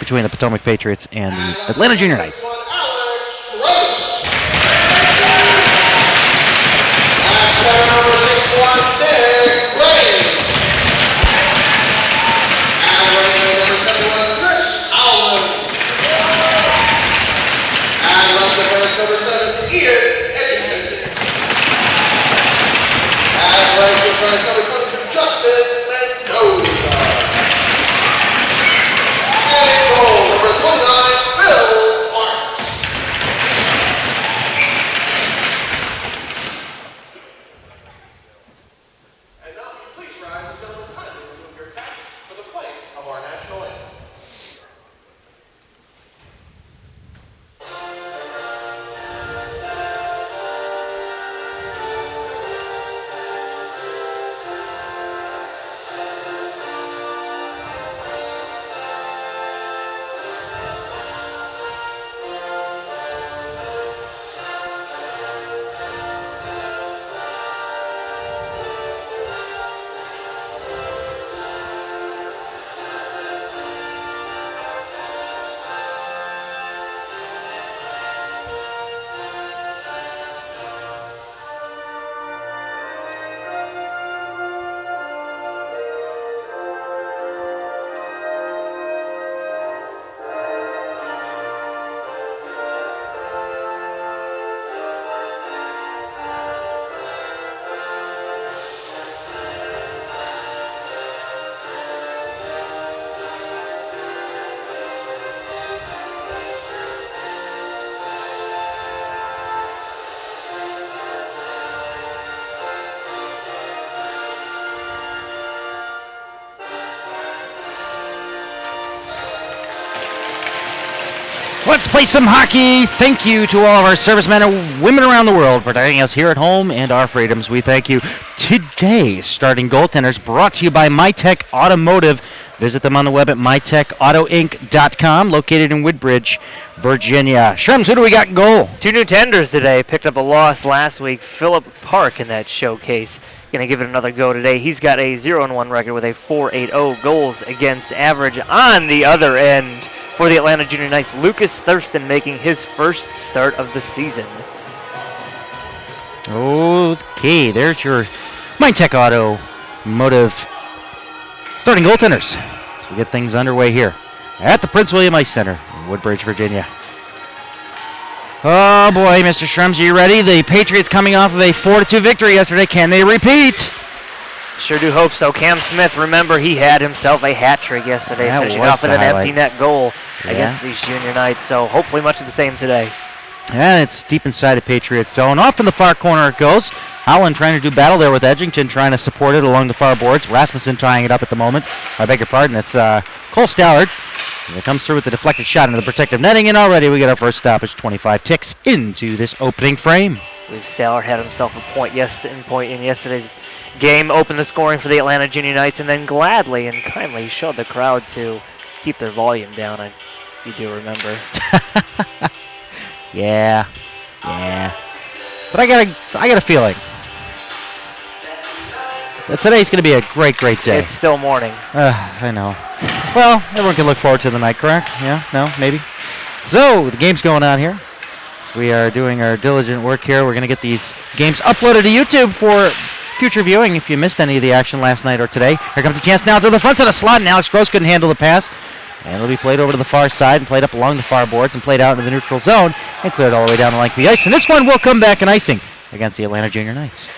between the Potomac Patriots and the Atlanta Junior Knights. Let's play some hockey. Thank you to all of our servicemen and women around the world for protecting us here at home and our freedoms. We thank you. Today's starting goaltenders brought to you by MyTech Automotive. Visit them on the web at mytechautoinc.com, located in Woodbridge, Virginia. Shrems, who do we got in goal? Two new tenders today. Picked up a loss last week. Philip Park in that showcase. Going to give it another go today. He's got a 0-1 record with a .480 goals against average. On the other end, for the Atlanta Junior Knights, Lucas Thurston making his first start of the season. Okay, there's your MyTech Automotive starting goaltenders. So we get things underway here at the Prince William Ice Center in Woodbridge, Virginia. Oh boy, Mr. Shrems, are you ready? The Patriots coming off of a 4-2 victory yesterday. Can they repeat? Sure do hope so. Cam Smith, remember, he had himself a hat trick yesterday, finishing off with an empty net goal against these Junior Knights. So hopefully much of the same today. And it's deep inside the Patriots zone. Off in the far corner it goes. Howland trying to do battle there with Edgington, trying to support it along the far boards. Rasmussen tying it up at the moment. I beg your pardon. It's Cole Stallard. And it comes through with the deflected shot into the protective netting, and already we get our first stoppage. 25 ticks into this opening frame. I believe Stallard had himself a point in yesterday's game, opened the scoring for the Atlanta Junior Knights, and then gladly and kindly showed the crowd to keep their volume down, if you do remember. Yeah. But I got a feeling that today's going to be a great day. It's still morning. I know. Well, everyone can look forward to the night, correct? Yeah? No? Maybe? So, the game's going on here. So we are doing our diligent work here. We're going to get these games uploaded to YouTube for future viewing if you missed any of the action last night or today. Here comes a chance now to the front of the slot, and Alex Gross couldn't handle the pass. And it'll be played over to the far side and played up along the far boards and played out into the neutral zone and cleared all the way down the length of the ice. And this one will come back in icing against the Atlanta Junior Knights.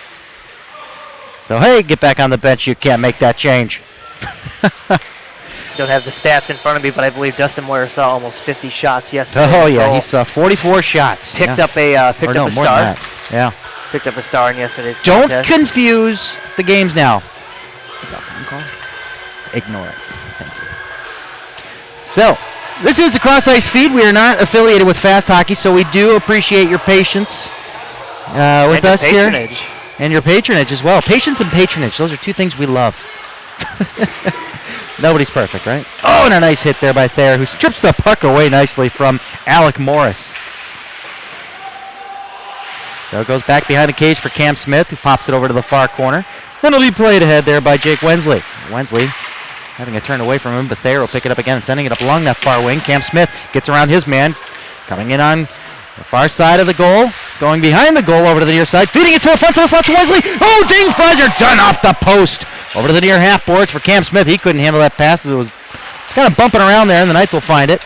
So, hey, get back on the bench. You can't make that change. Don't have the stats in front of me, but I believe Dustin Moyer saw almost 50 shots yesterday. Oh, yeah, he saw 44 shots. Picked up a star. More than that. Yeah. Picked up a star in yesterday's contest. Don't confuse the games now. What's that phone call? Ignore it. Thank you. So, this is the Cross Ice feed. We are not affiliated with Fast Hockey, so we do appreciate your patience with us here. And your patronage as well. Patience and patronage. Those are two things we love. Nobody's perfect, right? Oh, and a nice hit there by Thayer, who strips the puck away nicely from Alec Morris. So it goes back behind the cage for Cam Smith, who pops it over to the far corner. Then it'll be played ahead there by Jake Wensley. Wensley having it turned away from him, but Thayer will pick it up again and sending it up along that far wing. Cam Smith gets around his man, coming in on the far side of the goal, going behind the goal over to the near side, feeding it to the front to the slot to Wesley. Oh, ding, Fraser done off the post. Over to the near half boards for Cam Smith. He couldn't handle that pass as it was kind of bumping around there, and the Knights will find it.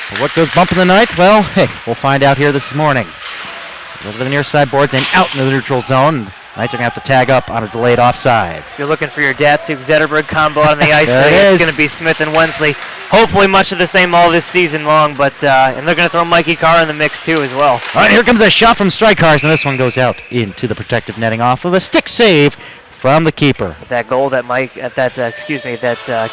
But what goes bumping the Knights? Well, hey, we'll find out here this morning. Over to the near side boards and out into the neutral zone. Knights are going to have to tag up on a delayed offside. If you're looking for your Datsuk-Zetterberg combo on the ice, it's going to be Smith and Wensley. Hopefully much of the same all this season long, but and they're going to throw Mikey Carr in the mix too as well. All right, here comes a shot from Strykars, and this one goes out into the protective netting off of a stick save from the keeper. That goal that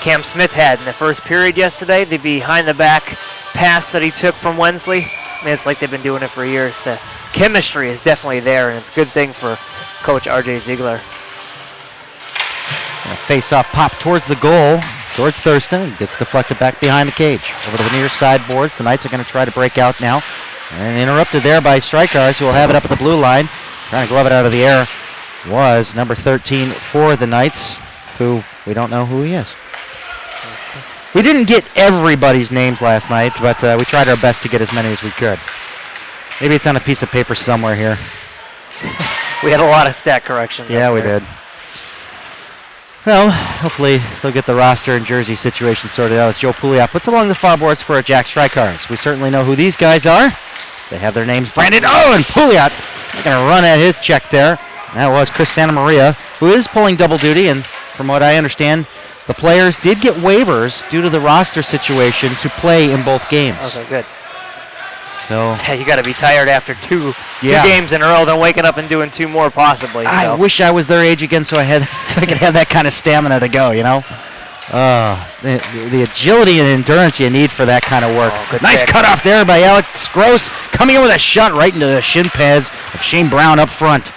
Cam Smith had in the first period yesterday, the behind-the-back pass that he took from Wensley, I mean, it's like they've been doing it for years. The chemistry is definitely there, and it's a good thing for Coach R.J. Ziegler. Face-off pop towards the goal, towards Thurston. Gets deflected back behind the cage. Over to the near side boards. The Knights are going to try to break out now. And interrupted there by Strykars, who will have it up at the blue line. Trying to glove it out of the air was number 13 for the Knights, who we don't know who he is. We didn't get everybody's names last night, but we tried our best to get as many as we could. Maybe it's on a piece of paper somewhere here. We had a lot of stat corrections. Yeah, we did. Well, hopefully they'll get the roster and jersey situation sorted out as Joe Pouliot puts along the far boards for Jack Strykars. We certainly know who these guys are. They have their names branded. Oh, and Pouliot going to run at his check there. That was Chris Santamaria, who is pulling double duty, and from what I understand, the players did get waivers due to the roster situation to play in both games. Okay, good. So yeah, you got to be tired after two games in a row, then waking up and doing two more possibly. So. I wish I was their age again, so I could have that kind of stamina to go. You know, the agility and endurance you need for that kind of work. Oh, nice cut off there by Alex Gross, coming in with a shot right into the shin pads of Shane Brown up front.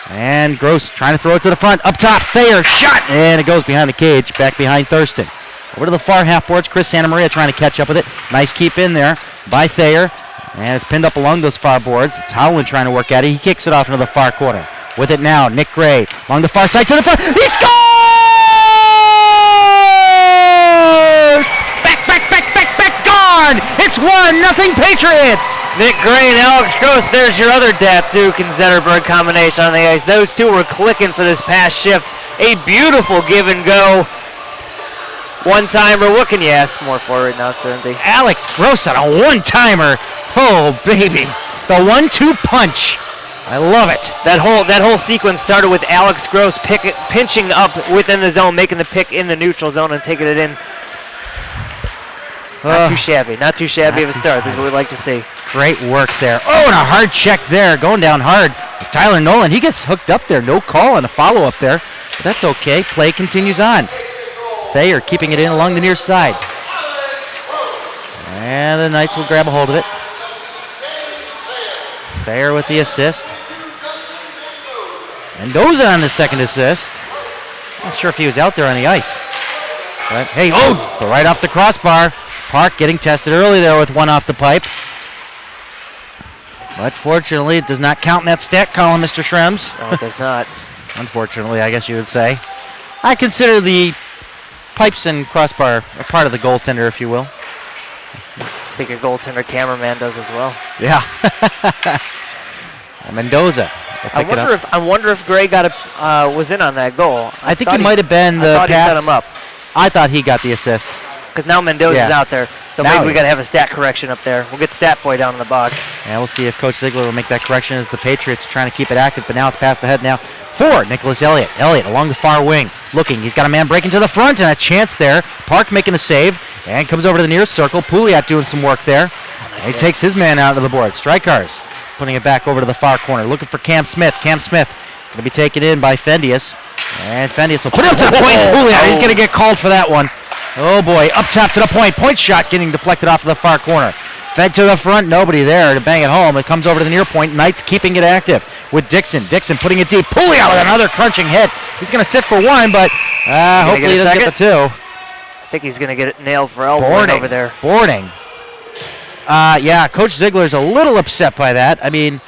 And Gross trying to throw it to the front. Up top, Thayer, shot! And it goes behind the cage, back behind Thurston. Over to the far half boards, Chris Santamaria trying to catch up with it. Nice keep in there by Thayer. And it's pinned up along those far boards. It's Howland trying to work at it. He kicks it off into the far corner. With it now, Nick Gray along the far side to the front. He scores! Back, gone! It's 1-0 Patriots! Nick Gray and Alex Gross, there's your other Datsuk and Zetterberg combination on the ice. Those two were clicking for this past shift. A beautiful give and go. One-timer, what can you ask more for right now, Stearnsy? Alex Gross on a one-timer. Oh, baby. The 1-2 punch. I love it. That whole sequence started with Alex Gross pinching up within the zone, making the pick in the neutral zone and taking it in. Not too shabby of a start. This is what we'd like to see. Great work there. Oh, and a hard check there. Going down hard. It's Tyler Nolan. He gets hooked up there. No call on a follow-up there. But that's okay. Play continues on. Thayer keeping it in along the near side. And the Knights will grab a hold of it. Thayer with the assist. Mendoza on the second assist. Not sure if he was out there on the ice. But hey, right off the crossbar. Park getting tested early there with one off the pipe. But fortunately, it does not count in that stat column, Mr. Schrems. No, it does not. Unfortunately, I guess you would say. I consider the pipes and crossbar a part of the goaltender, if you will. I think your goaltender cameraman does as well. Yeah. Mendoza. I wonder if Gray was in on that goal. I think it might have been the pass. He set him up. I thought he got the assist. Because now Mendoza's out there, so maybe we got to have a stat correction up there. We'll get Stat Boy down in the box. Yeah, we'll see if Coach Ziegler will make that correction as the Patriots are trying to keep it active, but now it's past the head now for Nicholas Elliott. Elliott along the far wing, looking. He's got a man breaking to the front and a chance there. Park making a save and comes over to the near circle. Pouliot doing some work there. He takes his man out of the board. Strykars putting it back over to the far corner, looking for Cam Smith. Cam Smith going to be taken in by Fendius. And Fendius will put it up to the point. Pouliot, he's going to get called for that one. Oh boy, up top to the point. Point shot getting deflected off of the far corner. Fed to the front, nobody there to bang it home. It comes over to the near point. Knights keeping it active with Dixon. Dixon putting it deep. Pouliot with another crunching hit. He's going to sit for one, but hopefully he doesn't get the two. I think he's going to get it nailed for elbowing over there. Boarding. Yeah, Coach Ziegler's a little upset by that. I mean,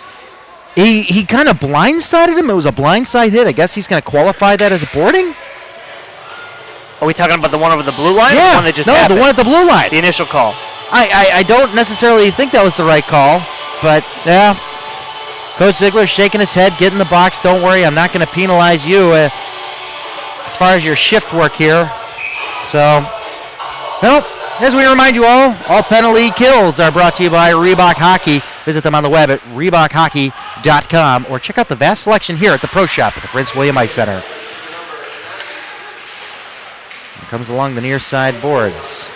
he kind of blindsided him. It was a blindside hit. I guess he's going to qualify that as a boarding. Are we talking about the one over the blue line? Or Yeah, the one that just no, happened? the one at the blue line. The initial call. I don't necessarily think that was the right call, but yeah. Coach Ziegler shaking his head, get in the box. Don't worry, I'm not going to penalize you as far as your shift work here. So, well, as we remind you all penalty kills are brought to you by Reebok Hockey. Visit them on the web at ReebokHockey.com or check out the vast selection here at the Pro Shop at the Prince William Ice Center. Here comes along the near side boards.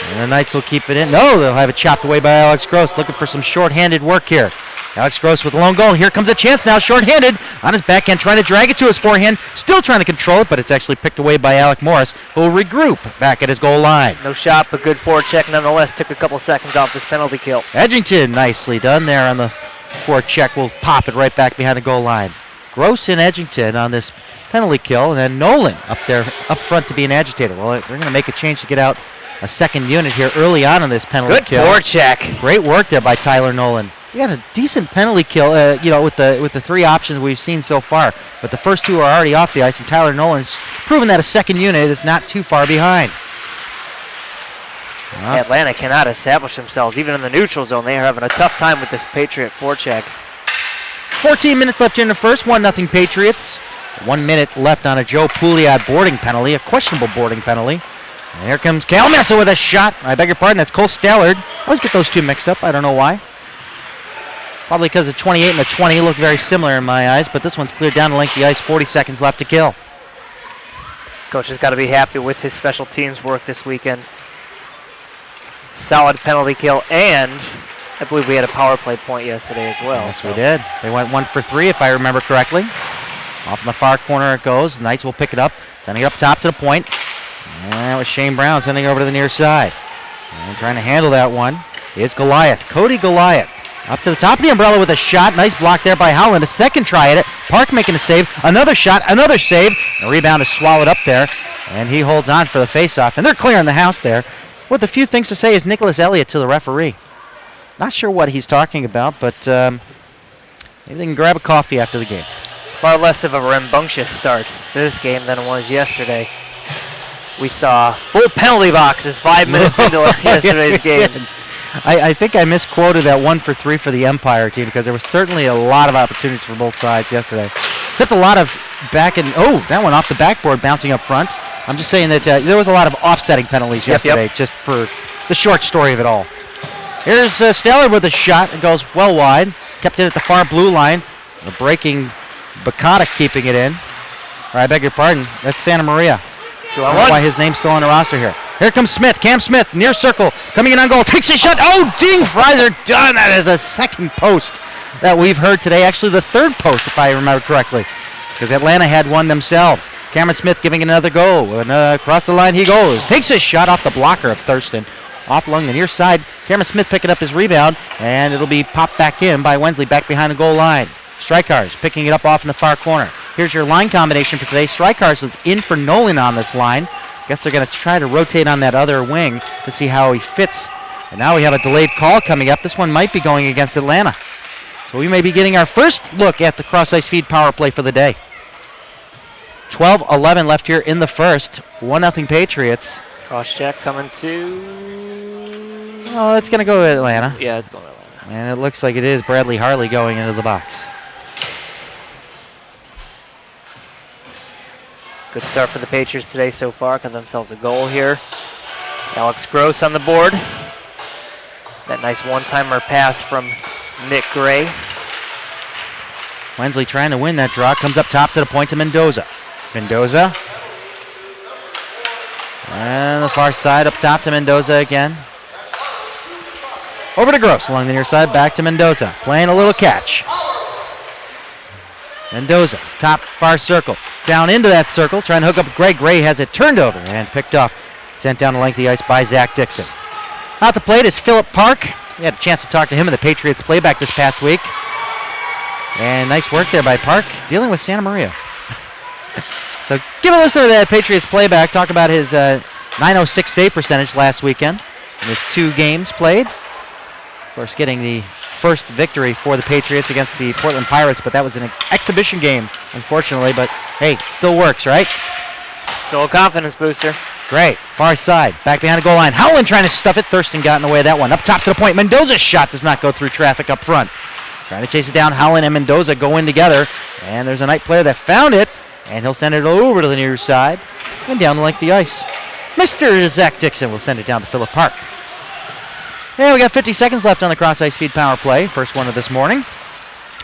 And the Knights will keep it in. No, they'll have it chopped away by Alex Gross, looking for some short-handed work here. Alex Gross with a lone goal. Here comes a chance now, short-handed on his backhand, trying to drag it to his forehand. Still trying to control it, but it's actually picked away by Alec Morris, who will regroup back at his goal line. No shot, but good forecheck nonetheless. Took a couple seconds off this penalty kill. Edgington, nicely done there on the forecheck. Will pop it right back behind the goal line. Gross and Edgington on this penalty kill, and then Nolan up there, up front to be an agitator. Well, they're going to make a change to get out a second unit here early on in this penalty kill. Good forecheck. Great work there by Tyler Nolan. We got a decent penalty kill, with the three options we've seen so far. But the first two are already off the ice, and Tyler Nolan's proven that a second unit is not too far behind. Atlanta cannot establish themselves. Even in the neutral zone, they are having a tough time with this Patriot forecheck. 14 minutes left in the first, 1-0 Patriots. 1 minute left on a Joe Pouliot boarding penalty, a questionable boarding penalty. And here comes Cal Mesa with a shot. I beg your pardon, that's Cole Stallard. I always get those two mixed up, I don't know why. Probably because the 28 and the 20 look very similar in my eyes, but this one's cleared down the length of the ice, 40 seconds left to kill. Coach has got to be happy with his special teams work this weekend. Solid penalty kill, and I believe we had a power play point yesterday as well. Yes, we did. They went 1 for 3, if I remember correctly. Off in the far corner it goes. The Knights will pick it up, sending it up top to the point. And that was Shane Brown sending it over to the near side. And trying to handle that one is Goliath, Cody Goliath. Up to the top of the umbrella with a shot. Nice block there by Howland. A second try at it. Park making a save. Another shot. Another save. The rebound is swallowed up there. And he holds on for the faceoff. And they're clearing the house there. With a few things to say is Nicholas Elliott to the referee. Not sure what he's talking about, but maybe they can grab a coffee after the game. Far less of a rambunctious start to this game than it was yesterday. We saw full penalty boxes 5 minutes into yesterday's game. I think I misquoted that 1 for 3 for the Empire team because there was certainly a lot of opportunities for both sides yesterday. Except a lot of back and, that one off the backboard bouncing up front. I'm just saying that there was a lot of offsetting penalties yesterday just for the short story of it all. Here's Stallard with a shot. It goes well wide. Kept it at the far blue line. The breaking Bacata keeping it in. Or I beg your pardon. That's Santa Maria. I don't know why his name's still on the roster here. Here comes Smith, Cam Smith, near circle, coming in on goal, takes a shot. Oh, ding, Fries are done. That is a second post that we've heard today. Actually, the third post, if I remember correctly, because Atlanta had one themselves. Cameron Smith giving another go, and across the line he goes. Takes a shot off the blocker of Thurston. Off along the near side, Cameron Smith picking up his rebound, and it'll be popped back in by Wensley back behind the goal line. Strykars picking it up off in the far corner. Here's your line combination for today. Strykars was in for Nolan on this line. Guess they're going to try to rotate on that other wing to see how he fits. And now we have a delayed call coming up. This one might be going against Atlanta. So we may be getting our first look at the cross-ice feed power play for the day. 12-11 left here in the first. 1-0 Patriots. Cross-check coming to... Oh, it's going to go to Atlanta. Yeah, it's going to Atlanta. And it looks like it is Bradley Harley going into the box. Good start for the Patriots today so far. Got themselves a goal here. Alex Gross on the board. That nice one-timer pass from Nick Gray. Wensley trying to win that draw. Comes up top to the point to Mendoza. Mendoza. And the far side up top to Mendoza again. Over to Gross along the near side. Back to Mendoza. Playing a little catch. Mendoza, top far circle. Down into that circle, trying to hook up with Gray. Gray has it turned over and picked off. Sent down the length of the ice by Zach Dixon. Out the plate is Philip Park. We had a chance to talk to him in the Patriots playback this past week. And nice work there by Park, dealing with Santa Maria. So give a listen to that Patriots playback. Talk about his .906 save percentage last weekend in his 2 games played. Of course, getting the first victory for the Patriots against the Portland Pirates, but that was an exhibition game, unfortunately. But hey, it still works, right? So a confidence booster. Great. Far side. Back behind the goal line. Howland trying to stuff it. Thurston got in the way of that one. Up top to the point. Mendoza's shot does not go through traffic up front. Trying to chase it down. Howland and Mendoza go in together. And there's a Knight player that found it. And he'll send it over to the near side. And down the length of the ice. Mr. Zach Dixon will send it down to Phillip Park. Yeah, we got 50 seconds left on the cross-ice feed power play. First one of this morning.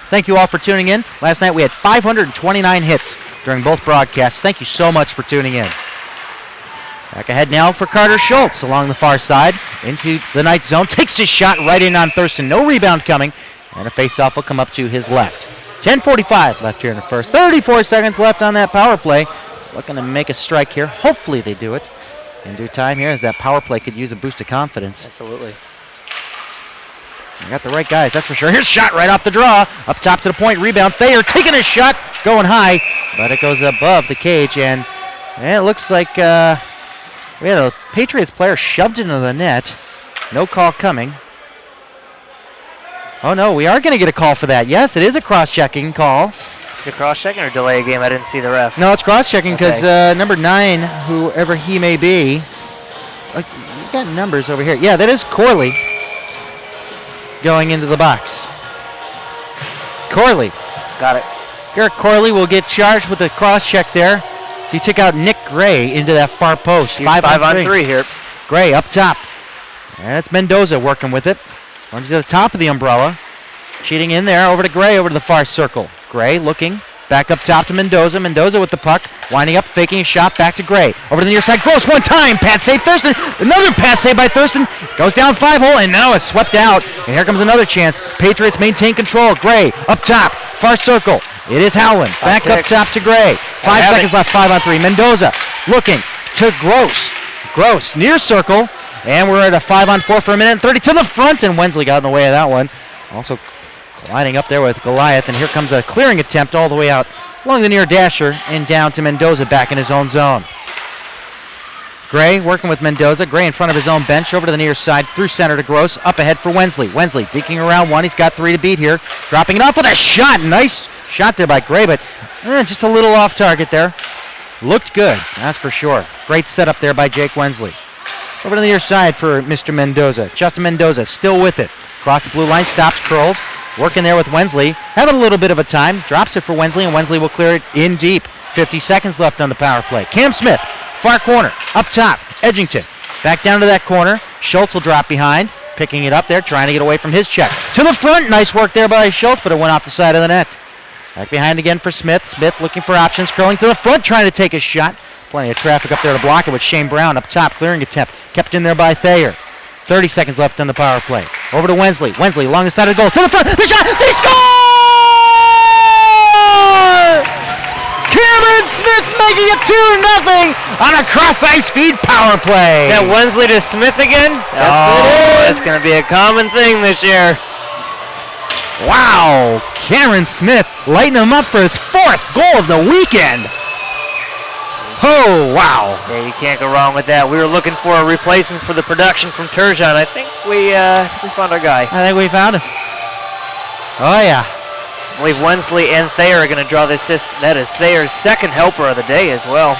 Thank you all for tuning in. Last night we had 529 hits during both broadcasts. Thank you so much for tuning in. Back ahead now for Carter Schultz along the far side into the Knights zone. Takes his shot right in on Thurston. No rebound coming. And a face-off will come up to his left. 10:45 left here in the first. 34 seconds left on that power play. Looking to make a strike here. Hopefully they do it in due time here, as that power play could use a boost of confidence. Absolutely. You got the right guys, that's for sure. Here's a shot right off the draw. Up top to the point, rebound. Thayer taking a shot, going high, but it goes above the cage, and it looks like we had a Patriots player shoved into the net. No call coming. Oh no, we are going to get a call for that. Yes, it is a cross-checking call. Is it cross-checking or delay a game? I didn't see the ref. No, it's cross-checking because number 9, whoever he may be, you got numbers over here. Yeah, that is Corley going into the box. Corley. Got it. Garrett Corley will get charged with a cross-check there. So he took out Nick Gray into that far post. 5 on 3 here. Gray up top. And it's Mendoza working with it. Runs to the top of the umbrella. Cheating in there, over to Gray, over to the far circle. Gray looking, back up top to Mendoza. Mendoza with the puck, winding up, faking a shot, back to Gray. Over to the near side, Gross, one time, pass save, Thurston. Another pass save by Thurston. Goes down 5-hole, and now it's swept out. And here comes another chance. Patriots maintain control. Gray up top, far circle. It is Howland, back up top to Gray. 5 seconds left, 5 on 3. Mendoza looking to Gross. Gross, near circle. And we're at a 5 on 4 for a minute and 30 to the front, and Wensley got in the way of that one. Also lining up there with Goliath, and here comes a clearing attempt all the way out along the near dasher and down to Mendoza back in his own zone. Gray working with Mendoza. Gray in front of his own bench, over to the near side, through center to Gross, up ahead for Wensley. Wensley dinking around one. He's got 3 to beat here. Dropping it off with a shot. Nice shot there by Gray, but just a little off target there. Looked good, that's for sure. Great setup there by Jake Wensley. Over to the near side for Mr. Mendoza. Justin Mendoza still with it. Across the blue line, stops, curls. Working there with Wensley. Having a little bit of a time. Drops it for Wensley, and Wensley will clear it in deep. 50 seconds left on the power play. Cam Smith, far corner, up top. Edgington, back down to that corner. Schultz will drop behind. Picking it up there, trying to get away from his check. To the front, nice work there by Schultz, but it went off the side of the net. Back behind again for Smith. Smith looking for options, curling to the front, trying to take a shot. Plenty of traffic up there to block it with Shane Brown up top, clearing attempt. Kept in there by Thayer. 30 seconds left on the power play. Over to Wensley. Wensley along the side of the goal. To the front. The shot. They score! Cameron Smith making it 2-0 on a cross-ice feed power play. That Wensley to Smith again? That's going to be a common thing this year. Wow. Cameron Smith lighting him up for his 4th goal of the weekend. Oh, wow. Yeah, you can't go wrong with that. We were looking for a replacement for the production from Turgeon. I think we found our guy. I think we found him. Oh, yeah. I believe Wensley and Thayer are going to draw the assist. That is Thayer's 2nd helper of the day as well.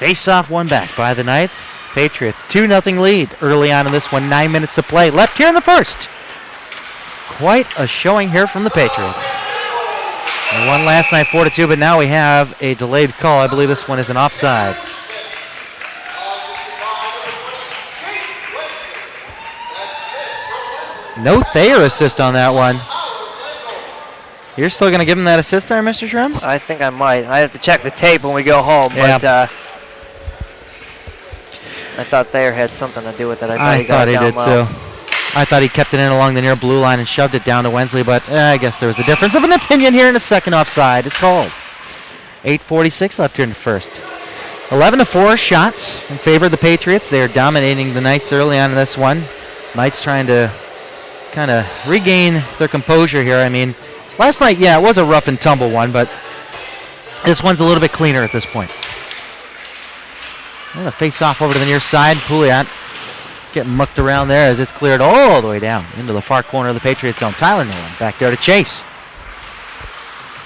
Face-off one back by the Knights. Patriots 2-0 lead early on in this one. 9 minutes to play. Left here in the first. Quite a showing here from the Patriots. They won last night 4-2, but now we have a delayed call. I believe this one is an offside. No Thayer assist on that one. You're still going to give him that assist there, Mr. Shrems? I think I might. I have to check the tape when we go home, but I thought Thayer had something to do with it. I thought he did too. I thought he kept it in along the near blue line and shoved it down to Wensley, but I guess there was a difference of an opinion here, and a second offside is called. 8:46 left here in the first. 11-4 shots in favor of the Patriots. They are dominating the Knights early on in this one. Knights trying to kind of regain their composure here. I mean, last night, yeah, it was a rough and tumble one, but this one's a little bit cleaner at this point. And a face-off over to the near side. Pouliot getting mucked around there as it's cleared all the way down into the far corner of the Patriots zone. Tyler Nolan back there to chase.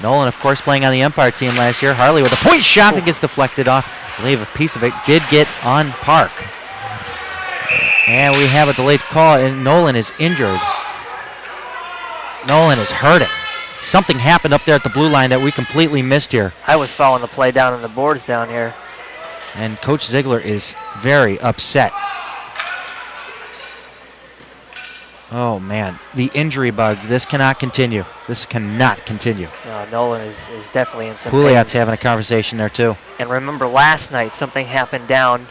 Nolan, of course, playing on the Empire team last year. Harley with a point shot that gets deflected off believe a piece of it did get on Park. And we have a delayed call, and Nolan is injured. Nolan is hurting. Something happened up there at the blue line that we completely missed here. I was following the play down on the boards down here. And Coach Ziegler is very upset. Oh, man. The injury bug. This cannot continue. This cannot continue. Nolan is definitely in some Pouliot's pain. having a conversation there, too. And remember last night, something happened down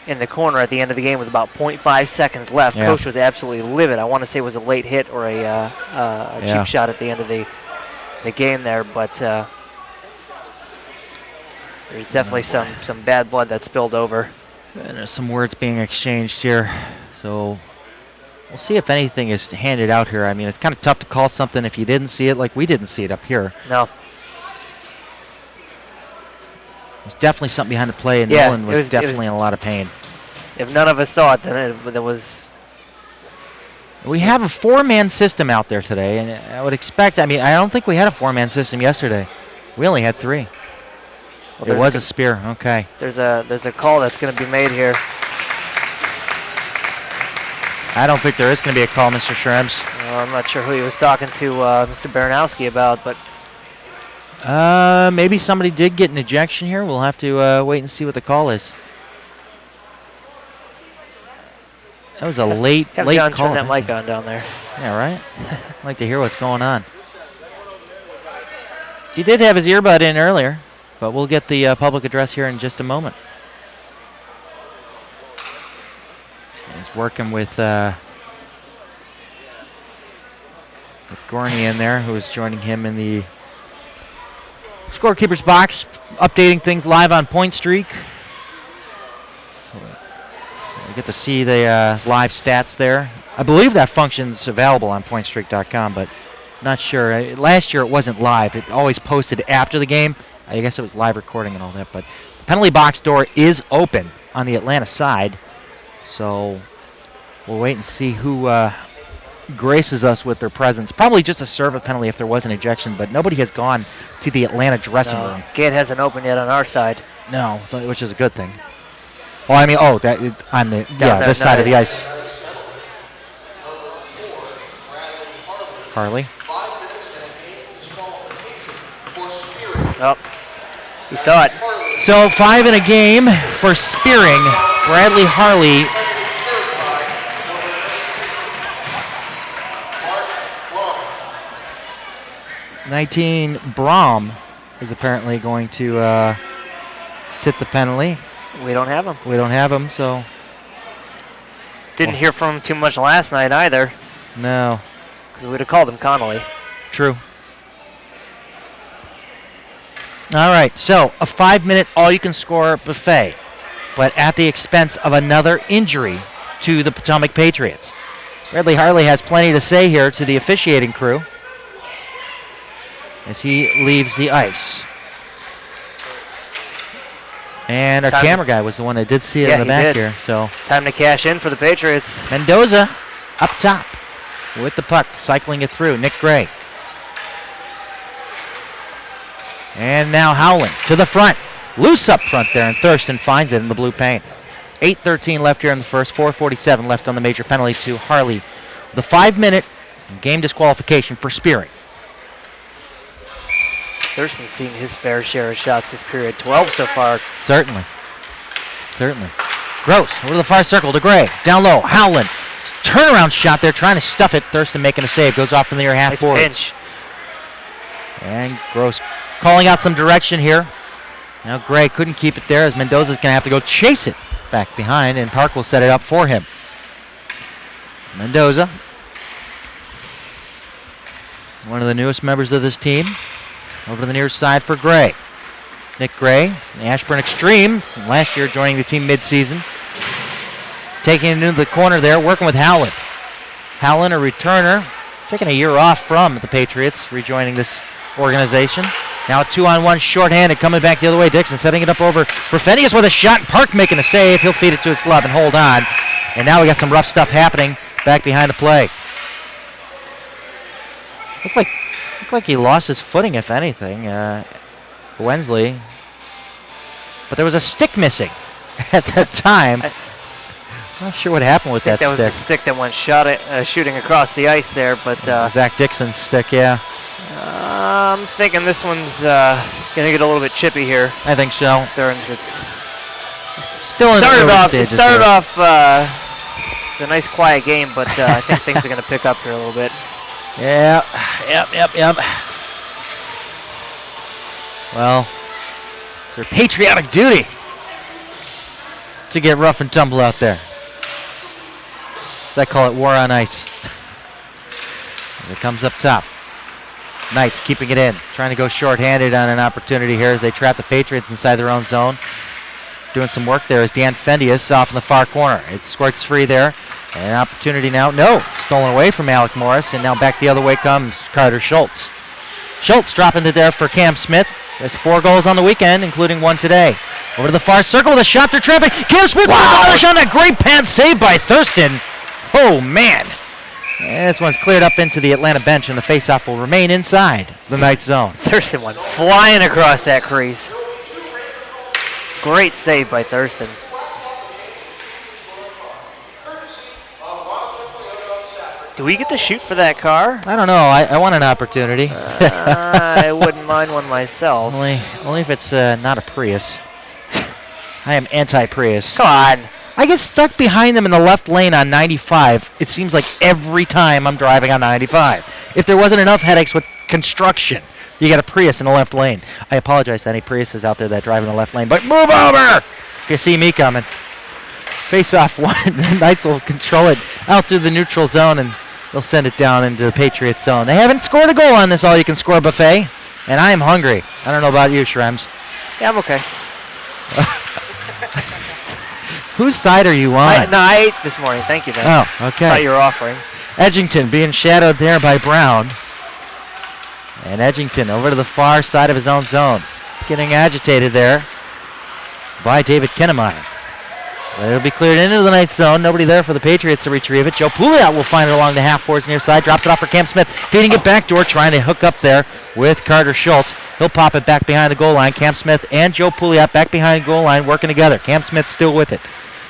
in the corner at the end of the game with about 0.5 seconds left. Yeah. Coach was absolutely livid. I want to say it was a late hit or a cheap shot at the end of the game there, but there's definitely some bad blood that spilled over. And there's some words being exchanged here. So we'll see if anything is handed out here. I mean, it's kind of tough to call something if you didn't see it, like we didn't see it up here. No. There's definitely something behind the play, and Yeah, Nolan was definitely in a lot of pain. If none of us saw it, then it was... We have a four-man system out there today, and I would expect, I mean, I don't think we had a four-man system yesterday. We only had three. Well, it was a spear, okay. There's a call that's going to be made here. I don't think there is going to be a call, Mr. Schrems. I'm not sure who he was talking to Mr. Baranowski about, but... Maybe somebody did get an ejection here. We'll have to wait and see what the call is. That was a late Have John call. turn that mic on down there. Yeah, right? I'd like to hear what's going on. He did have his earbud in earlier, but we'll get the public address here in just a moment. He's working with Gorney in there, who is joining him in the scorekeeper's box, updating things live on Point Streak. We get to see the live stats there. I believe that function's available on pointstreak.com, but not sure. Last year it wasn't live. It always posted after the game. I guess it was live recording and all that, but the penalty box door is open on the Atlanta side, so we'll wait and see who graces us with their presence. Probably just a serve a penalty if there was an ejection, but nobody has gone to the Atlanta dressing room. Gate hasn't opened yet on our side. No, which is a good thing. Oh, I mean, that on the this side of the ice. Harley. Oh, he saw it. So 5 in a game for spearing. Bradley Harley. Braum is apparently going to sit the penalty. We don't have him. We don't have him, so. Didn't hear from him too much last night either. No. Because we'd have called him Connolly. True. All right, so a 5-minute all-you-can-score buffet, but at the expense of another injury to the Potomac Patriots. Bradley Harley has plenty to say here to the officiating crew as he leaves the ice. And our camera guy was the one that did see it in the back here. So time to cash in for the Patriots. Mendoza up top with the puck, cycling it through. Nick Gray. And now Howland to the front. Loose up front there, and Thurston finds it in the blue paint. 8:13 left here in the first, 4:47 left on the major penalty to Harley. The 5-minute game disqualification for spearing. Thurston's seen his fair share of shots this period, 12 so far. Certainly. Gross over the far circle to Gray. Down low, Howland. Turnaround shot there, trying to stuff it. Thurston making a save. Goes off from the near half boards. Pinch. And Gross calling out some direction here. Now Gray couldn't keep it there as Mendoza's going to have to go chase it back behind, and Park will set it up for him. Mendoza, one of the newest members of this team. Over to the near side for Gray. Nick Gray, the Ashburn Extreme, last year joining the team mid-season. Taking it into the corner there, working with Howland. Howland, a returner, taking a year off from the Patriots, rejoining this organization. Now a 2-on-1 shorthanded, coming back the other way. Dixon setting it up over for Phineas with a shot. Park making a save. He'll feed it to his glove and hold on. And now we got some rough stuff happening back behind the play. Looked like he lost his footing, if anything. Wensley but there was a stick missing at that time. Not sure what happened with that stick. That was the stick that went shooting across the ice there, but Zach Dixon's stick, yeah. I'm thinking this one's gonna get a little bit chippy here. I think so. Stearns, it's still in the early stages. Started off a nice quiet game, but I think things are gonna pick up here a little bit. Yeah. Yep. Well, it's their patriotic duty to get rough and tumble out there. As I call it, war on ice. Here it comes up top. Knights keeping it in, trying to go short-handed on an opportunity here as they trap the Patriots inside their own zone. Doing some work there is Dan Fendius off in the far corner. It squirts free there. And an opportunity now. No, stolen away from Alec Morris, and now back the other way comes Carter Schultz. Schultz dropping it there for Cam Smith. Has 4 goals on the weekend, including 1 today. Over to the far circle with a shot through traffic. Cam Smith with another shot. A great pad save by Thurston. Oh, man. And this one's cleared up into the Atlanta bench, and the faceoff will remain inside the Knights zone. Thurston went flying across that crease. Great save by Thurston. Do we get to shoot for that car? I don't know. I want an opportunity. I wouldn't mind one myself. Only if it's not a Prius. I am anti-Prius. Come on. I get stuck behind them in the left lane on 95. It seems like every time I'm driving on 95. If there wasn't enough headaches with construction, you got a Prius in the left lane. I apologize to any Priuses out there that drive in the left lane, but move over if you see me coming. Face off 1. The Knights will control it out through the neutral zone, and they'll send it down into the Patriots zone. They haven't scored a goal on this all-you-can-score buffet, and I am hungry. I don't know about you, Shrems. Yeah, I'm okay. Whose side are you on? I ate this morning. Thank you, man. Oh, okay. Thought you were offering. Edgington being shadowed there by Brown. And Edgington over to the far side of his own zone. Getting agitated there by David Kinnemeyer. It'll be cleared into the Knights zone. Nobody there for the Patriots to retrieve it. Joe Pouliot will find it along the half boards near side. Drops it off for Cam Smith. Feeding it backdoor, trying to hook up there with Carter Schultz. He'll pop it back behind the goal line. Cam Smith and Joe Pouliot back behind the goal line working together. Cam Smith still with it.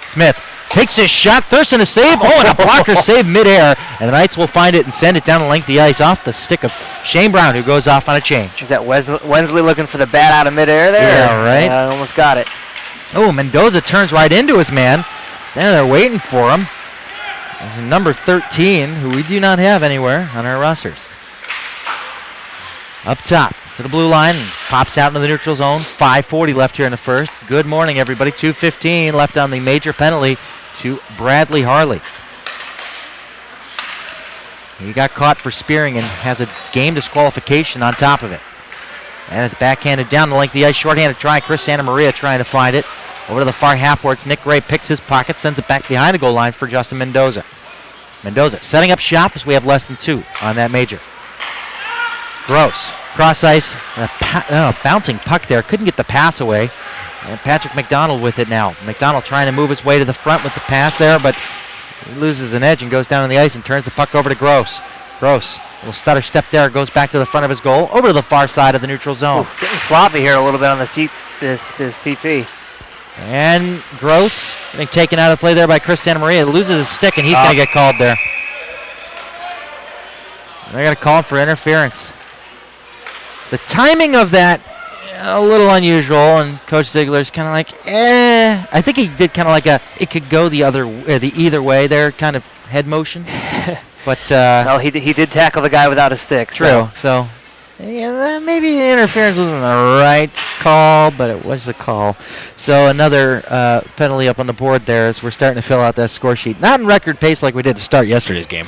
Smith takes his shot. Thurston a save. Oh, and a blocker save midair. And the Knights will find it and send it down the length of the ice off the stick of Shane Brown, who goes off on a change. Is that Wensley looking for the bat out of midair there? Yeah, right. Almost got it. Oh, Mendoza turns right into his man. Standing there waiting for him. There's a number 13, who we do not have anywhere on our rosters. Up top to the blue line, and pops out into the neutral zone. 5:40 left here in the first. Good morning, everybody. 2:15 left on the major penalty to Bradley Harley. He got caught for spearing and has a game disqualification on top of it. And it's backhanded down the length of the ice. Shorthanded try. Chris Santa Maria trying to find it. Over to the far half boards. Nick Gray picks his pocket, sends it back behind the goal line for Justin Mendoza. Mendoza setting up shop as we have less than 2 on that major. Gross. Cross ice. Bouncing puck there. Couldn't get the pass away. And Patrick McDonald with it now. McDonald trying to move his way to the front with the pass there, but he loses an edge and goes down on the ice and turns the puck over to Gross. Gross. A little stutter step there. Goes back to the front of his goal. Over to the far side of the neutral zone. Ooh, getting sloppy here a little bit on the this PP. And Gross getting taken out of play there by Chris Santa Maria. Loses his stick, and he's going to get called there. They're going to call him for interference. The timing of that, a little unusual, and Coach Ziegler's kind of like, I think he did kind of like it could go the either way there, kind of head motion. But no, he did tackle the guy without a stick. True. So yeah, maybe the interference wasn't the right call, but it was a call. So another penalty up on the board there as we're starting to fill out that score sheet. Not in record pace like we did to start yesterday's game.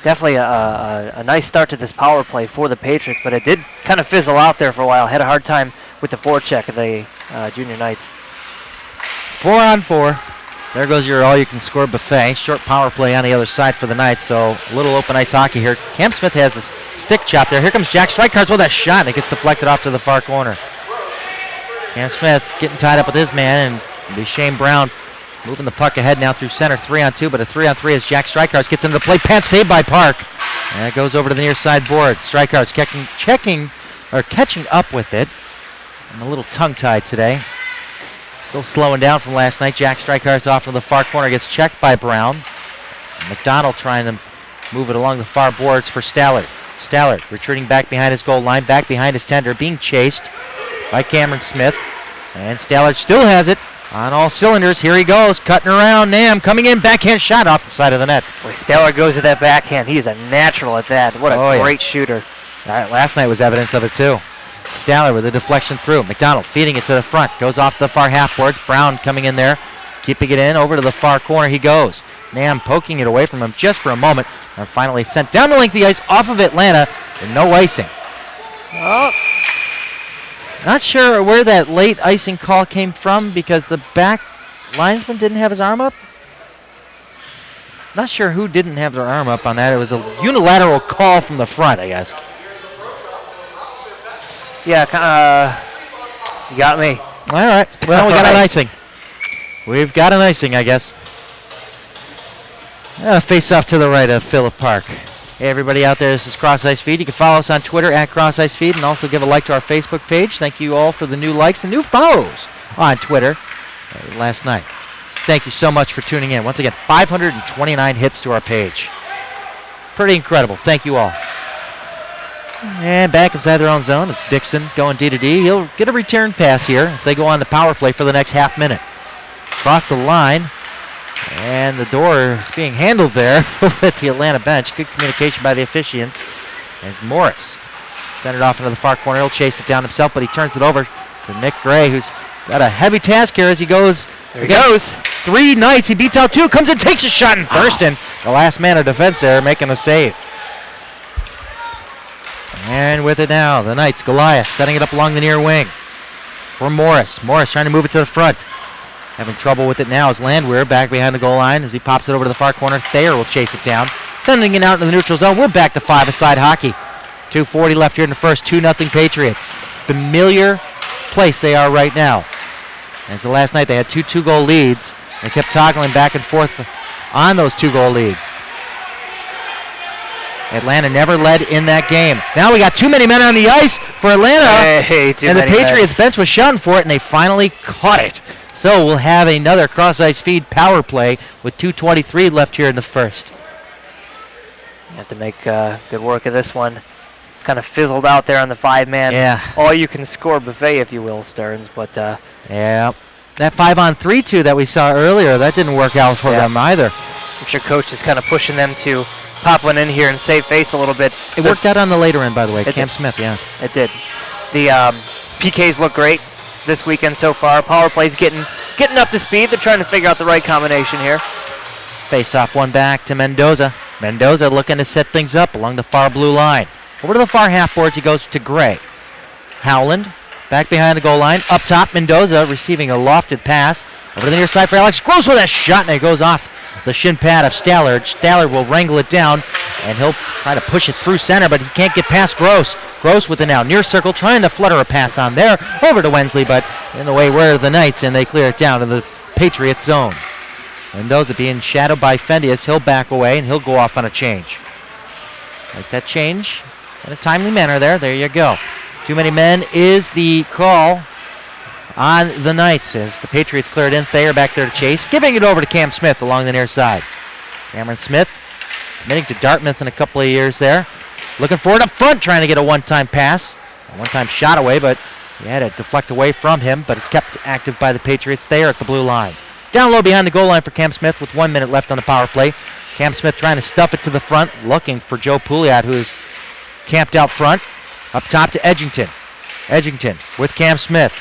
Definitely a nice start to this power play for the Patriots, but it did kind of fizzle out there for a while. Had a hard time with the forecheck of the Junior Knights. 4-on-4. There goes your all-you-can-score buffet. Short power play on the other side for the Knights, so a little open ice hockey here. Cam Smith has a stick chop there. Here comes Jack Strykarts with that shot, and it gets deflected off to the far corner. Cam Smith getting tied up with his man, and it'll be Shane Brown moving the puck ahead now through center. 3-on-2, but a 3-on-3 as Jack Strykarts gets into the play. Pant saved by Park. And it goes over to the near side board. Strykarts catching up with it. I'm a little tongue-tied today. Still slowing down from last night. Jack Streichhardt off to the far corner, gets checked by Brown. McDonald trying to move it along the far boards for Stallard. Stallard retreating back behind his goal line, back behind his tender, being chased by Cameron Smith. And Stallard still has it on all cylinders. Here he goes, cutting around. Nam coming in, backhand shot off the side of the net. Boy, Stallard goes to that backhand. He is a natural at that. What a great shooter. Last night was evidence of it too. Stallard with a deflection through. McDonald feeding it to the front. Goes off the far half boards. Brown coming in there, keeping it in. Over to the far corner he goes. Nam poking it away from him just for a moment. And finally sent down the length of the ice off of Atlanta with no icing. Oh. Not sure where that late icing call came from because the back linesman didn't have his arm up. Not sure who didn't have their arm up on that. It was a unilateral call from the front, I guess. Yeah, you got me. All right. Well, we got an icing. We've got an icing, I guess. Face off to the right of Phillip Park. Hey, everybody out there, this is Cross Ice Feed. You can follow us on Twitter at Cross Ice Feed and also give a like to our Facebook page. Thank you all for the new likes and new follows on Twitter last night. Thank you so much for tuning in. Once again, 529 hits to our page. Pretty incredible. Thank you all. And back inside their own zone, it's Dixon going D to D. He'll get a return pass here as they go on the power play for the next half minute. Across the line, and the door is being handled there at the Atlanta bench. Good communication by the officiants as Morris sent it off into the far corner. He'll chase it down himself, but he turns it over to Nick Gray, who's got a heavy task here as he goes. There he goes. 3 Knights. He beats out 2, comes in, takes a shot, and Thurston, the last man of defense there, making a save. And with it now, the Knights, Goliath setting it up along the near wing for Morris. Morris trying to move it to the front. Having trouble with it now is Landwehr back behind the goal line as he pops it over to the far corner. Thayer will chase it down, sending it out into the neutral zone. We're back to 5-a-side hockey. 2:40 left here in the first. 2-0 Patriots. Familiar place they are right now. As the last night they had 2 2-goal leads. They kept toggling back and forth on those 2-goal leads. Atlanta never led in that game. Now we got too many men on the ice for Atlanta. Hey, and the Patriots bench was shouting for it, and they finally caught it. So we'll have another cross-ice feed power play with 2:23 left here in the first. You have to make good work of this one. Kind of fizzled out there on the 5-man. Yeah. All-you-can-score buffet, if you will, Stearns. But yeah. That 5-on-3-2 that we saw earlier, that didn't work out for them either. I'm sure Coach is kind of pushing them to pop one in here and save face a little bit. It worked out on the later end, by the way. Cam Smith, yeah. It did. The PKs look great this weekend so far. Power play's getting up to speed. They're trying to figure out the right combination here. Face off one back to Mendoza. Mendoza looking to set things up along the far blue line. Over to the far half boards, he goes to Gray. Howland back behind the goal line. Up top, Mendoza receiving a lofted pass. Over to the near side for Alex Gross with a shot, and it goes off the shin pad of Stallard. Stallard will wrangle it down, and he'll try to push it through center, but he can't get past Gross. Gross with the now near circle, trying to flutter a pass on there. Over to Wensley, but in the way were the Knights, and they clear it down to the Patriots zone. Mendoza being shadowed by Fendius. He'll back away, and he'll go off on a change. Like that change in a timely manner there. There you go. Too many men is the call on the Knights as the Patriots clear it in. Thayer back there to chase, giving it over to Cam Smith along the near side. Cameron Smith committing to Dartmouth in a couple of years there. Looking forward up front, trying to get a one-time pass. A one-time shot away, but he had to deflect away from him, but it's kept active by the Patriots. Thayer at the blue line. Down low behind the goal line for Cam Smith with 1 minute left on the power play. Cam Smith trying to stuff it to the front, looking for Joe Pouliot, who's camped out front. Up top to Edgington. Edgington with Cam Smith.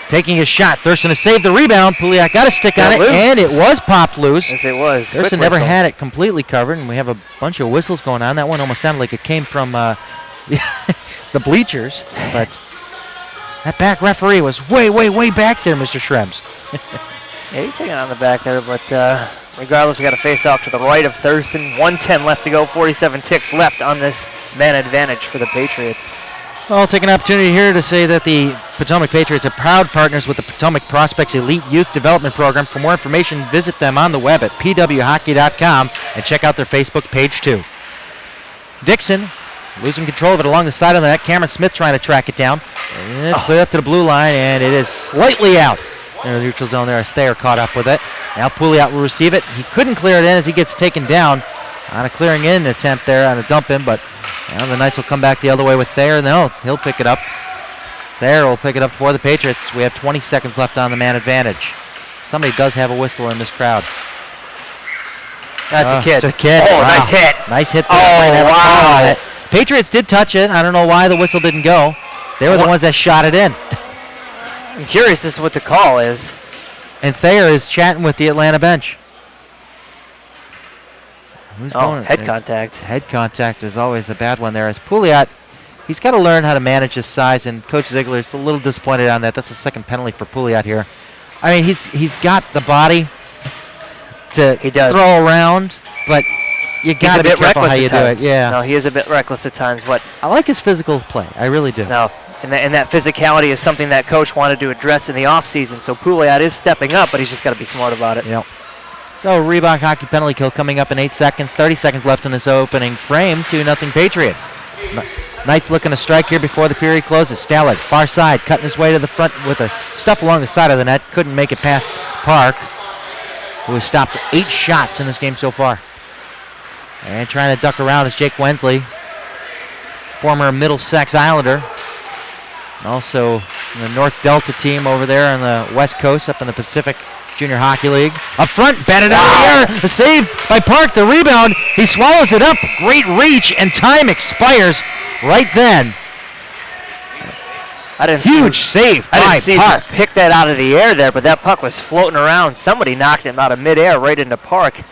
Taking his shot. Thurston to save the rebound. Pouliot got a stick on it, and it was popped loose. Yes, it was. Thurston never had it completely covered, and we have a bunch of whistles going on. That one almost sounded like it came from the bleachers, but that back referee was way, way, way back there, Mr. Schrems. Yeah, he's taking on the back there, but regardless, we got a face-off to the right of Thurston. 1:10 left to go. 47 ticks left on this man advantage for the Patriots. Well, I'll take an opportunity here to say that the Potomac Patriots are proud partners with the Potomac Prospects Elite Youth Development Program. For more information, visit them on the web at pwhockey.com and check out their Facebook page, too. Dixon losing control of it along the side of the net. Cameron Smith trying to track it down. And it's clear up to the blue line, and it is slightly out in the neutral zone there as Thayer caught up with it. Now Pouliot will receive it. He couldn't clear it in as he gets taken down on a clearing in attempt there on a dump in, but the Knights will come back the other way with Thayer. No, he'll pick it up. Thayer will pick it up for the Patriots. We have 20 seconds left on the man advantage. Somebody does have a whistle in this crowd. That's a kid. It's a kid. Oh, wow. nice hit. Nice hit. Oh, wow. Patriots did touch it. I don't know why the whistle didn't go. They were the ones that shot it in. I'm curious as to what the call is. And Thayer is chatting with the Atlanta bench. Who's going? Head contact. Head contact is always a bad one there. As Pouliot, he's got to learn how to manage his size, and Coach Ziegler's a little disappointed on that. That's the second penalty for Pouliot here. I mean, he's got the body to throw around, but you got to be careful how you do it. Yeah. No, he is a bit reckless at times, but I like his physical play. I really do. No, and that physicality is something that Coach wanted to address in the offseason. So Pouliot is stepping up, but he's just got to be smart about it. Yep. So Reebok hockey penalty kill coming up in 8 seconds. 30 seconds left in this opening frame. 2-0 Patriots. Knights looking to strike here before the period closes. Stallard, far side, cutting his way to the front with the stuff along the side of the net. Couldn't make it past Park, who has stopped 8 shots in this game so far. And trying to duck around is Jake Wensley, former Middlesex Islander. Also in the North Delta team over there on the West Coast, up in the Pacific Junior Hockey League. Up front, batted out of the air. A save by Park. The rebound. He swallows it up. Great reach, and time expires right then. Huge save by Park. I didn't see him pick that out of the air there, but that puck was floating around. Somebody knocked him out of midair right into Park.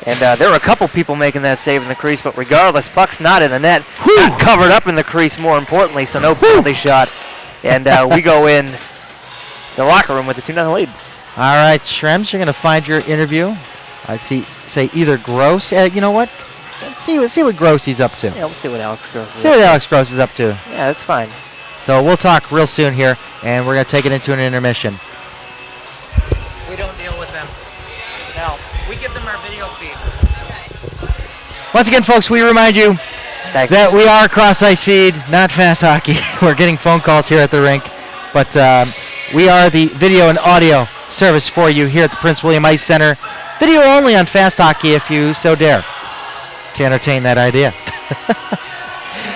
And there were a couple people making that save in the crease, but regardless, puck's not in the net. Not covered up in the crease, more importantly, so no penalty shot. And we go in the locker room with a 2-0 lead. All right, Shrems, you're going to find your interview. I'd say either Gross. You know what? See what Grossy's up to. Yeah, we'll see what Alex Gross is up to. See what Alex Gross is up to. Yeah, that's fine. So we'll talk real soon here, and we're going to take it into an intermission. We don't deal with them. No, we give them our video feed. Once again, folks, we remind you that we are cross-ice feed, not fast hockey. We're getting phone calls here at the rink, but we are the video and audio service for you here at the Prince William Ice Center. Video only on fast hockey if you so dare to entertain that idea.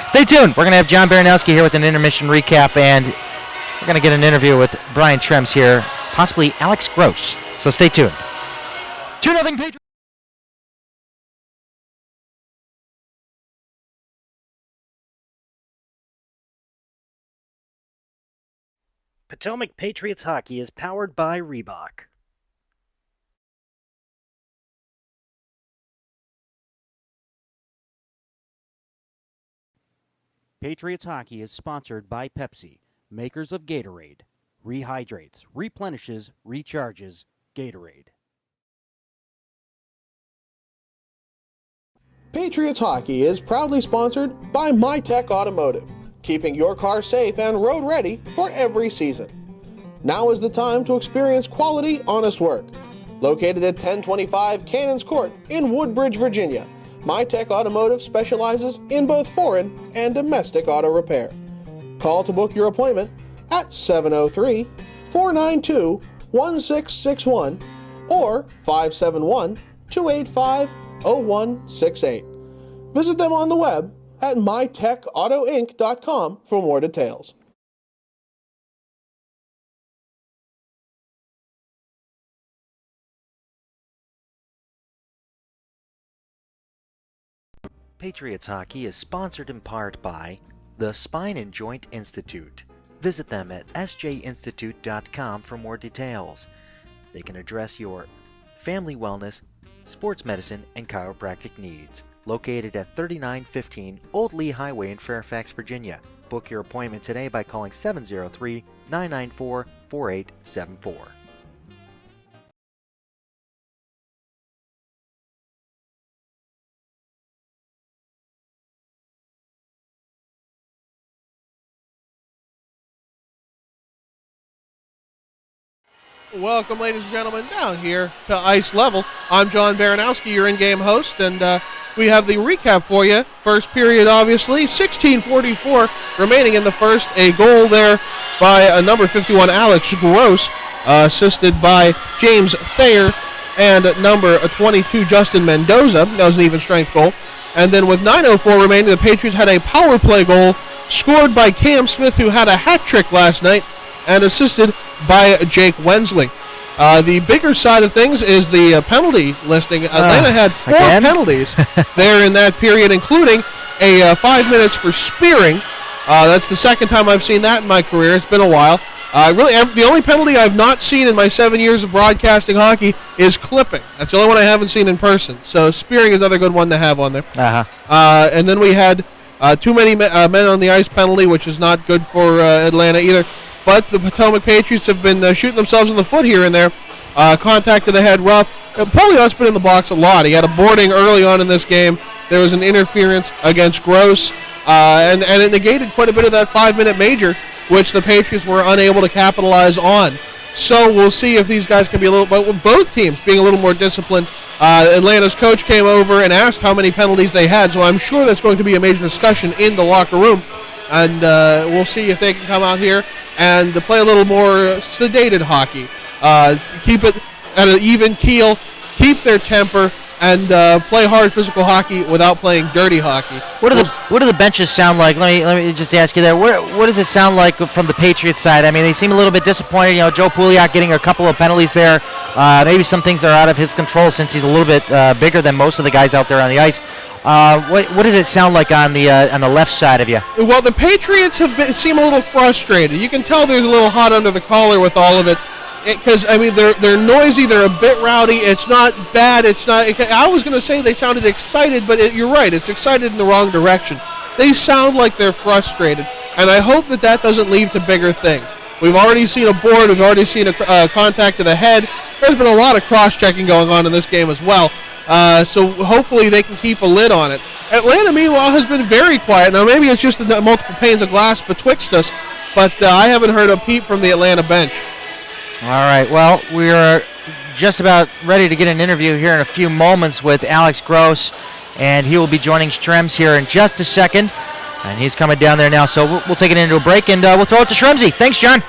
Stay tuned. We're going to have John Baranowski here with an intermission recap, and we're going to get an interview with Brian Trems here, possibly Alex Gross. So stay tuned. 2-0 Patriots. Potomac Patriots hockey is powered by Reebok. Patriots hockey is sponsored by Pepsi, makers of Gatorade. Rehydrates, replenishes, recharges. Gatorade. Patriots hockey is proudly sponsored by MyTech Automotive, keeping your car safe and road ready for every season. Now is the time to experience quality, honest work. Located at 1025 Cannons Court in Woodbridge, Virginia, MyTech Automotive specializes in both foreign and domestic auto repair. Call to book your appointment at 703-492-1661 or 571-285-0168. Visit them on the web at mytechautoinc.com for more details. Patriots hockey is sponsored in part by the Spine and Joint Institute. Visit them at sjinstitute.com for more details. They can address your family wellness, sports medicine, and chiropractic needs. Located at 3915 Old Lee Highway in Fairfax, Virginia. Book your appointment today by calling 703-994-4874. Welcome, ladies and gentlemen, down here to Ice Level. I'm John Baranowski, your in-game host, and we have the recap for you. First period, obviously, 16:44 remaining in the first. A goal there by number 51, Alex Gross, assisted by James Thayer, and number 22, Justin Mendoza. That was an even strength goal. And then with 9:04 remaining, the Patriots had a power play goal scored by Cam Smith, who had a hat trick last night, and assisted by Jake Wensley. The bigger side of things is the penalty listing. Atlanta had 4 penalties there in that period, including a 5 minutes for spearing. That's the second time I've seen that in my career. It's been a while. The only penalty I've not seen in my 7 years of broadcasting hockey is clipping. That's the only one I haven't seen in person. So spearing is another good one to have on there. And then we had too many men on the ice penalty, which is not good for Atlanta either. But the Potomac Patriots have been shooting themselves in the foot here and there. Contact to the head, rough. Poliot's been in the box a lot. He had a boarding early on in this game. There was an interference against Gross, and it negated quite a bit of that 5-minute major, which the Patriots were unable to capitalize on. So we'll see if these guys can be a little, but with both teams being a little more disciplined. Atlanta's coach came over and asked how many penalties they had, so I'm sure that's going to be a major discussion in the locker room. And we'll see if they can come out here and play a little more sedated hockey. Keep it at an even keel, keep their temper, and play hard physical hockey without playing dirty hockey. What do the benches sound like? Let me just ask you there. What does it sound like from the Patriots side? I mean, they seem a little bit disappointed. You know, Joe Pouliot getting a couple of penalties there. Maybe some things that are out of his control since he's a little bit bigger than most of the guys out there on the ice. What does it sound like on the left side of you? Well, the Patriots seem a little frustrated. You can tell they're a little hot under the collar with all of it. Because, I mean, they're noisy, they're a bit rowdy. It's not bad. It's not. I was going to say they sounded excited, but you're right. It's excited in the wrong direction. They sound like they're frustrated, and I hope that doesn't lead to bigger things. We've already seen a board. We've already seen a contact to the head. There's been a lot of cross-checking going on in this game as well. So hopefully they can keep a lid on it. Atlanta, meanwhile, has been very quiet. Now, maybe it's just the multiple panes of glass betwixt us, but I haven't heard a peep from the Atlanta bench. All right, well, we are just about ready to get an interview here in a few moments with Alex Gross, and he will be joining Strems here in just a second, and he's coming down there now, so we'll take it into a break, and we'll throw it to Shremsy. Thanks, John.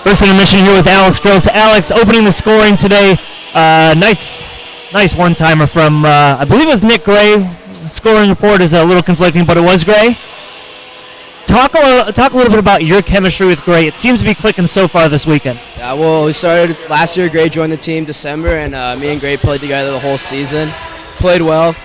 First intermission here with Alex Gross. Alex opening the scoring today. Nice one-timer from, I believe it was Nick Gray. The scoring report is a little conflicting, but it was Gray. Talk a little bit about your chemistry with Gray. It seems to be clicking so far this weekend. Yeah, well, we started last year. Gray joined the team December, and me and Gray played together the whole season. Played well,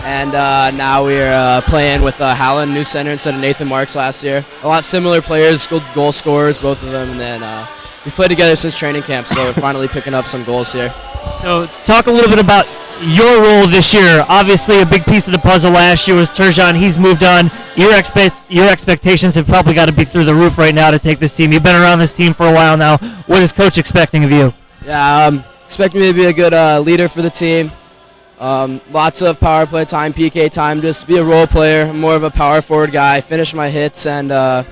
and now we're playing with Hallen, new center, instead of Nathan Marks last year. A lot similar players, goal scorers, both of them, and then we've played together since training camp, so we're finally picking up some goals here. So talk a little bit about your role this year. Obviously, a big piece of the puzzle last year was Turgeon. He's moved on. Your expectations have probably got to be through the roof right now to take this team. You've been around this team for a while now. What is Coach expecting of you? Yeah, expecting me to be a good leader for the team. Lots of power play time, PK time, just be a role player. I'm more of a power forward guy, finish my hits, and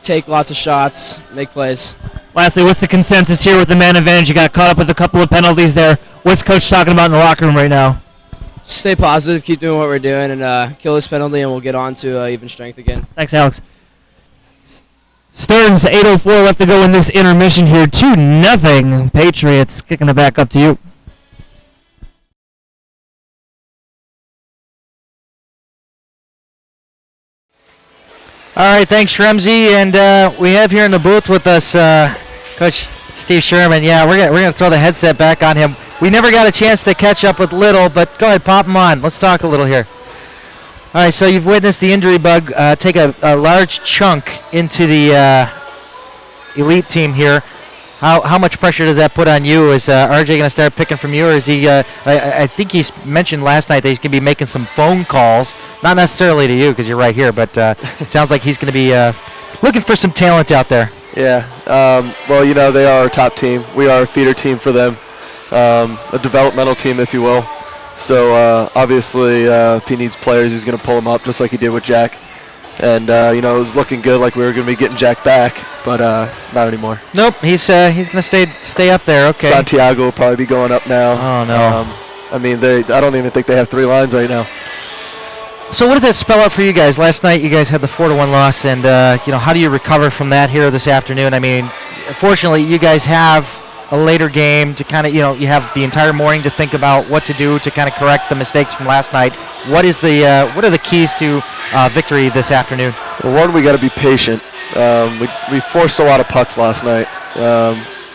take lots of shots, make plays. Lastly, what's the consensus here with the man advantage? You got caught up with a couple of penalties there. What's Coach talking about in the locker room right now? Stay positive, keep doing what we're doing, and kill this penalty, and we'll get on to even strength again. Thanks, Alex. Stearns, 8:04 left to go in this intermission here. 2-0 Patriots. Kicking it back up to you. All right, thanks, Shremsy. And we have here in the booth with us Coach Steve Sherman. Yeah, we're gonna throw the headset back on him. We never got a chance to catch up with Little, but go ahead, pop him on. Let's talk a little here. All right, so you've witnessed the injury bug take a large chunk into the elite team here. How much pressure does that put on you? Is RJ going to start picking from you, or is he? I think he mentioned last night that he's going to be making some phone calls, not necessarily to you because you're right here, but it sounds like he's going to be looking for some talent out there. Yeah. Well, they are our top team. We are a feeder team for them, a developmental team, if you will. So obviously, if he needs players, he's going to pull them up just like he did with Jack. And it was looking good, like we were going to be getting Jack back, but not anymore. Nope, he's going to stay up there. Okay. Santiago will probably be going up now. Oh no. I don't even think they have 3 lines right now. So what does that spell out for you guys? Last night you guys had the 4-1 loss, and how do you recover from that here this afternoon? I mean, fortunately you guys have a later game to kind of, you have the entire morning to think about what to do to kind of correct the mistakes from last night. What are the keys to victory this afternoon? Well, one, we got to be patient. We forced a lot of pucks last night,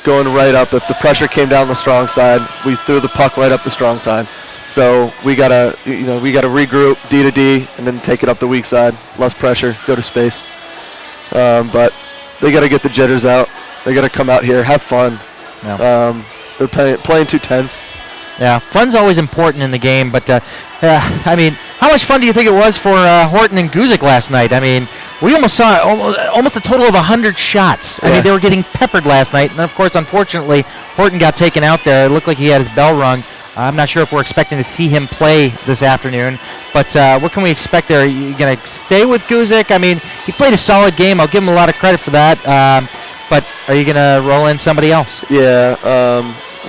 going right up. If the pressure came down the strong side, we threw the puck right up the strong side. So we gotta regroup D to D and then take it up the weak side. Less pressure, go to space. But they got to get the jitters out. They got to come out here, have fun. Yeah. They're playing 2 tenths. Yeah, fun's always important in the game, but how much fun do you think it was for Horton and Guzik last night? I mean, we almost saw almost a total of 100 shots. Yeah. I mean, they were getting peppered last night, and of course, unfortunately, Horton got taken out there. It looked like he had his bell rung. I'm not sure if we're expecting to see him play this afternoon, but what can we expect there? Are you going to stay with Guzik? I mean, he played a solid game. I'll give him a lot of credit for that. But are you going to roll in somebody else? Yeah,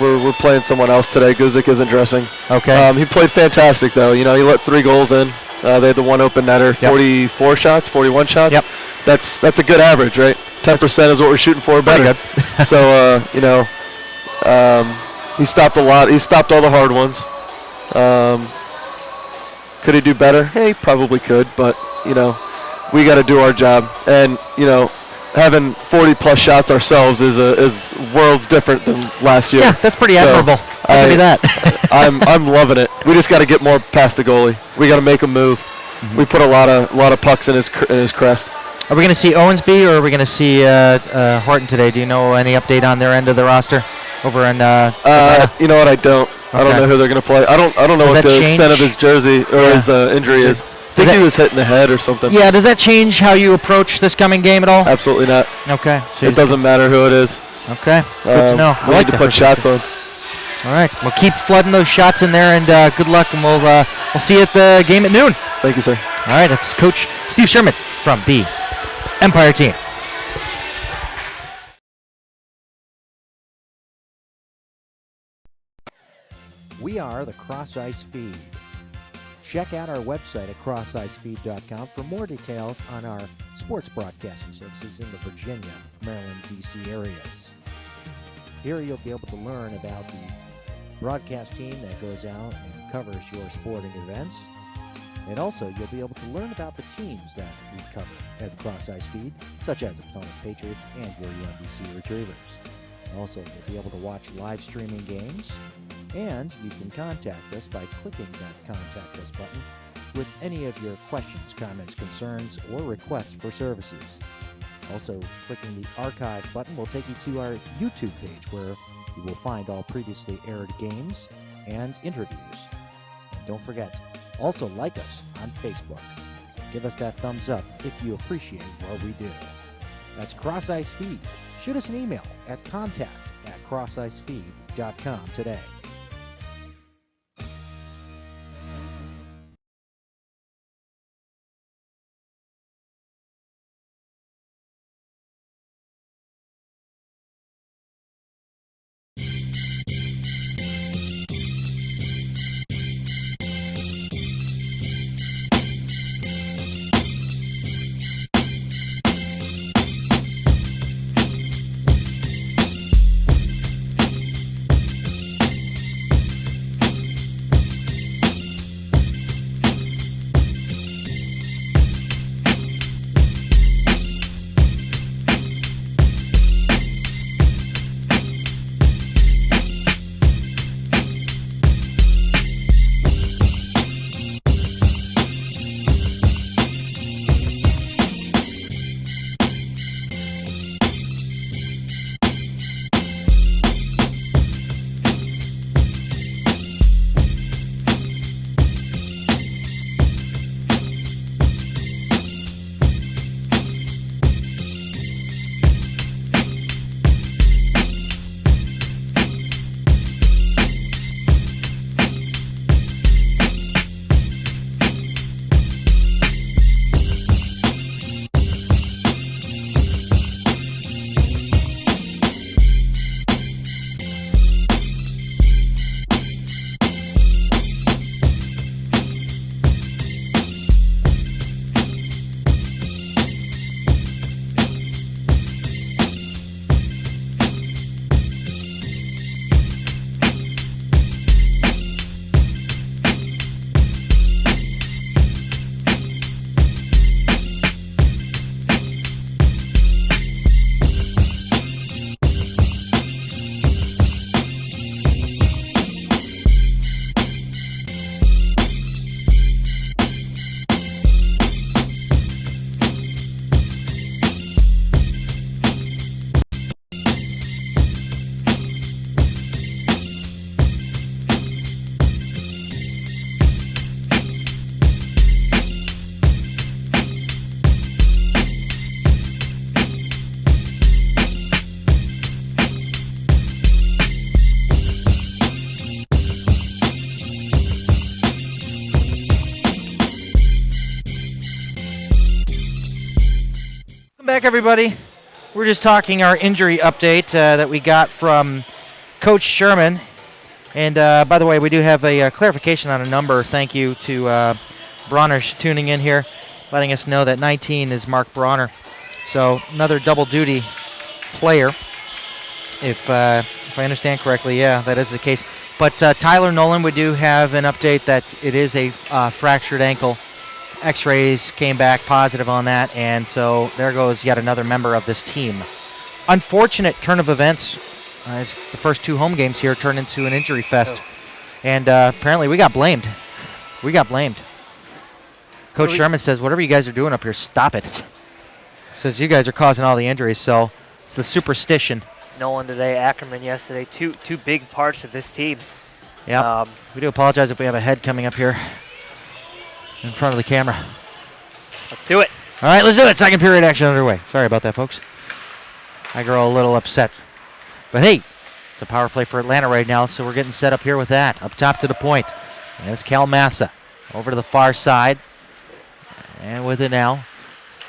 we're playing someone else today. Guzik isn't dressing. Okay. He played fantastic, though. He let 3 goals in. They had the one open netter, 44 shots, 41 shots. Yep. That's a good average, right? 10% is what we're shooting for. Better. Pretty good. So, he stopped a lot. He stopped all the hard ones. Could he do better? Hey, probably could, but, we got to do our job. And, having 40-plus shots ourselves is worlds different than last year. Yeah, that's pretty admirable. I'll give you that. I'm loving it. We just got to get more past the goalie. We got to make him move. Mm-hmm. We put a lot of pucks in his crest. Are we going to see Owensby or are we going to see Horton today? Do you know any update on their end of the roster over in? You know what? I don't. Okay. I don't know who they're going to play. I don't know what the extent of his jersey or his injury is. I think he was hit in the head or something. Yeah, does that change how you approach this coming game at all? Absolutely not. Okay. It doesn't matter who it is. Okay, good to know. We need to put shots on. All right, we'll keep flooding those shots in there, and good luck, and we'll see you at the game at noon. Thank you, sir. All right, that's Coach Steve Sherman from the Empire team. We are the Cross Ice Feed. Check out our website at crossicefeed.com for more details on our sports broadcasting services in the Virginia, Maryland, D.C. areas. Here you'll be able to learn about the broadcast team that goes out and covers your sporting events. And also you'll be able to learn about the teams that we cover at the Cross Ice Feed, such as the Potomac Patriots and your UMBC Retrievers. Also, you'll be able to watch live streaming games, and you can contact us by clicking that Contact Us button with any of your questions, comments, concerns, or requests for services. Also, clicking the Archive button will take you to our YouTube page where you will find all previously aired games and interviews. And don't forget, also like us on Facebook. Give us that thumbs up if you appreciate what we do. That's Cross Ice Feed. Shoot us an email at contact@crossicefeed.com today. back, everybody. We're just talking our injury update that we got from Coach Sherman. And by the way, we do have a clarification on a number. Thank you to Bronner tuning in here, letting us know that 19 is Mark Bronner. So another double duty player, if I understand correctly. Yeah, that is the case. But Tyler Nolan, we do have an update that it is a fractured ankle. X-rays came back positive on that, and so there goes yet another member of this team. Unfortunate turn of events as the first 2 home games here turned into an injury fest. And apparently we got blamed. Coach Sherman says, whatever you guys are doing up here, stop it. Says you guys are causing all the injuries, so it's the superstition. Nolan today, Ackerman yesterday. Two big parts of this team. Yeah. We do apologize if we have a head coming up here in front of the camera. Let's do it. All right, let's do it. Second period action underway. Sorry about that, folks. I grow a little upset. But hey, it's a power play for Atlanta right now, so we're getting set up here with that. Up top to the point. And it's Cal Massa. Over to the far side. And with it now.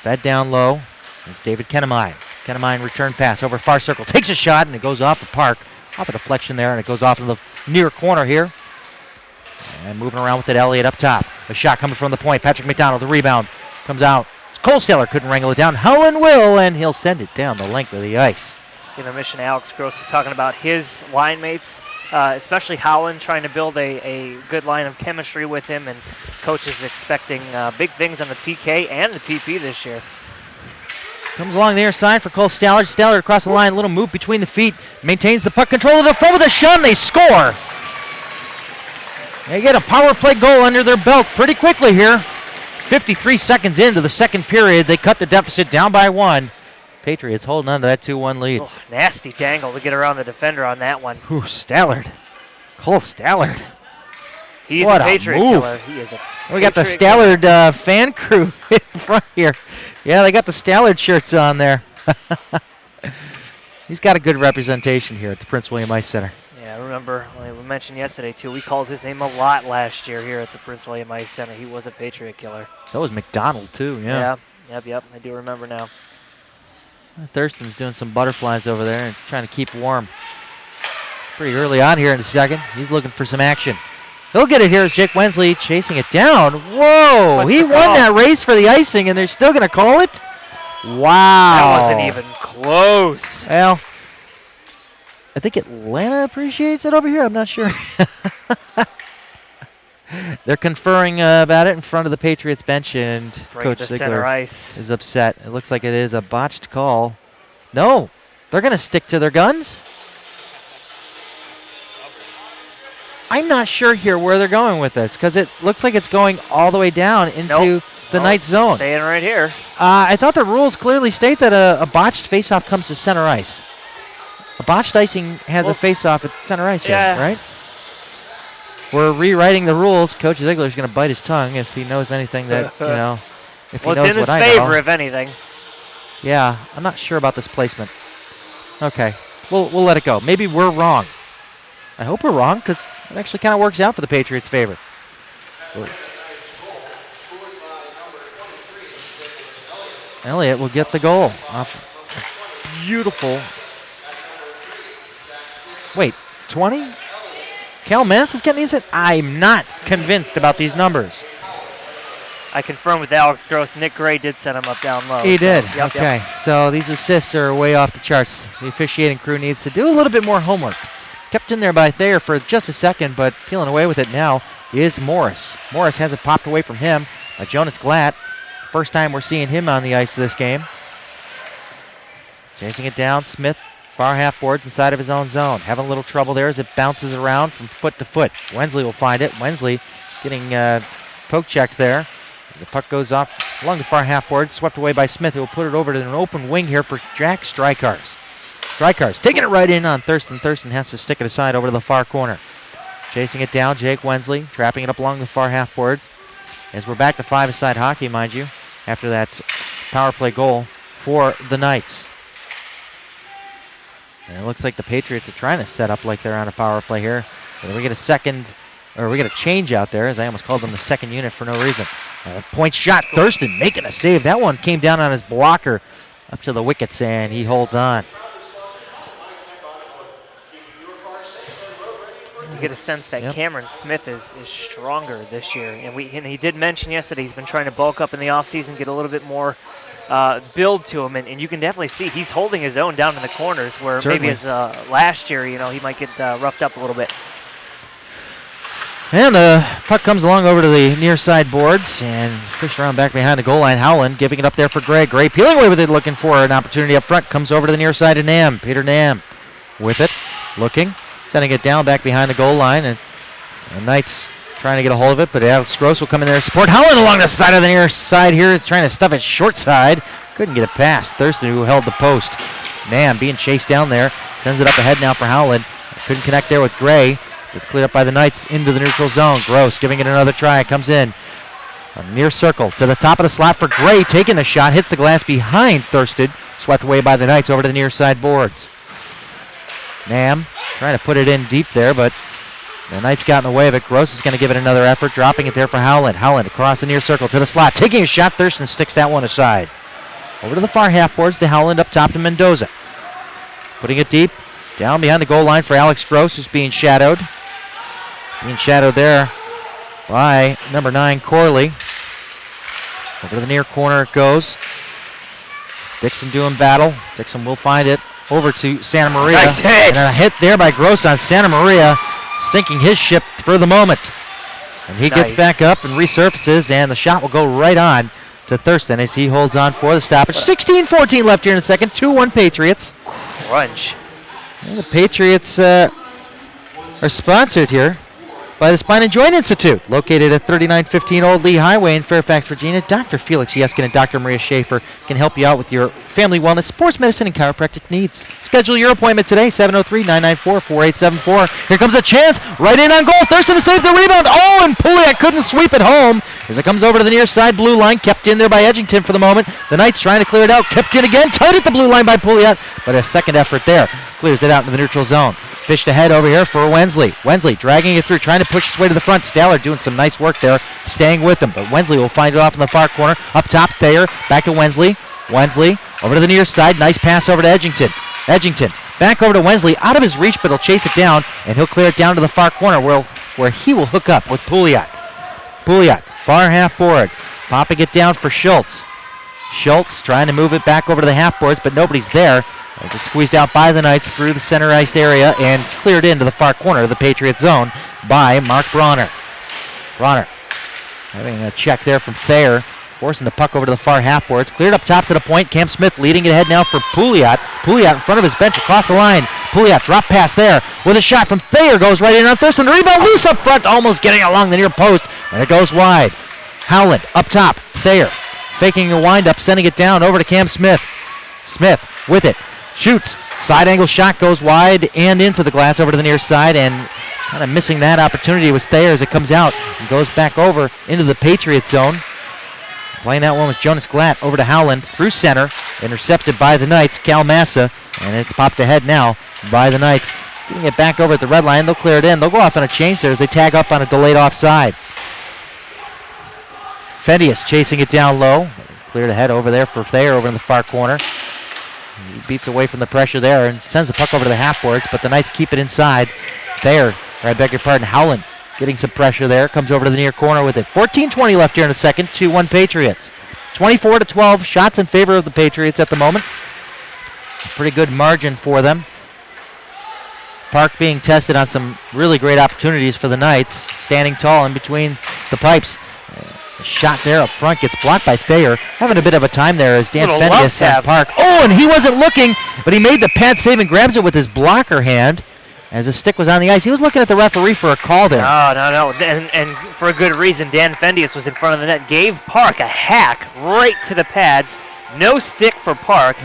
Fed down low. It's David Kenemine. Kenemine return pass over far circle. Takes a shot, and it goes off the park. Off a deflection there, and it goes off in the near corner here. And moving around with it, Elliott up top. A shot coming from the point. Patrick McDonald, the rebound. Comes out. Cole Steller couldn't wrangle it down. Helen will, and he'll send it down the length of the ice. Intermission, Alex Gross is talking about his line mates, especially Howland, trying to build a good line of chemistry with him, and coach is expecting big things on the PK and the PP this year. Comes along the near side for Cole Steller. Steller across the line, a little move between the feet. Maintains the puck control of the front with a shot, and they score. They get a power play goal under their belt pretty quickly here. 53 seconds into the second period, they cut the deficit down by 1. Patriots holding on to that 2-1 lead. Oh, nasty dangle to get around the defender on that one. Ooh, Stallard. Cole Stallard. He's What a a Patriot move. killer. He is a We got the Patriot Stallard fan crew in front here. Yeah, they got the Stallard shirts on there. He's got a good representation here at the Prince William Ice Center. Yeah, I remember we mentioned yesterday, too. We called his name a lot last year here at the Prince William Ice Center. He was a Patriot killer. So was McDonald, too. Yeah. Yep. I do remember now. Thurston's doing some butterflies over there and trying to keep warm. Pretty early on here in the second. He's looking for some action. He'll get it here as Jake Wensley chasing it down. Whoa! What's He the won call? that race for the icing, and they're still going to call it? Wow. That wasn't even close. Well, I think Atlanta appreciates it over here. I'm not sure. They're conferring about it in front of the Patriots bench, and Right Coach to center Ziegler ice. is upset. It looks like it is a botched call. No, they're going to stick to their guns. I'm not sure here where they're going with this, because it looks like it's going all the way down into the Knights zone. Staying right here. I thought the rules clearly state that a botched faceoff comes to center ice. A botched icing has a faceoff at center ice here, right? We're rewriting the rules. Coach Ziegler's going to bite his tongue if he knows anything that, if he knows It's what in his I favor, know. if anything. Yeah, I'm not sure about this placement. Okay, we'll let it go. Maybe we're wrong. I hope we're wrong, because it actually kind of works out for the Patriots' favor. Elliott will get the goal off a beautiful. Wait, 20? Cal Mass is getting the assist? I'm not convinced about these numbers. I confirmed with Alex Gross. Nick Gray did set him up down low. He did. Yep, Okay, so these assists are way off the charts. The officiating crew needs to do a little bit more homework. Kept in there by Thayer for just a second, but peeling away with it now is Morris. Morris has it popped away from him by Jonas Glatt. First time we're seeing him on the ice this game. Chasing it down, Smith, far half boards inside of his own zone. Having a little trouble there as it bounces around from foot to foot. Wensley will find it. Wensley getting poke checked there. The puck goes off along the far half board, swept away by Smith, who will put it over to an open wing here for Jack Strykars. Strykars taking it right in on Thurston. Thurston has to stick it aside over to the far corner. Chasing it down, Jake Wensley, trapping it up along the far half boards. As we're back to five-a-side hockey, mind you, after that power play goal for the Knights. And it looks like the Patriots are trying to set up like they're on a power play here. And we get a change out there, as I almost called them the second unit for no reason. Point shot, Thurston making a save. That one came down on his blocker up to the wickets, and he holds on. You get a sense that Cameron Smith is stronger this year, and he did mention yesterday he's been trying to bulk up in the offseason, get a little bit more build to him, and you can definitely see he's holding his own down in the corners where maybe as last year, he might get roughed up a little bit. And the puck comes along over to the near side boards and fished around back behind the goal line. Howland giving it up there for Gray. Gray peeling away with it, looking for an opportunity up front. Comes over to the near side to Nam. Peter Nam with it, looking, sending it down back behind the goal line. And the Knights trying to get a hold of it, but Alex Gross will come in there and support. Howland along the side of the near side here, trying to stuff it short side. Couldn't get it past Thurston, who held the post. Nam being chased down there. Sends it up ahead now for Howland. Couldn't connect there with Gray. Gets cleared up by the Knights into the neutral zone. Gross giving it another try. Comes in. A near circle to the top of the slot for Gray. Taking the shot. Hits the glass behind Thurston. Swept away by the Knights over to the near side boards. Nam trying to put it in deep there, but the Knights got in the way of it. Gross is going to give it another effort. Dropping it there for Howland. Howland across the near circle to the slot. Taking a shot. Thurston sticks that one aside. Over to the far half boards to Howland up top to Mendoza. Putting it deep. Down behind the goal line for Alex Gross, who's being shadowed. Being shadowed there by number 9, Corley. Over to the near corner it goes. Dixon doing battle. Dixon will find it over to Santa Maria. Nice hit. And a hit there by Gross on Santa Maria, sinking his ship for the moment. And he gets back up and resurfaces, and the shot will go right on to Thurston as he holds on for the stoppage. 16-14 left here in the second. 2-1 Patriots. Crunch. And the Patriots are sponsored here by the Spine and Joint Institute, located at 3915 Old Lee Highway in Fairfax, Virginia. Dr. Felix Yeskin and Dr. Maria Schaefer can help you out with your family wellness, sports medicine, and chiropractic needs. Schedule your appointment today, 703-994-4874. Here comes a chance, right in on goal. Thurston to save the rebound. Oh, and Pouliot couldn't sweep it home as it comes over to the near side blue line, kept in there by Edgington for the moment. The Knights trying to clear it out, kept in again, tight at the blue line by Pouliot, but a second effort there. Clears it out into the neutral zone. Fished ahead over here for Wensley. Wensley dragging it through, trying to push his way to the front. Staller doing some nice work there, staying with him. But Wensley will find it off in the far corner. Up top, Thayer. Back to Wensley. Wensley over to the near side. Nice pass over to Edgington. Edgington back over to Wensley. Out of his reach, but he'll chase it down, and he'll clear it down to the far corner where he will hook up with Pouliot. Pouliot, far half boards. Popping it down for Schultz. Schultz trying to move it back over to the half boards, but nobody's there. It's squeezed out by the Knights through the center ice area and cleared into the far corner of the Patriots zone by Mark Bronner. Bronner having a check there from Thayer, forcing the puck over to the far half boards. Cleared up top to the point. Cam Smith leading it ahead now for Pouliot. Pouliot in front of his bench across the line. Pouliot drop pass there with a shot from Thayer. Goes right in on Thurston. The rebound loose up front, almost getting along the near post, and it goes wide. Howland up top. Thayer faking a windup, sending it down over to Cam Smith. Smith with it. Shoots. Side angle shot goes wide and into the glass over to the near side, and kind of missing that opportunity was Thayer as it comes out and goes back over into the Patriots zone. Playing that one was Jonas Glatt over to Howland through center, intercepted by the Knights, Cal Massa, and it's popped ahead now by the Knights. Getting it back over at the red line, they'll clear it in. They'll go off on a change there as they tag up on a delayed offside. Fendius chasing it down low. Cleared ahead over there for Thayer over in the far corner. He beats away from the pressure there and sends the puck over to the half boards, but the Knights keep it inside. Thayer, I beg your pardon, Howland getting some pressure there. Comes over to the near corner with it. 14:20 left here in the second. 2-1 Patriots. 24-12 shots in favor of the Patriots at the moment. A pretty good margin for them. Park being tested on some really great opportunities for the Knights. Standing tall in between the pipes. A shot there up front gets blocked by Thayer. Having a bit of a time there as Dan Fendius and Park. Oh, and he wasn't looking, but he made the pad save and grabs it with his blocker hand as the stick was on the ice. He was looking at the referee for a call there. No. And for a good reason, Dan Fendius was in front of the net. Gave Park a hack right to the pads. No stick for Park.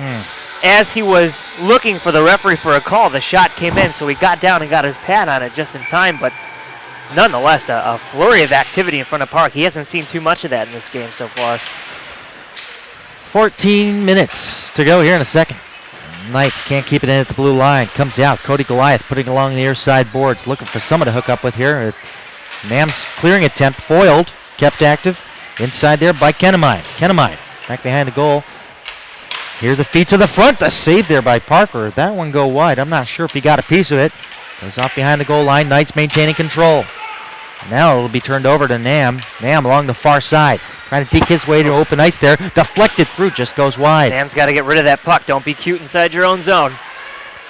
As he was looking for the referee for a call, the shot came in, so he got down and got his pad on it just in time, but nonetheless, a flurry of activity in front of Park. He hasn't seen too much of that in this game so far. 14 minutes to go here in a second. Knights can't keep it in at the blue line. Comes out. Cody Goliath putting along the near side boards. Looking for someone to hook up with here. Nam's clearing attempt foiled. Kept active. Inside there by Kenemine. Kenemine back behind the goal. Here's a feed to the front. The save there by Parker. That one go wide. I'm not sure if he got a piece of it. Goes off behind the goal line. Knights maintaining control. Now it'll be turned over to Nam. Nam along the far side. Trying to deke his way to open ice there. Deflected through. Just goes wide. Nam's got to get rid of that puck. Don't be cute inside your own zone.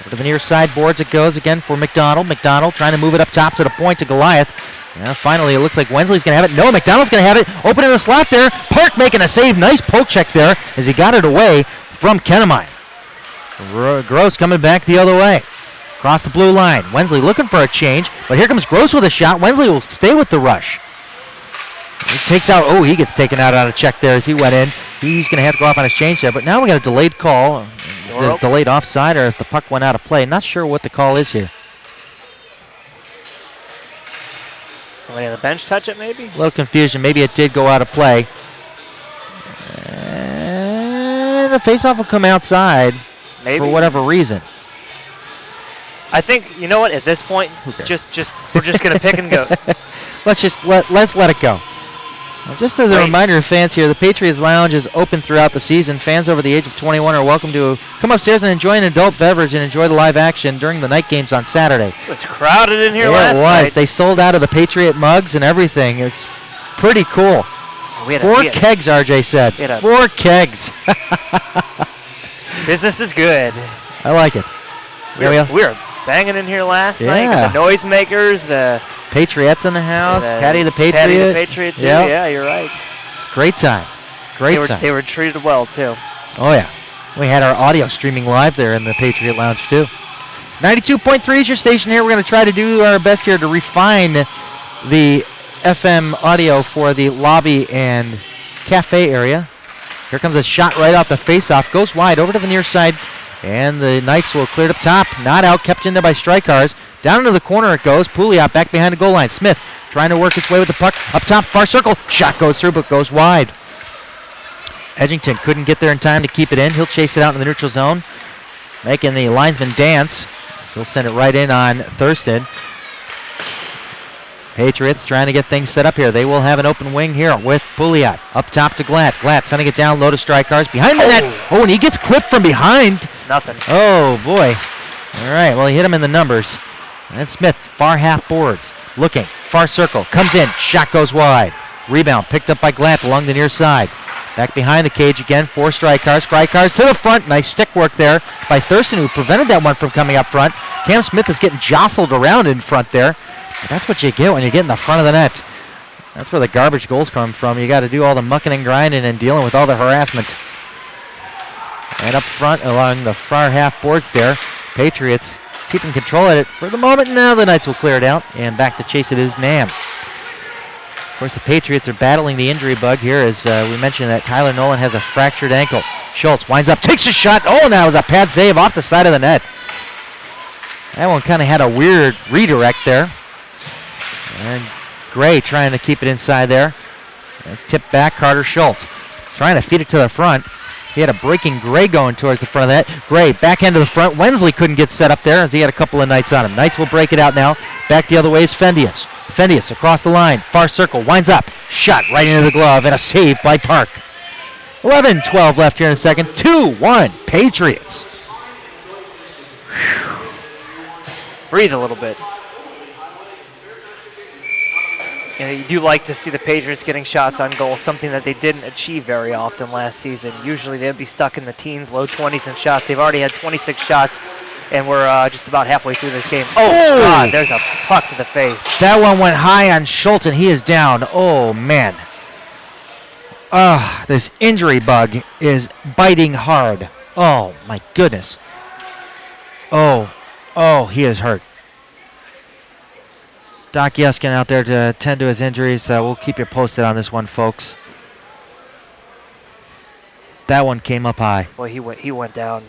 Over to the near side boards it goes again for McDonald. McDonald trying to move it up top to the point to Goliath. Yeah, finally, it looks like Wensley's going to have it. No, McDonald's going to have it. Open in the slot there. Park making a save. Nice poke check there as he got it away from Kennemeyer. Gross coming back the other way. Across the blue line. Wensley looking for a change, but here comes Gross with a shot. Wensley will stay with the rush. He takes out, he gets taken out on a check there as he went in. He's going to have to go off on his change there, but now we got a delayed call. The delayed offside, or if the puck went out of play. Not sure what the call is here. Somebody on the bench touch it, maybe? A little confusion. Maybe it did go out of play. And the faceoff will come outside Maybe. for whatever reason. I think, you know what, at this point, we're just going to pick and go. Let's let it go. Well, just as a reminder of fans here, the Patriots Lounge is open throughout the season. Fans over the age of 21 are welcome to come upstairs and enjoy an adult beverage and enjoy the live action during the night games on Saturday. It was crowded in here last night. It was. They sold out of the Patriot mugs and everything. It's pretty cool. 4 kegs, RJ said. 4 kegs. Business is good. I like it. We were banging in here last night. The noisemakers, the Patriots in the house. Patty the Patriot. Patty the Patriot, too. Yep. Yeah, you're right. Great time. Time. They were treated well, too. Oh, yeah. We had our audio streaming live there in the Patriot Lounge, too. 92.3 is your station here. We're going to try to do our best here to refine the FM audio for the lobby and cafe area. Here comes a shot right off the face-off. Goes wide over to the near side. And the Knights will clear it up top. Not out, kept in there by Strykars. Down into the corner it goes. Pouliot back behind the goal line. Smith trying to work his way with the puck. Up top, far circle. Shot goes through, but goes wide. Edgington couldn't get there in time to keep it in. He'll chase it out in the neutral zone, making the linesman dance. So he'll send it right in on Thurston. Patriots trying to get things set up here. They will have an open wing here with Pouliot. Up top to Glatt. Glatt sending it down low to Strykars. Behind the net. And he gets clipped from behind. Nothing. Oh, boy. All right, well, he hit him in the numbers. And Smith, far half boards. Looking. Far circle. Comes in. Shot goes wide. Rebound picked up by Glatt along the near side. Back behind the cage again for Strykars. Strykars to the front. Nice stick work there by Thurston, who prevented that one from coming up front. Cam Smith is getting jostled around in front there. But that's what you get when you get in the front of the net. That's where the garbage goals come from. You got to do all the mucking and grinding and dealing with all the harassment. And up front along the far half boards there, Patriots keeping control of it for the moment. Now the Knights will clear it out, and back to chase it is Nam. Of course, the Patriots are battling the injury bug here, as we mentioned that Tyler Nolan has a fractured ankle. Schultz winds up, takes a shot. Oh, now it was a pad save off the side of the net. That one kind of had a weird redirect there. And Gray trying to keep it inside there. It's tipped back, Carter Schultz trying to feed it to the front. He had a breaking Gray going towards the front of that. Gray back end to the front. Wensley couldn't get set up there as he had a couple of Knights on him. Knights will break it out now. Back the other way is Fendius. Fendius across the line. Far circle. Winds up. Shot right into the glove and a save by Park. 11-12 left here in the second. 2-1 Patriots. Whew. Breathe a little bit. You do like to see the Patriots getting shots on goal, something that they didn't achieve very often last season. Usually they'd be stuck in the teens, low 20s in shots. They've already had 26 shots, and we're just about halfway through this game. Oh, God, there's a puck to the face. That one went high on Schultz, and he is down. Oh, man. This injury bug is biting hard. Oh, my goodness. Oh, he is hurt. Doc Yeskin out there to tend to his injuries. We'll keep you posted on this one, folks. That one came up high. Boy, he went down.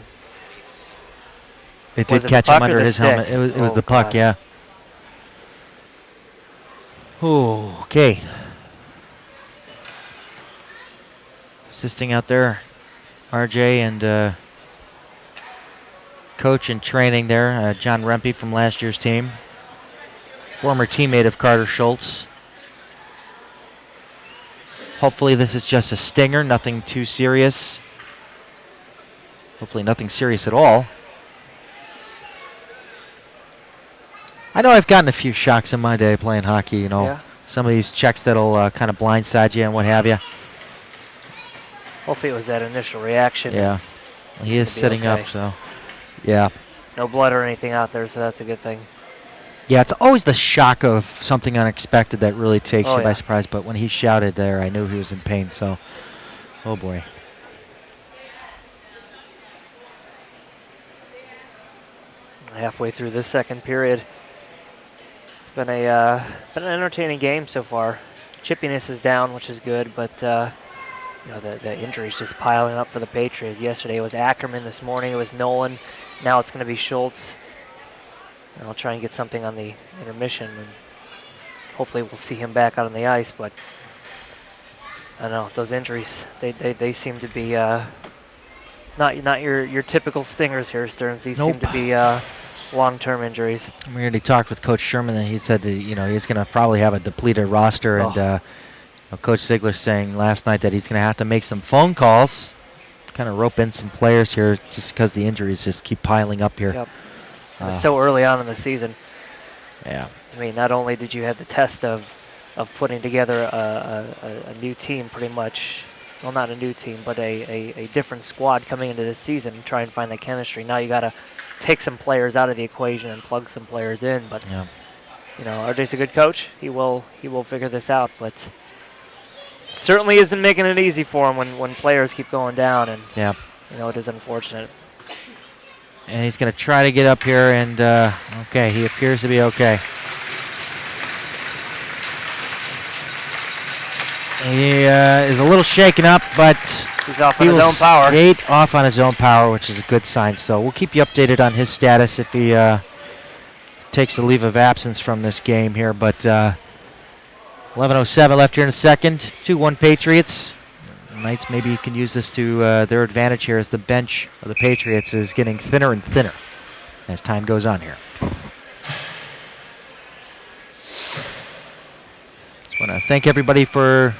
It did catch him under his helmet. It was the puck, yeah. Ooh, okay. Assisting out there, RJ and coach in training there, John Rempe from last year's team. Former teammate of Carter Schultz. Hopefully this is just a stinger, nothing too serious. Hopefully nothing serious at all. I know I've gotten a few shocks in my day playing hockey, you know. Yeah. Some of these checks that'll kind of blindside you and what have you. Hopefully it was that initial reaction. Yeah. He is sitting up, so yeah. No blood or anything out there, so that's a good thing. Yeah, it's always the shock of something unexpected that really takes you by yeah. surprise. But when he shouted there, I knew he was in pain, so oh boy. Halfway through this second period. It's been an entertaining game so far. Chippiness is down, which is good, but you know, the injuries just piling up for the Patriots. Yesterday it was Ackerman, this morning it was Nolan, now it's going to be Schultz. And I'll try and get something on the intermission, and hopefully we'll see him back out on the ice, but I don't know, those injuries, they seem to be not your typical stingers here, Stearns. These seem to be long-term injuries. We already talked with Coach Sherman, and he said that, you know, he's going to probably have a depleted roster, and Coach Ziegler saying last night that he's going to have to make some phone calls, kind of rope in some players here, just because the injuries just keep piling up here. Yep. It's so early on in the season. Yeah. I mean, not only did you have the test of putting together a new team, pretty much. Well, not a new team, but a different squad coming into this season and try and find the chemistry. Now you got to take some players out of the equation and plug some players in. But you know, RJ's a good coach. He will figure this out. But certainly isn't making it easy for him when players keep going down. And you know, it is unfortunate. And he's going to try to get up here, and okay, he appears to be okay. He is a little shaken up, but he's off on his own power. Skate off on his own power, which is a good sign. So we'll keep you updated on his status if he takes a leave of absence from this game here. But 11:07 left here in the second. 2-1 Patriots. Knights maybe can use this to their advantage here as the bench of the Patriots is getting thinner and thinner as time goes on here. Just want to thank everybody for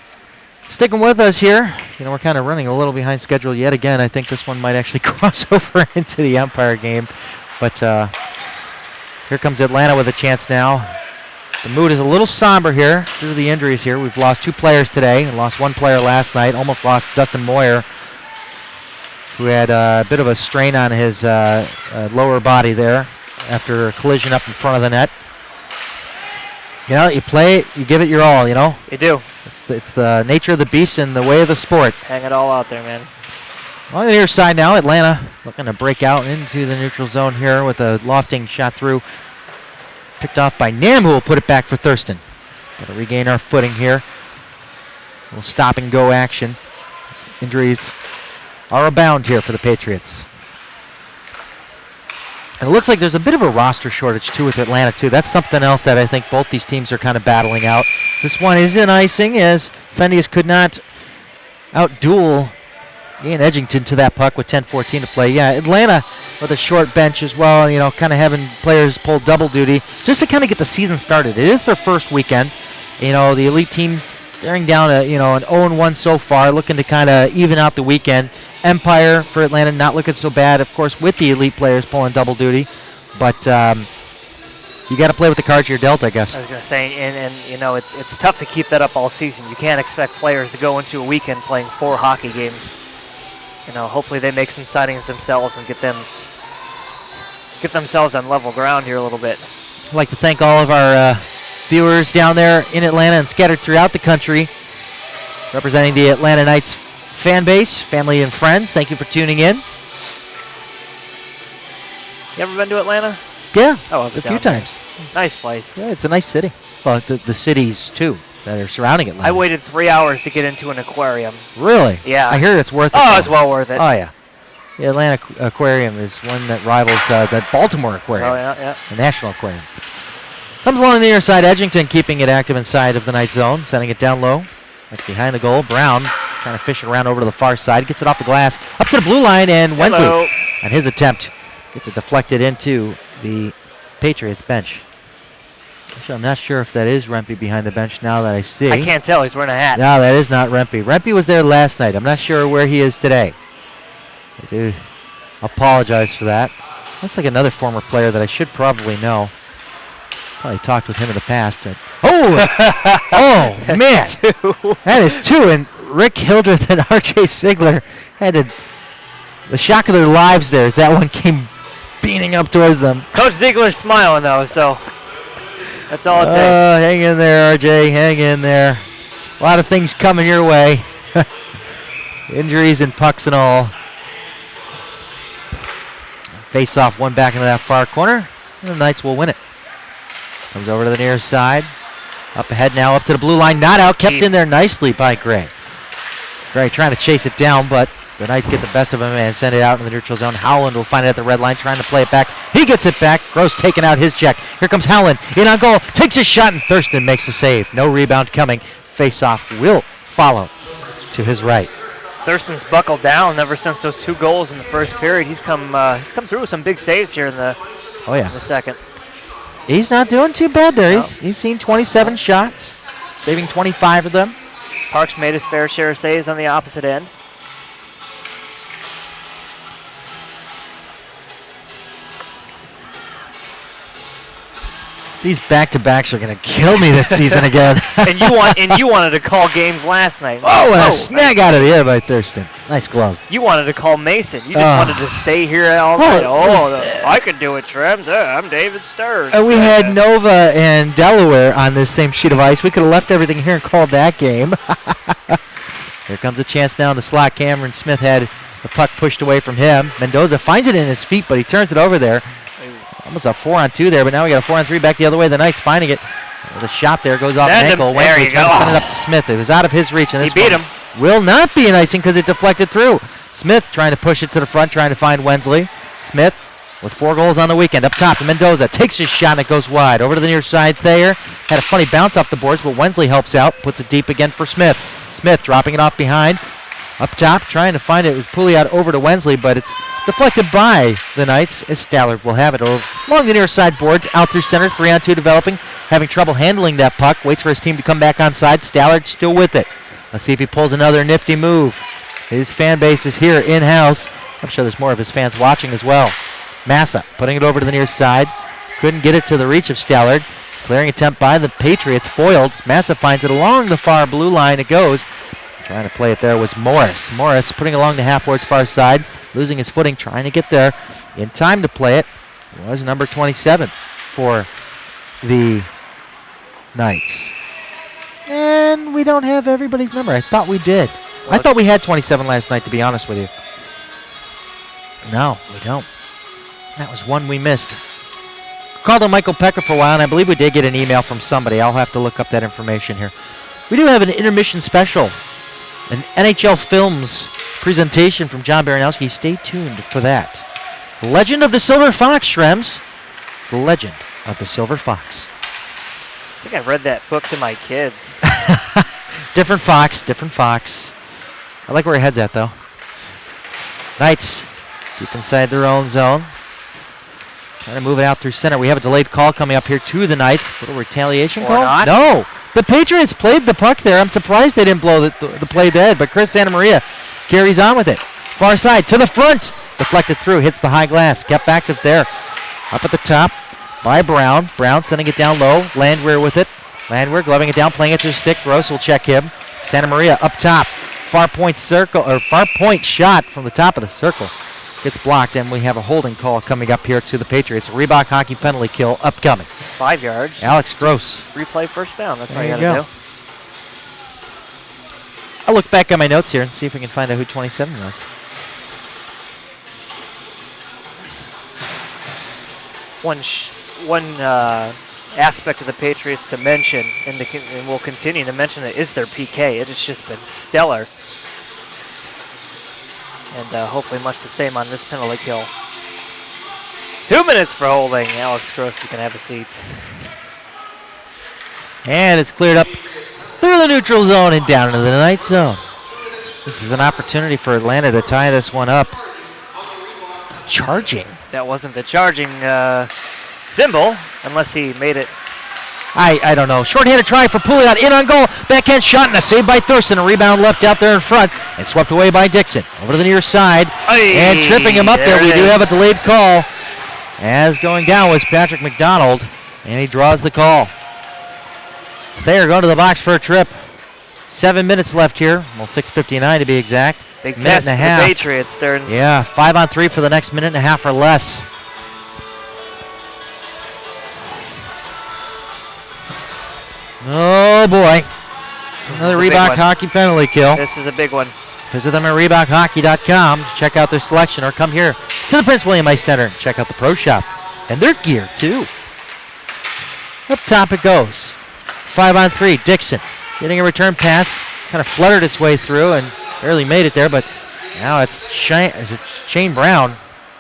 sticking with us here. You know, we're kind of running a little behind schedule yet again. I think this one might actually cross over into the Empire game. But here comes Atlanta with a chance now. The mood is a little somber here due to the injuries here. We've lost 2 players today. Lost 1 player last night. Almost lost Dustin Moyer, who had a bit of a strain on his lower body there after a collision up in front of the net. You know, you play it, you give it your all, you know? You do. It's the nature of the beast and the way of the sport. Hang it all out there, man. On the near side now, Atlanta looking to break out into the neutral zone here with a lofting shot through. Picked off by Nam, who will put it back for Thurston. Got to regain our footing here. A little stop and go action. Injuries are abound here for the Patriots. And it looks like there's a bit of a roster shortage too with Atlanta too. That's something else that I think both these teams are kind of battling out. This one is in icing as Fendius could not outduel Ian Edgington to that puck with 10:14 to play. Yeah, Atlanta with a short bench as well, you know, kind of having players pull double duty just to kind of get the season started. It is their first weekend. You know, the elite team staring down an 0-1 so far, looking to kind of even out the weekend. Empire for Atlanta not looking so bad, of course, with the elite players pulling double duty. But you got to play with the cards you're dealt, I guess. I was going to say, and you know, it's tough to keep that up all season. You can't expect players to go into a weekend playing 4 hockey games. You know, hopefully they make some signings themselves and get themselves on level ground here a little bit. I'd like to thank all of our viewers down there in Atlanta and scattered throughout the country, representing the Atlanta Knights fan base, family and friends. Thank you for tuning in. You ever been to Atlanta? Yeah, a few times. Nice place. Yeah, it's a nice city. Well, the cities, too, that are surrounding Atlanta. I waited 3 hours to get into an aquarium. Really? Yeah. I hear it's worth it. Oh, it's well worth it. Oh, yeah. The Atlanta Aquarium is one that rivals the Baltimore Aquarium. Oh, yeah. The National Aquarium. Comes along the near side. Edgington keeping it active inside of the Knight zone, sending it down low. Like behind the goal. Brown trying to fish it around over to the far side. Gets it off the glass. Up to the blue line, and Wensley on his attempt gets it deflected into the Patriots bench. Actually, I'm not sure if that is Rempe behind the bench now that I see. I can't tell. He's wearing a hat. No, that is not Rempe. Rempe was there last night. I'm not sure where he is today. I apologize for that. Looks like another former player that I should probably know. Probably talked with him in the past. Oh! Oh, man! That is 2, and Rick Hildreth and R.J. Sigler had the shock of their lives there as that one came beating up towards them. Coach Ziegler's smiling, though, so that's all it takes. Hang in there, R.J., hang in there. A lot of things coming your way. Injuries and pucks and all. Face off, one back into that far corner, and the Knights will win it. Comes over to the near side. Up ahead now, up to the blue line. Not out, kept in there nicely by Gray. Gray trying to chase it down, but the Knights get the best of him and send it out in the neutral zone. Howland will find it at the red line, trying to play it back. He gets it back. Gross taking out his check. Here comes Howland, in on goal, takes a shot, and Thurston makes a save. No rebound coming. Face-off will follow to his right. Thurston's buckled down ever since those 2 goals in the first period. He's come through with some big saves here in the second. He's not doing too bad there. No. He's seen 27 shots, saving 25 of them. Parks made his fair share of saves on the opposite end. These back-to-backs are going to kill me this season again. and you wanted to call games last night. Oh, and a snag out of the air by Thurston. Nice glove. You wanted to call Mason. You just wanted to stay here all night. I could do it, Trems. I'm David Stern. And we had Nova and Delaware on this same sheet of ice. We could have left everything here and called that game. Here comes a chance now in the slot. Cameron Smith had the puck pushed away from him. Mendoza finds it in his feet, but he turns it over there. Almost a 4-on-2 there, but now we got a 4-on-3 back the other way. The Knights finding it. The shot there goes off an ankle. Wensley trying to send it up to Smith. It was out of his reach. And he beat him. Will not be an icing because it deflected through. Smith trying to push it to the front, trying to find Wensley. Smith with 4 goals on the weekend. Up top, Mendoza takes his shot and it goes wide. Over to the near side, Thayer had a funny bounce off the boards, but Wensley helps out, puts it deep again for Smith. Smith dropping it off behind. Up top, trying to find it. It was Pouliot over to Wensley, but it's deflected by the Knights as Stallard will have it over along the near side boards, out through center, 3-on-2 developing, having trouble handling that puck, waits for his team to come back onside. Stallard still with it. Let's see if he pulls another nifty move. His fan base is here in-house. I'm sure there's more of his fans watching as well. Massa putting it over to the near side. Couldn't get it to the reach of Stallard. Clearing attempt by the Patriots, foiled. Massa finds it along the far blue line. It goes. Trying to play it there was Morris. Morris putting along the half-board's far side, losing his footing, trying to get there in time to play it. It was number 27 for the Knights. And we don't have everybody's number. I thought we did. I thought we had 27 last night, to be honest with you. No, we don't. That was one we missed. Called on Michael Pecker for a while, and I believe we did get an email from somebody. I'll have to look up that information here. We do have an intermission special, an NHL Films presentation from John Baranowski. Stay tuned for that. Legend of the Silver Fox, Shrems. The Legend of the Silver Fox. I think I read that book to my kids. Different fox, different fox. I like where your head's at, though. Knights deep inside their own zone. Trying to move it out through center. We have a delayed call coming up here to the Knights. Little retaliation call? Not. No. The Patriots played the puck there. I'm surprised they didn't blow the play dead, but Chris Santamaria carries on with it. Far side to the front. Deflected through, hits the high glass. Kept active there. Up at the top by Brown. Brown sending it down low. Landwehr with it. Landwehr gloving it down, playing it to the stick. Gross will check him. Santamaria up top. Far point shot from the top of the circle. Gets blocked, and we have a holding call coming up here to the Patriots. Reebok hockey penalty kill upcoming. 5 yards. Alex Gross. Replay first down. That's all There you you got to go. do. I'll look back at my notes here and see if we can find out who 27 was. One aspect of the Patriots to mention, and we'll continue to mention it, is their PK. It has just been stellar. And hopefully much the same on this penalty kill. 2 minutes for holding. Alex Gross is going to have a seat. And it's cleared up through the neutral zone and down into the Knight zone. This is an opportunity for Atlanta to tie this one up. Charging. That wasn't the charging symbol, unless he made it I don't know. Short-handed try for Pouliot. In on goal. Backhand shot and a save by Thurston. A rebound left out there in front and swept away by Dixon. Over to the near side. And tripping him up there. We do have a delayed call. As going down was Patrick McDonald. And he draws the call. Thayer going to the box for a trip. 7 minutes left here. Well, 6:59 to be exact. Big minute test and a for half. the Patriots, Stearns. Yeah, 5-on-3 for the next minute and a half or less. Oh boy. Another Reebok hockey penalty kill. This is a big one. Visit them at ReebokHockey.com to check out their selection, or come here to the Prince William Ice Center and check out the Pro Shop and their gear too. Up top it goes. 5-on-3. Dixon getting a return pass. Kind of fluttered its way through and barely made it there, but now it's Shane Brown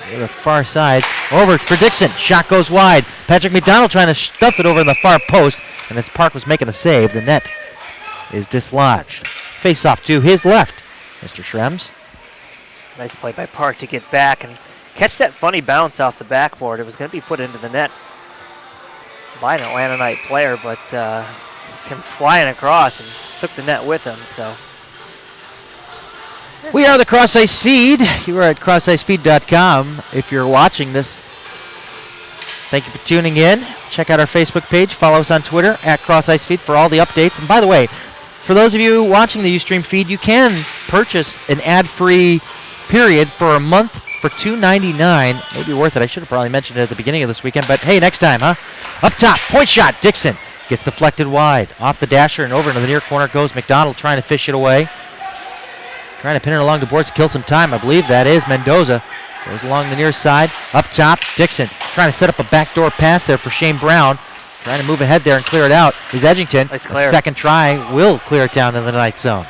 to the far side. Over for Dixon. Shot goes wide. Patrick McDonald trying to stuff it over in the far post, and as Park was making a save, the net is dislodged. Face off to his left, Mr. Schrems. Nice play by Park to get back and catch that funny bounce off the backboard. It was going to be put into the net by an Atlanta Knight player, but came flying across and took the net with him. So we are the Cross Ice Feed. You are at crossicefeed.com. If you're watching this, thank you for tuning in. Check out our Facebook page. Follow us on Twitter at Cross Ice Feed for all the updates. And by the way, for those of you watching the Ustream feed, you can purchase an ad-free period for a month for $2.99. Maybe worth it. I should have probably mentioned it at the beginning of this weekend, but hey, next time, huh? Up top, point shot. Dixon gets deflected wide. Off the dasher and over into the near corner goes McDonald, trying to fish it away. Trying to pin it along the boards to kill some time. I believe that is Mendoza. Goes along the near side. Up top, Dixon trying to set up a backdoor pass there for Shane Brown. Trying to move ahead there and clear it out is Edgington. Nice clear. A second try will clear it down in the Knight zone.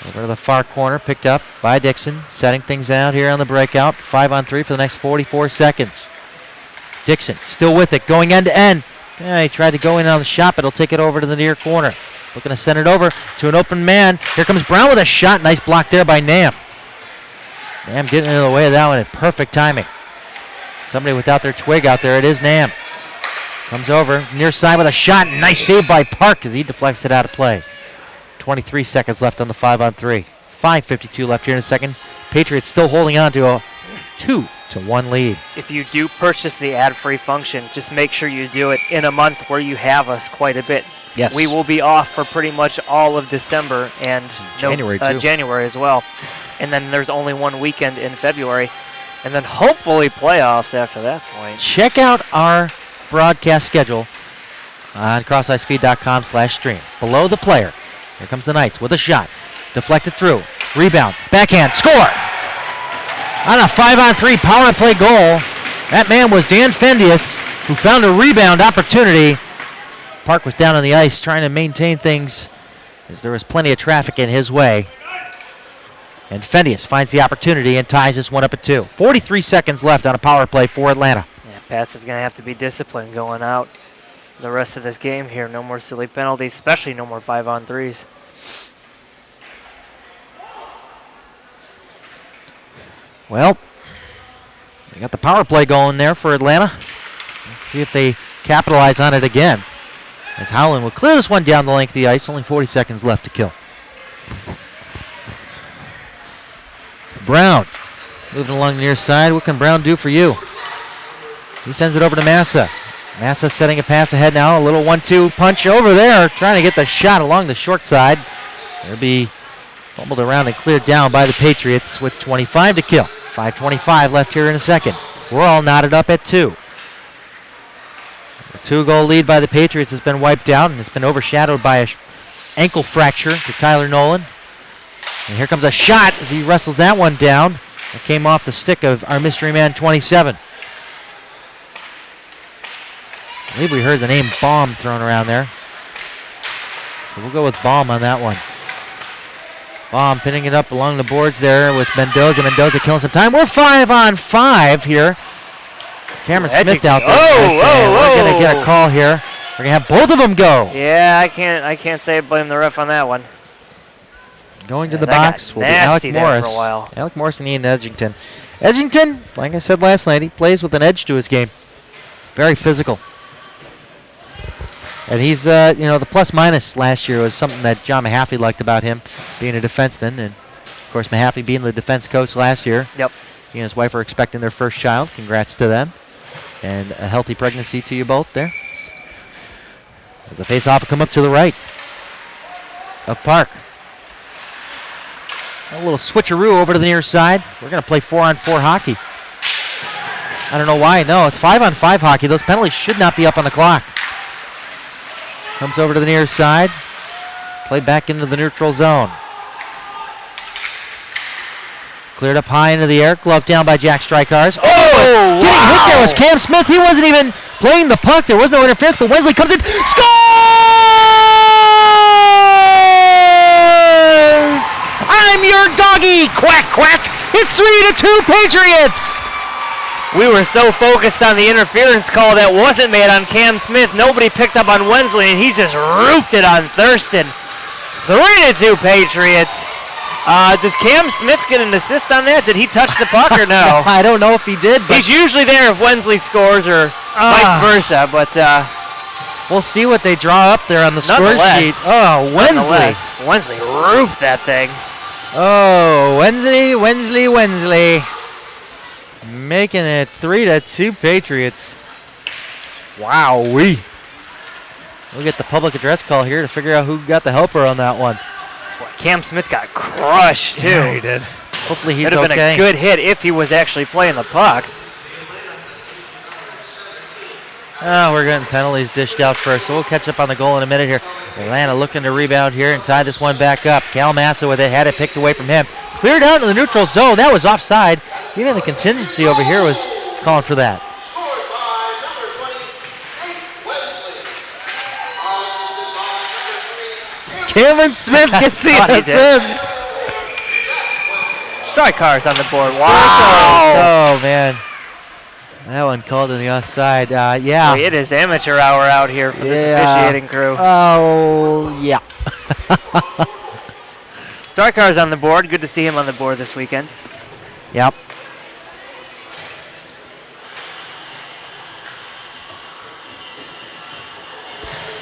Over to the far corner, picked up by Dixon. Setting things out here on the breakout. 5-on-3 for the next 44 seconds. Dixon still with it, going end to end. Yeah, he tried to go in on the shot, but he'll take it over to the near corner. Looking to send it over to an open man. Here comes Brown with a shot. Nice block there by Nam. Nam getting in the way of that one at perfect timing. Somebody without their twig out there. It is Nam. Comes over near side with a shot. Nice save by Park as he deflects it out of play. 23 seconds left on the 5-on-3. 5:52 left here in a second. Patriots still holding on to a 2-1 lead. If you do purchase the ad-free function, just make sure you do it in a month where you have us quite a bit. Yes. We will be off for pretty much all of December and January, too. January as well. And then there's only one weekend in February. And then hopefully playoffs after that point. Check out our broadcast schedule on crossicefeed.com/stream. Below the player, here comes the Knights with a shot. Deflected through. Rebound. Backhand. Score! On a 5-on-3 power play goal. That man was Dan Fendius, who found a rebound opportunity. Park was down on the ice trying to maintain things as there was plenty of traffic in his way. And Fendius finds the opportunity and ties this one up at 2. 43 seconds left on a power play for Atlanta. Yeah, Pats are going to have to be disciplined going out the rest of this game here. No more silly penalties, especially no more 5-on-3s. Well, they got the power play going there for Atlanta. Let's see if they capitalize on it again. As Howland will clear this one down the length of the ice. Only 40 seconds left to kill. Brown moving along the near side. What can Brown do for you? He sends it over to Massa. Massa setting a pass ahead now. A little 1-2 punch over there. Trying to get the shot along the short side. It'll be fumbled around and cleared down by the Patriots with 25 to kill. 5:25 left here in a second. We're all knotted up at 2. The 2-goal lead by the Patriots has been wiped out, and it's been overshadowed by an ankle fracture to Tyler Nolan. And here comes a shot as he wrestles that one down. It came off the stick of our mystery man 27. I believe we heard the name Baum thrown around there. So we'll go with Baum on that one. Baum pinning it up along the boards there with Mendoza. Mendoza killing some time. We're 5-on-5 here. Cameron Smith out there. We're going to get a call here. We're going to have both of them go. Yeah, I can't say blame the ref on that one. Going to the box will be Alec Morris. For a while. Alec Morris and Ian Edgington. Edgington, like I said last night, he plays with an edge to his game. Very physical. And he's, the plus-minus last year was something that John Mahaffey liked about him, being a defenseman. And, of course, Mahaffey being the defense coach last year. Yep. He and his wife are expecting their first child. Congrats to them. And a healthy pregnancy to you both there. As the face-off will come up to the right of Park. A little switcheroo over to the near side. We're going to play 4-on-4 hockey. I don't know why. No, it's 5-on-5 hockey. Those penalties should not be up on the clock. Comes over to the near side. Played back into the neutral zone. Cleared up high into the air. Glove down by Jack Strykars. Oh! Getting hit there was Cam Smith. He wasn't even playing the puck. There was no interference, but Wensley comes in. Scores! I'm your doggy! Quack, quack! It's 3-2 Patriots! We were so focused on the interference call that wasn't made on Cam Smith. Nobody picked up on Wensley, and he just roofed it on Thurston. 3-2 Patriots. Does Cam Smith get an assist on that? Did he touch the puck or no? I don't know if he did, but he's usually there if Wensley scores or vice versa, but we'll see what they draw up there on the score sheet. Oh, Wensley. Wensley roofed that thing. Oh, Wensley. Making it 3-2 Patriots. Wowee. We'll get the public address call here to figure out who got the helper on that one. Boy, Cam Smith got crushed, too. Yeah, he did. Hopefully he's okay. Would have been a good hit if he was actually playing the puck. Oh, we're getting penalties dished out first, so we'll catch up on the goal in a minute here. Atlanta looking to rebound here and tie this one back up. Cal Massa with it, had it picked away from him. Cleared out in the neutral zone. That was offside. Even the contingency over here was calling for that. Cameron Smith gets the assist. Strykars on the board. Wow. Oh, man. That one called in the offside. Yeah. Boy, it is amateur hour out here for this officiating crew. Oh, yeah. Strykars on the board. Good to see him on the board this weekend. Yep.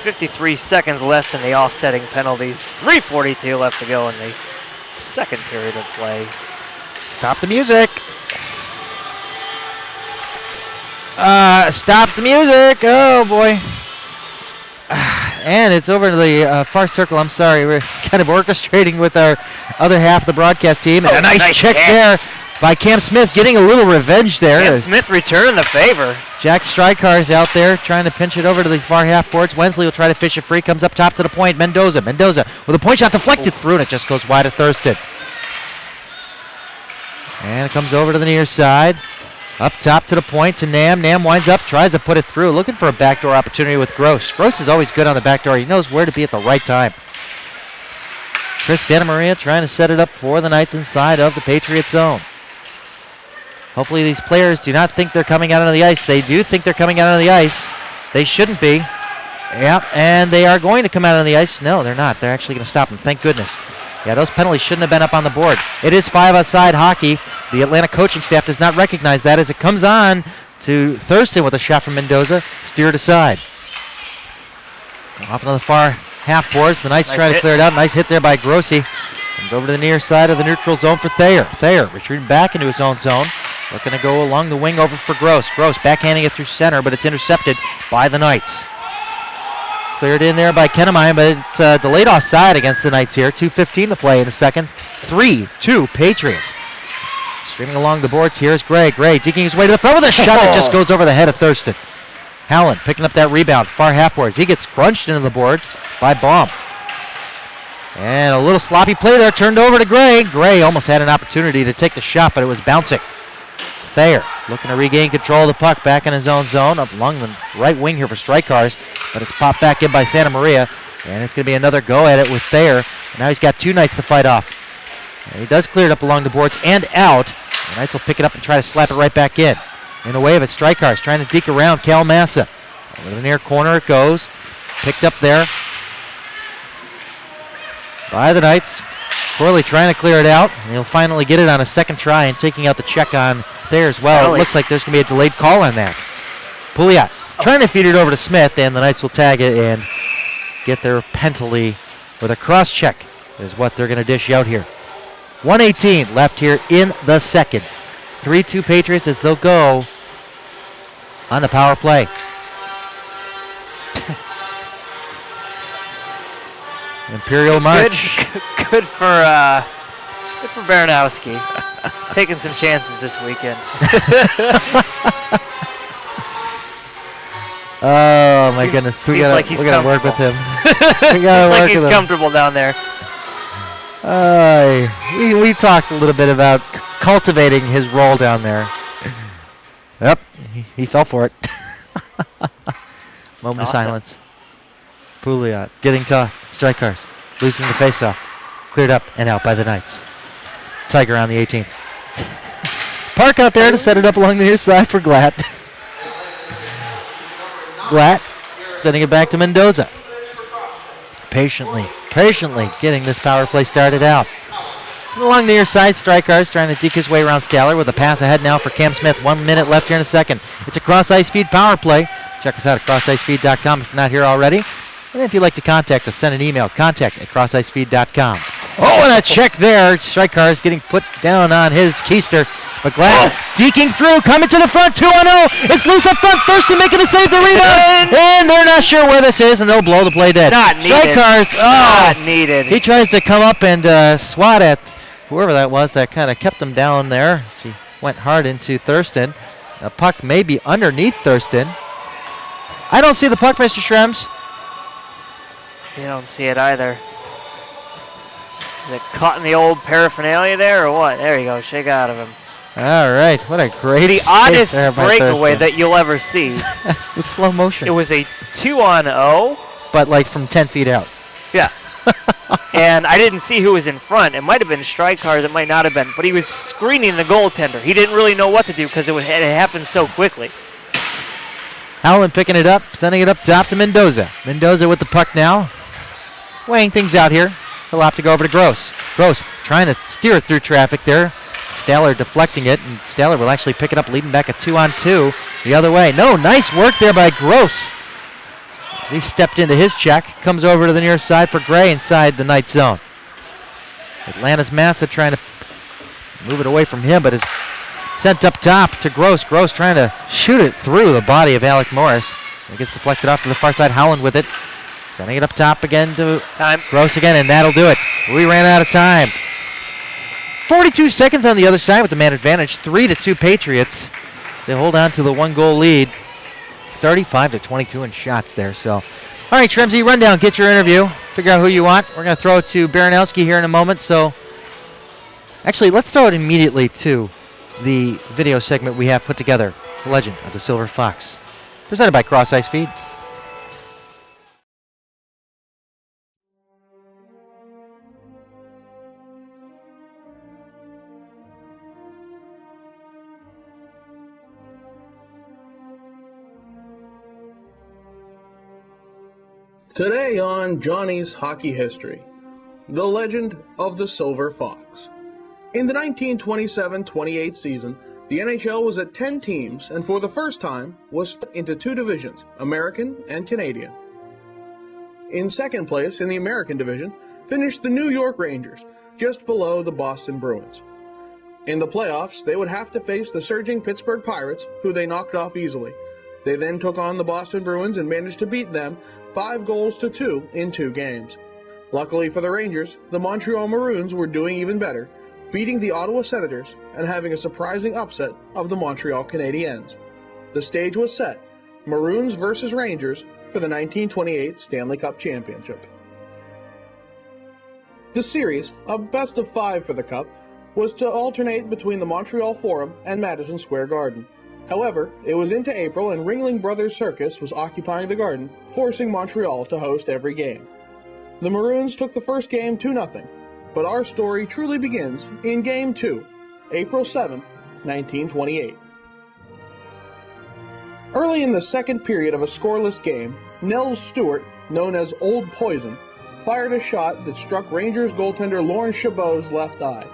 .53 seconds left in the offsetting penalties. 3:42 left to go in the second period of play. Stop the music. Stop the music. Oh, boy. And it's over to the far circle. I'm sorry. We're kind of orchestrating with our other half of the broadcast team. And a nice check there by Cam Smith, getting a little revenge there. Cam Smith returning the favor. Jack Strykar's out there trying to pinch it over to the far half boards. Wensley will try to fish it free. Comes up top to the point. Mendoza with a point shot deflected through, and it just goes wide of Thurston. And it comes over to the near side. Up top to the point to Nam. Nam winds up, tries to put it through. Looking for a backdoor opportunity with Gross. Gross is always good on the backdoor. He knows where to be at the right time. Chris Santa Maria trying to set it up for the Knights inside of the Patriot zone. Hopefully these players do not think they're coming out on the ice. They do think they're coming out on the ice. They shouldn't be. Yep, and they are going to come out on the ice. No, they're not. They're actually going to stop them. Thank goodness. Yeah, those penalties shouldn't have been up on the board. It is 5-on-side hockey. The Atlanta coaching staff does not recognize that as it comes on to Thurston with a shot from Mendoza, steered aside. Off into the far half boards. The Knights try to clear it out. Nice hit there by Grossi. Comes over to the near side of the neutral zone for Thayer. Thayer retreating back into his own zone. Looking to go along the wing over for Gross. Gross backhanding it through center, but it's intercepted by the Knights. Cleared in there by Kennemeyer, but it's delayed offside against the Knights here. 2:15 to play in the second. 3-2 Patriots. Streaming along the boards here is Gray. Gray digging his way to the front with a shot that just goes over the head of Thurston. Howland picking up that rebound, far half boards. He gets crunched into the boards by Baum. And a little sloppy play there, turned over to Gray. Gray almost had an opportunity to take the shot, but it was bouncing. Thayer looking to regain control of the puck back in his own zone, up along the right wing here for Strykars, but it's popped back in by Santa Maria, and it's going to be another go at it with Thayer. And now he's got two Knights to fight off. And he does clear it up along the boards and out. The Knights will pick it up and try to slap it right back in. In the way of it, Strykars trying to deke around Cal Massa. Over the near corner it goes. Picked up there by the Knights. Corley trying to clear it out, and he'll finally get it on a second try and taking out the check on Thayer as well. It looks like there's going to be a delayed call on that. Pouliot trying to feed it over to Smith, and the Knights will tag it, and get their penalty with a cross check is what they're going to dish out here. 1:18 left here in the second. 3-2 Patriots as they'll go on the power play. Imperial March. Good for Baranowski. Taking some chances this weekend. Oh my goodness, we gotta work with him. We gotta work like he's with him. comfortable down there. We talked a little bit about cultivating his role down there. Yep, he fell for it. Moment of silence. Pouliot getting tossed. Strike cars. Losing the faceoff. Cleared up and out by the Knights. Tiger on the 18th. Park out there to set it up along the near side for Glatt. Glatt sending it back to Mendoza. Patiently getting this power play started out. Along the near side, Strikars trying to deke his way around Staller with a pass ahead now for Cam Smith. 1 minute left here in a second. It's a cross-ice feed power play. Check us out at crossicefeed.com if you're not here already. And if you'd like to contact us, send an email, contact@crossicefeed.com. Oh, and a check there. Strikars getting put down on his keister. But Glatt deking through, coming to the front, 2-0. It's loose up front. Thurston making a save, the rebound. And they're not sure where this is, and they'll blow the play dead. Not needed. Strikars, Not needed. He tries to come up and swat at whoever that was that kind of kept him down there. He went hard into Thurston. The puck may be underneath Thurston. I don't see the puck, Mr. Shrems. You don't see it either. Is it caught in the old paraphernalia there or what? There you go. Shake out of him. All right. What a great The save oddest there by breakaway Thurston. that you'll ever see. With slow motion. It was a 2-on-0. But like from 10 feet out. Yeah. And I didn't see who was in front. It might have been Strikars. It might not have been. But he was screening the goaltender. He didn't really know what to do because it happened so quickly. Howland picking it up, sending it up top to Mendoza. Mendoza with the puck now. Weighing things out here. He'll have to go over to Gross. Gross trying to steer it through traffic there. Staller deflecting it, and Staller will actually pick it up, leading back a 2-on-2 the other way. No, nice work there by Gross. He stepped into his check, comes over to the near side for Gray inside the Knight zone. Atlanta's Massa trying to move it away from him, but is sent up top to Gross. Gross trying to shoot it through the body of Alec Morris. It gets deflected off to the far side. Howland with it. Sending it up top again to Gross again, and that'll do it. We ran out of time. 42 seconds on the other side with the man advantage. 3-2 Patriots. As they hold on to the 1-goal lead. 35-22 in shots there. So, all right, Shremsy, run down, get your interview, figure out who you want. We're going to throw it to Baranowski here in a moment. So, actually, let's throw it immediately to the video segment we have put together, The Legend of the Silver Fox, presented by Cross Ice Feed. Today on Johnny's Hockey History, the legend of the Silver Fox. In the 1927-28 season, the NHL was at 10 teams and for the first time was split into two divisions, American and Canadian. In second place in the American division finished the New York Rangers, just below the Boston Bruins. In the playoffs, they would have to face the surging Pittsburgh Pirates, who they knocked off easily. They then took on the Boston Bruins and managed to beat them 5-2 in 2 games. Luckily for the Rangers, the Montreal Maroons were doing even better, beating the Ottawa Senators and having a surprising upset of the Montreal Canadiens. The stage was set, Maroons versus Rangers for the 1928 Stanley Cup Championship. The series, a best of 5 for the Cup, was to alternate between the Montreal Forum and Madison Square Garden. However, it was into April and Ringling Brothers Circus was occupying the Garden, forcing Montreal to host every game. The Maroons took the first game 2-0, but our story truly begins in Game 2, April 7th, 1928. Early in the second period of a scoreless game, Nels Stewart, known as Old Poison, fired a shot that struck Rangers goaltender Lawrence Chabot's left eye.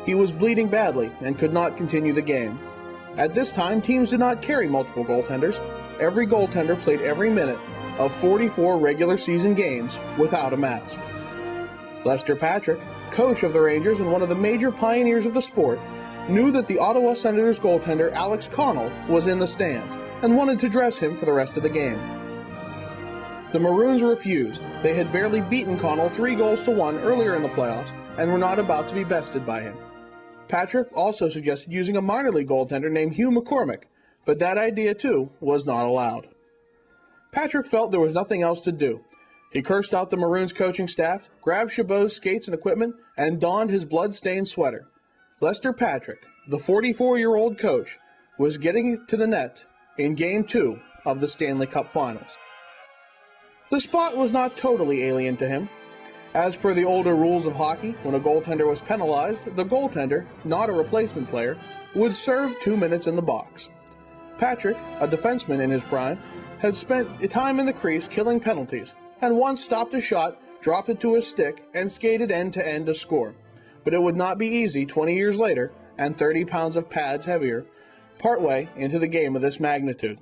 He was bleeding badly and could not continue the game. At this time, teams did not carry multiple goaltenders. Every goaltender played every minute of 44 regular season games without a mask. Lester Patrick, coach of the Rangers and one of the major pioneers of the sport, knew that the Ottawa Senators goaltender Alex Connell was in the stands and wanted to dress him for the rest of the game. The Maroons refused. They had barely beaten Connell 3-1 earlier in the playoffs and were not about to be bested by him. Patrick also suggested using a minor league goaltender named Hugh McCormick, but that idea too was not allowed. Patrick felt there was nothing else to do. He cursed out the Maroons coaching staff, grabbed Chabot's skates and equipment, and donned his blood-stained sweater. Lester Patrick, the 44-year-old coach, was getting to the net in Game 2 of the Stanley Cup Finals. The spot was not totally alien to him. As per the older rules of hockey, when a goaltender was penalized, the goaltender, not a replacement player, would serve 2 minutes in the box. Patrick, a defenseman in his prime, had spent time in the crease killing penalties, and once stopped a shot, dropped it to his stick, and skated end-to-end to score. But it would not be easy 20 years later, and 30 pounds of pads heavier, partway into the game of this magnitude.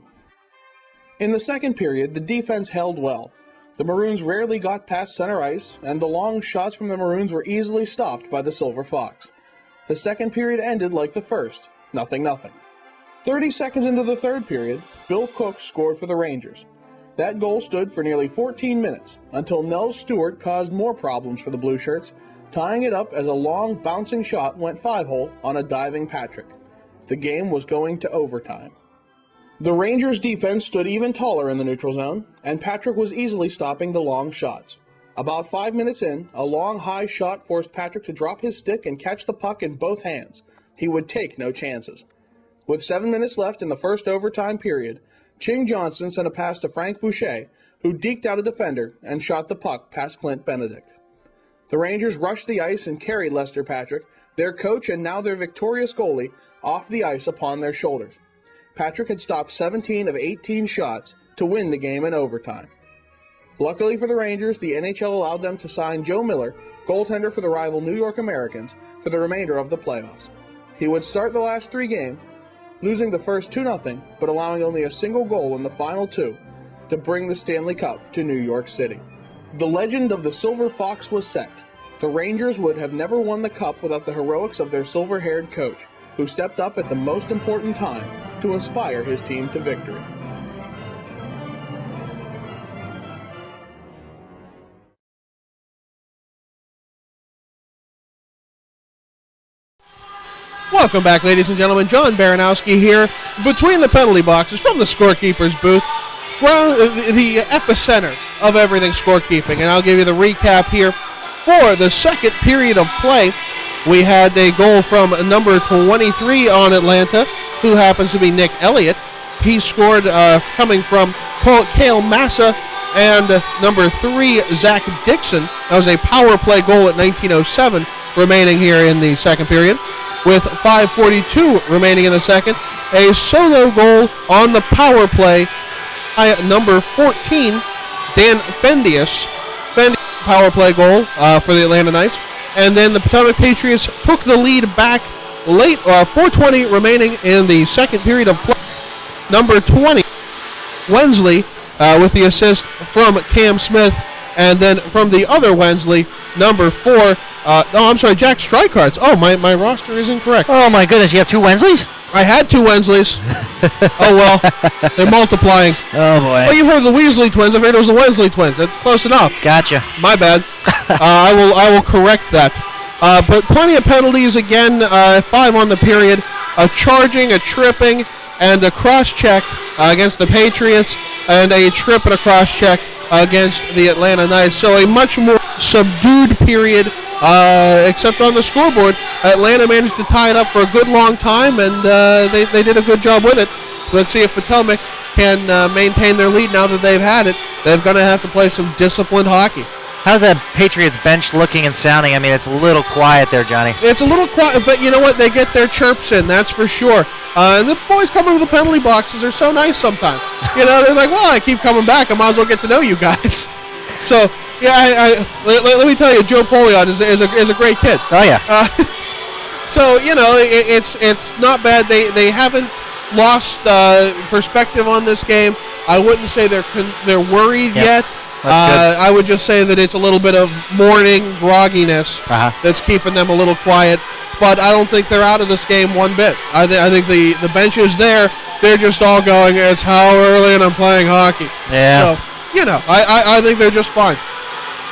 In the second period, the defense held well. The Maroons rarely got past center ice, and the long shots from the Maroons were easily stopped by the Silver Fox. The second period ended like the first, 0-0. 30 seconds into the third period, Bill Cook scored for the Rangers. That goal stood for nearly 14 minutes, until Nels Stewart caused more problems for the Blue Shirts, tying it up as a long, bouncing shot went 5-hole on a diving Patrick. The game was going to overtime. The Rangers' defense stood even taller in the neutral zone, and Patrick was easily stopping the long shots. About 5 minutes in, a long, high shot forced Patrick to drop his stick and catch the puck in both hands. He would take no chances. With 7 minutes left in the first overtime period, Ching Johnson sent a pass to Frank Boucher, who deked out a defender and shot the puck past Clint Benedict. The Rangers rushed the ice and carried Lester Patrick, their coach and now their victorious goalie, off the ice upon their shoulders. Patrick had stopped 17 of 18 shots to win the game in overtime. Luckily for the Rangers, the NHL allowed them to sign Joe Miller, goaltender for the rival New York Americans, for the remainder of the playoffs. He would start the last 3 games, losing the first 2-0, but allowing only a single goal in the final 2 to bring the Stanley Cup to New York City. The legend of the Silver Fox was set. The Rangers would have never won the Cup without the heroics of their silver-haired coach, who stepped up at the most important time to inspire his team to victory. Welcome back, ladies and gentlemen. John Baranowski here, between the penalty boxes from the scorekeeper's booth, the epicenter of everything scorekeeping. And I'll give you the recap here. For the second period of play, we had a goal from number 23 on Atlanta, who happens to be Nick Elliott. He scored coming from Cale Massa and number 3, Zach Dixon. That was a power play goal at 19:07 remaining here in the second period. With 5:42 remaining in the second, a solo goal on the power play by number 14, Dan Fendius. Power play goal for the Atlanta Knights. And then the Potomac Patriots took the lead back late, 4:20 remaining in the second period of play. Number 20, Wensley, with the assist from Cam Smith. And then from the other Wensley, number 4, Jack Streikarts. Oh, my roster is incorrect. Oh, my goodness, you have 2 Wensleys? I had 2 Wensleys. Oh, well, they're multiplying. Oh, boy. Oh, you heard of the Weasley twins. I figured it was the Wensley twins. That's close enough. Gotcha. My bad. I will correct that. But plenty of penalties again. 5 on the period. A charging, a tripping, and a cross-check against the Patriots, and a trip and a cross-check against the Atlanta Knights. So a much more subdued period, except on the scoreboard. Atlanta managed to tie it up for a good long time, and they did a good job with it. Let's see if Potomac can maintain their lead now that they've had it. They're going to have to play some disciplined hockey. How's that Patriots bench looking and sounding? I mean, it's a little quiet there, Johnny. It's a little quiet, but you know what? They get their chirps in, that's for sure. And the boys coming to the penalty boxes are so nice sometimes. You know, they're like, well, I keep coming back. I might as well get to know you guys. So, yeah, let me tell you, Joe Polion is a great kid. Oh, yeah. So, you know, it's not bad. They haven't lost perspective on this game. I wouldn't say they're worried yet. I would just say that it's a little bit of morning grogginess that's keeping them a little quiet. But I don't think they're out of this game one bit. I think the bench is there. They're just all going, it's how early and I'm playing hockey. Yeah. So, I think they're just fine.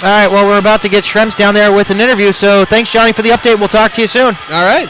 All right, well, we're about to get Shrems down there with an interview, so thanks, Johnny, for the update. We'll talk to you soon. All right.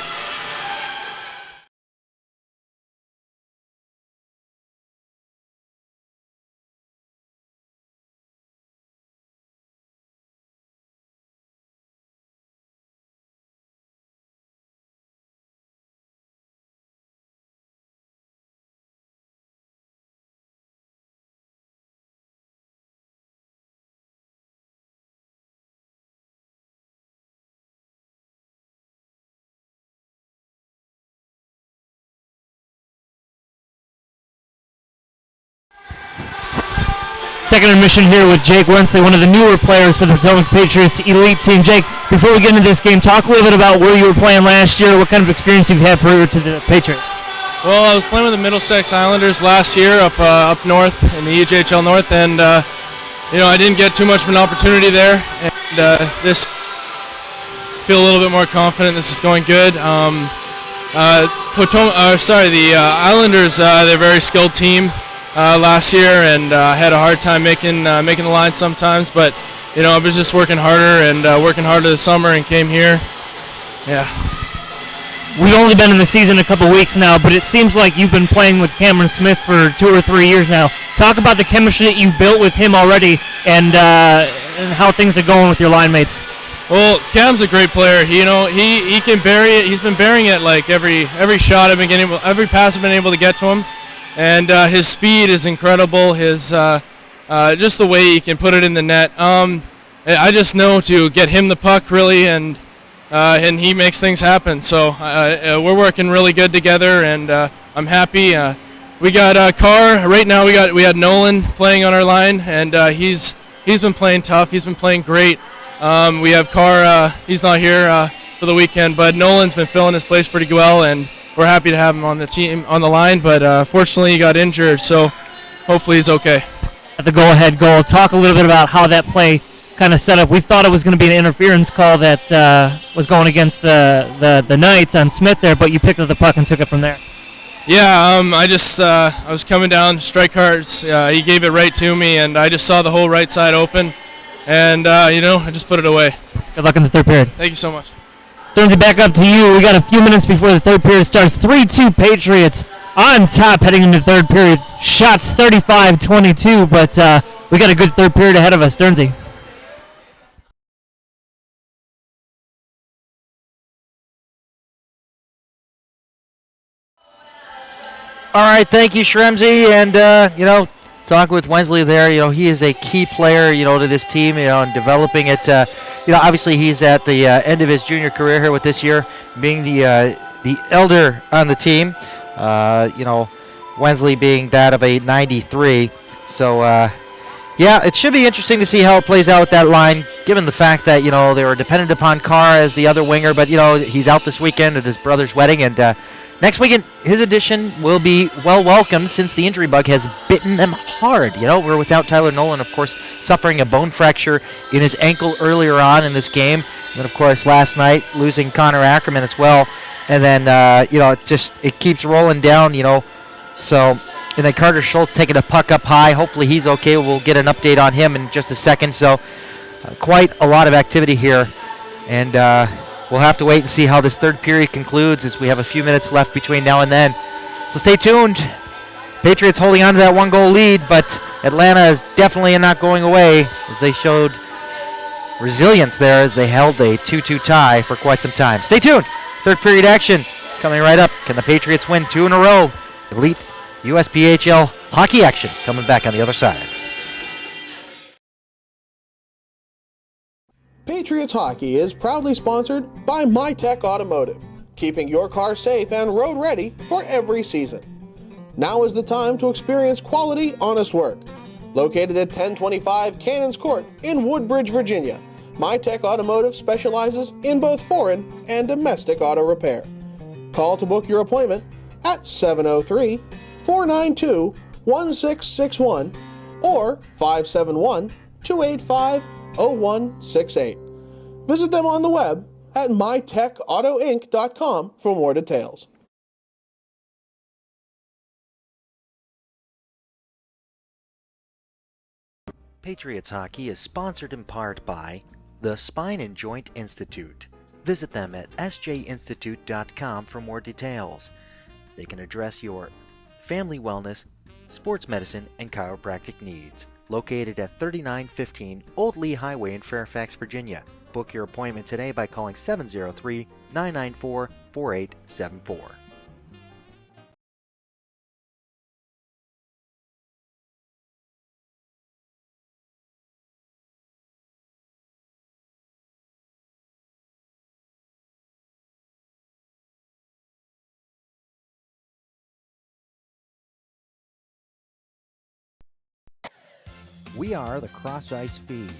Second intermission here with Jake Wensley, one of the newer players for the Potomac Patriots elite team. Jake, before we get into this game, talk a little bit about where you were playing last year, what kind of experience you've had prior to the Patriots. Well, I was playing with the Middlesex Islanders last year up north in the USPHL North, and I didn't get too much of an opportunity there. And this feel a little bit more confident. This is going good. The Islanders, they're a very skilled team. Last year, and had a hard time making the line sometimes, but I was just working harder this summer and came here. Yeah. We've only been in the season a couple weeks now, but it seems like you've been playing with Cameron Smith for 2 or 3 years now. Talk about the chemistry that you've built with him already, and how things are going with your line mates. Well, Cam's a great player. He can bury it. He's been burying it like every shot every pass I've been able to get to him. And his speed is incredible. His just the way he can put it in the net. I just know to get him the puck really, and he makes things happen. So we're working really good together, and I'm happy. We got Carr right now. We had Nolan playing on our line, and he's been playing tough. He's been playing great. We have Carr. He's not here for the weekend, but Nolan's been filling his place pretty well, and we're happy to have him on the team, on the line, but fortunately he got injured, so hopefully he's okay. At the go-ahead goal, talk a little bit about how that play kind of set up. We thought it was going to be an interference call that was going against the Knights on Smith there, but you picked up the puck and took it from there. Yeah, I was coming down, strike cards, he gave it right to me, and I just saw the whole right side open, and I just put it away. Good luck in the third period. Thank you so much. Sternsey, back up to you. We got a few minutes before the third period starts. 3-2 Patriots on top heading into the third period. Shots 35-22, but we got a good third period ahead of us. Sternsey. All right, thank you, Shremsy, and talking with Wensley there, he is a key player, to this team, and developing it. Obviously he's at the end of his junior career here with this year, being the elder on the team. Wensley being that of a 93. So, it should be interesting to see how it plays out with that line, given the fact that, they were dependent upon Carr as the other winger, but, he's out this weekend at his brother's wedding, and next weekend, his addition will be well welcomed since the injury bug has bitten them hard. We're without Tyler Nolan, of course, suffering a bone fracture in his ankle earlier on in this game. And then, of course, last night, losing Connor Ackerman as well. And then, it keeps rolling down, So, and then Carter Schultz taking a puck up high. Hopefully he's okay. We'll get an update on him in just a second. So, quite a lot of activity here. And, we'll have to wait and see how this third period concludes, as we have a few minutes left between now and then. So stay tuned. Patriots holding on to that 1-goal lead, but Atlanta is definitely not going away, as they showed resilience there as they held a 2-2 tie for quite some time. Stay tuned. Third period action coming right up. Can the Patriots win 2 in a row? Elite USPHL hockey action coming back on the other side. Patriots Hockey is proudly sponsored by MyTech Automotive, keeping your car safe and road ready for every season. Now is the time to experience quality, honest work. Located at 1025 Cannons Court in Woodbridge, Virginia, MyTech Automotive specializes in both foreign and domestic auto repair. Call to book your appointment at 703-492-1661 or 571-285-0168. Visit them on the web at mytechautoinc.com for more details. Patriots Hockey is sponsored in part by the Spine and Joint Institute. Visit them at sjinstitute.com for more details. They can address your family wellness, sports medicine, and chiropractic needs. Located at 3915 Old Lee Highway in Fairfax, Virginia. Book your appointment today by calling 703-994-4874. We are the Cross Ice Feed.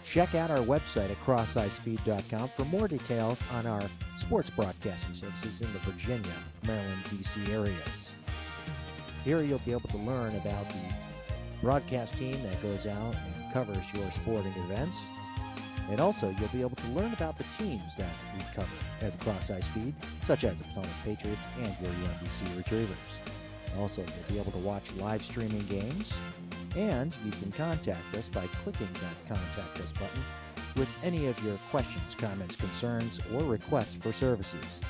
Check out our website at crossicefeed.com for more details on our sports broadcasting services in the Virginia, Maryland, D.C. areas. Here you'll be able to learn about the broadcast team that goes out and covers your sporting events. And also you'll be able to learn about the teams that we cover at the Cross Ice Feed, such as the Potomac Patriots and your UMBC Retrievers. Also, you'll be able to watch live streaming games, and you can contact us by clicking that Contact Us button with any of your questions, comments, concerns, or requests for services.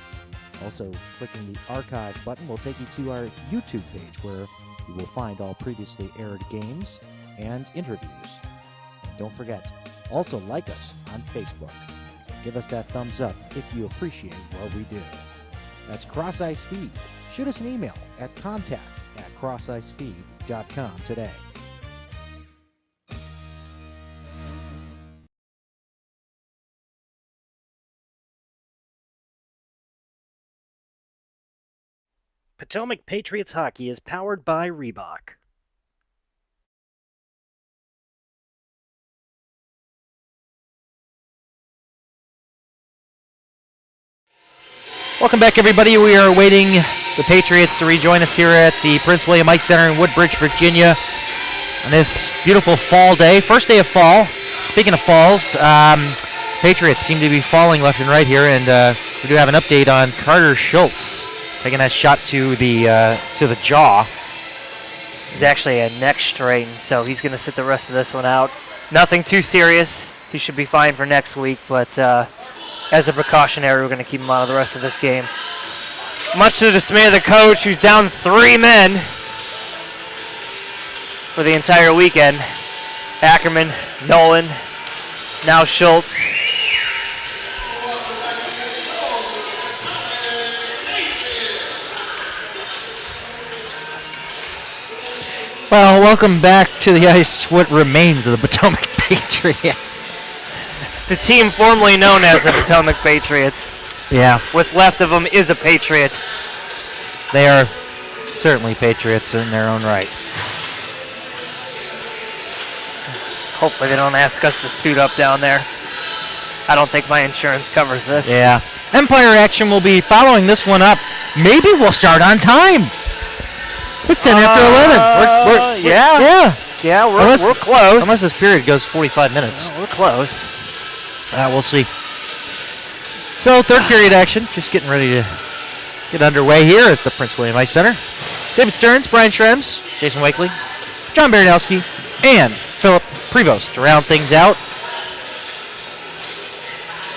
Also, clicking the Archive button will take you to our YouTube page where you will find all previously aired games and interviews. Don't forget, also like us on Facebook. Give us that thumbs up if you appreciate what we do. That's Cross Ice Feed. Shoot us an email at contact@crossicefeed.com today. Potomac Patriots Hockey is powered by Reebok. Welcome back, everybody. We are awaiting the Patriots to rejoin us here at the Prince William Ice Center in Woodbridge, Virginia, on this beautiful fall day. First day of fall. Speaking of falls, Patriots seem to be falling left and right here, and we do have an update on Carter Schultz taking that shot to the jaw. He's actually a neck strain, so he's going to sit the rest of this one out. Nothing too serious. He should be fine for next week, but as a precautionary, we're going to keep him out of the rest of this game. Much to the dismay of the coach, who's down 3 men for the entire weekend. Ackerman, Nolan, now Schultz. Well, welcome back to the ice, what remains of the Potomac Patriots. The team formerly known as the Potomac Patriots. Yeah. What's left of them is a Patriot. They are certainly Patriots in their own right. Hopefully they don't ask us to suit up down there. I don't think my insurance covers this. Yeah. Empire action will be following this one up. Maybe we'll start on time. It's 10 after 11. Yeah, we're close. Unless this period goes 45 minutes. We're close. We'll see. So, third period action. Just getting ready to get underway here at the Prince William Ice Center. David Stearns, Brian Schrems, Jason Wakely, John Baranowski, and Philip Prevost to round things out.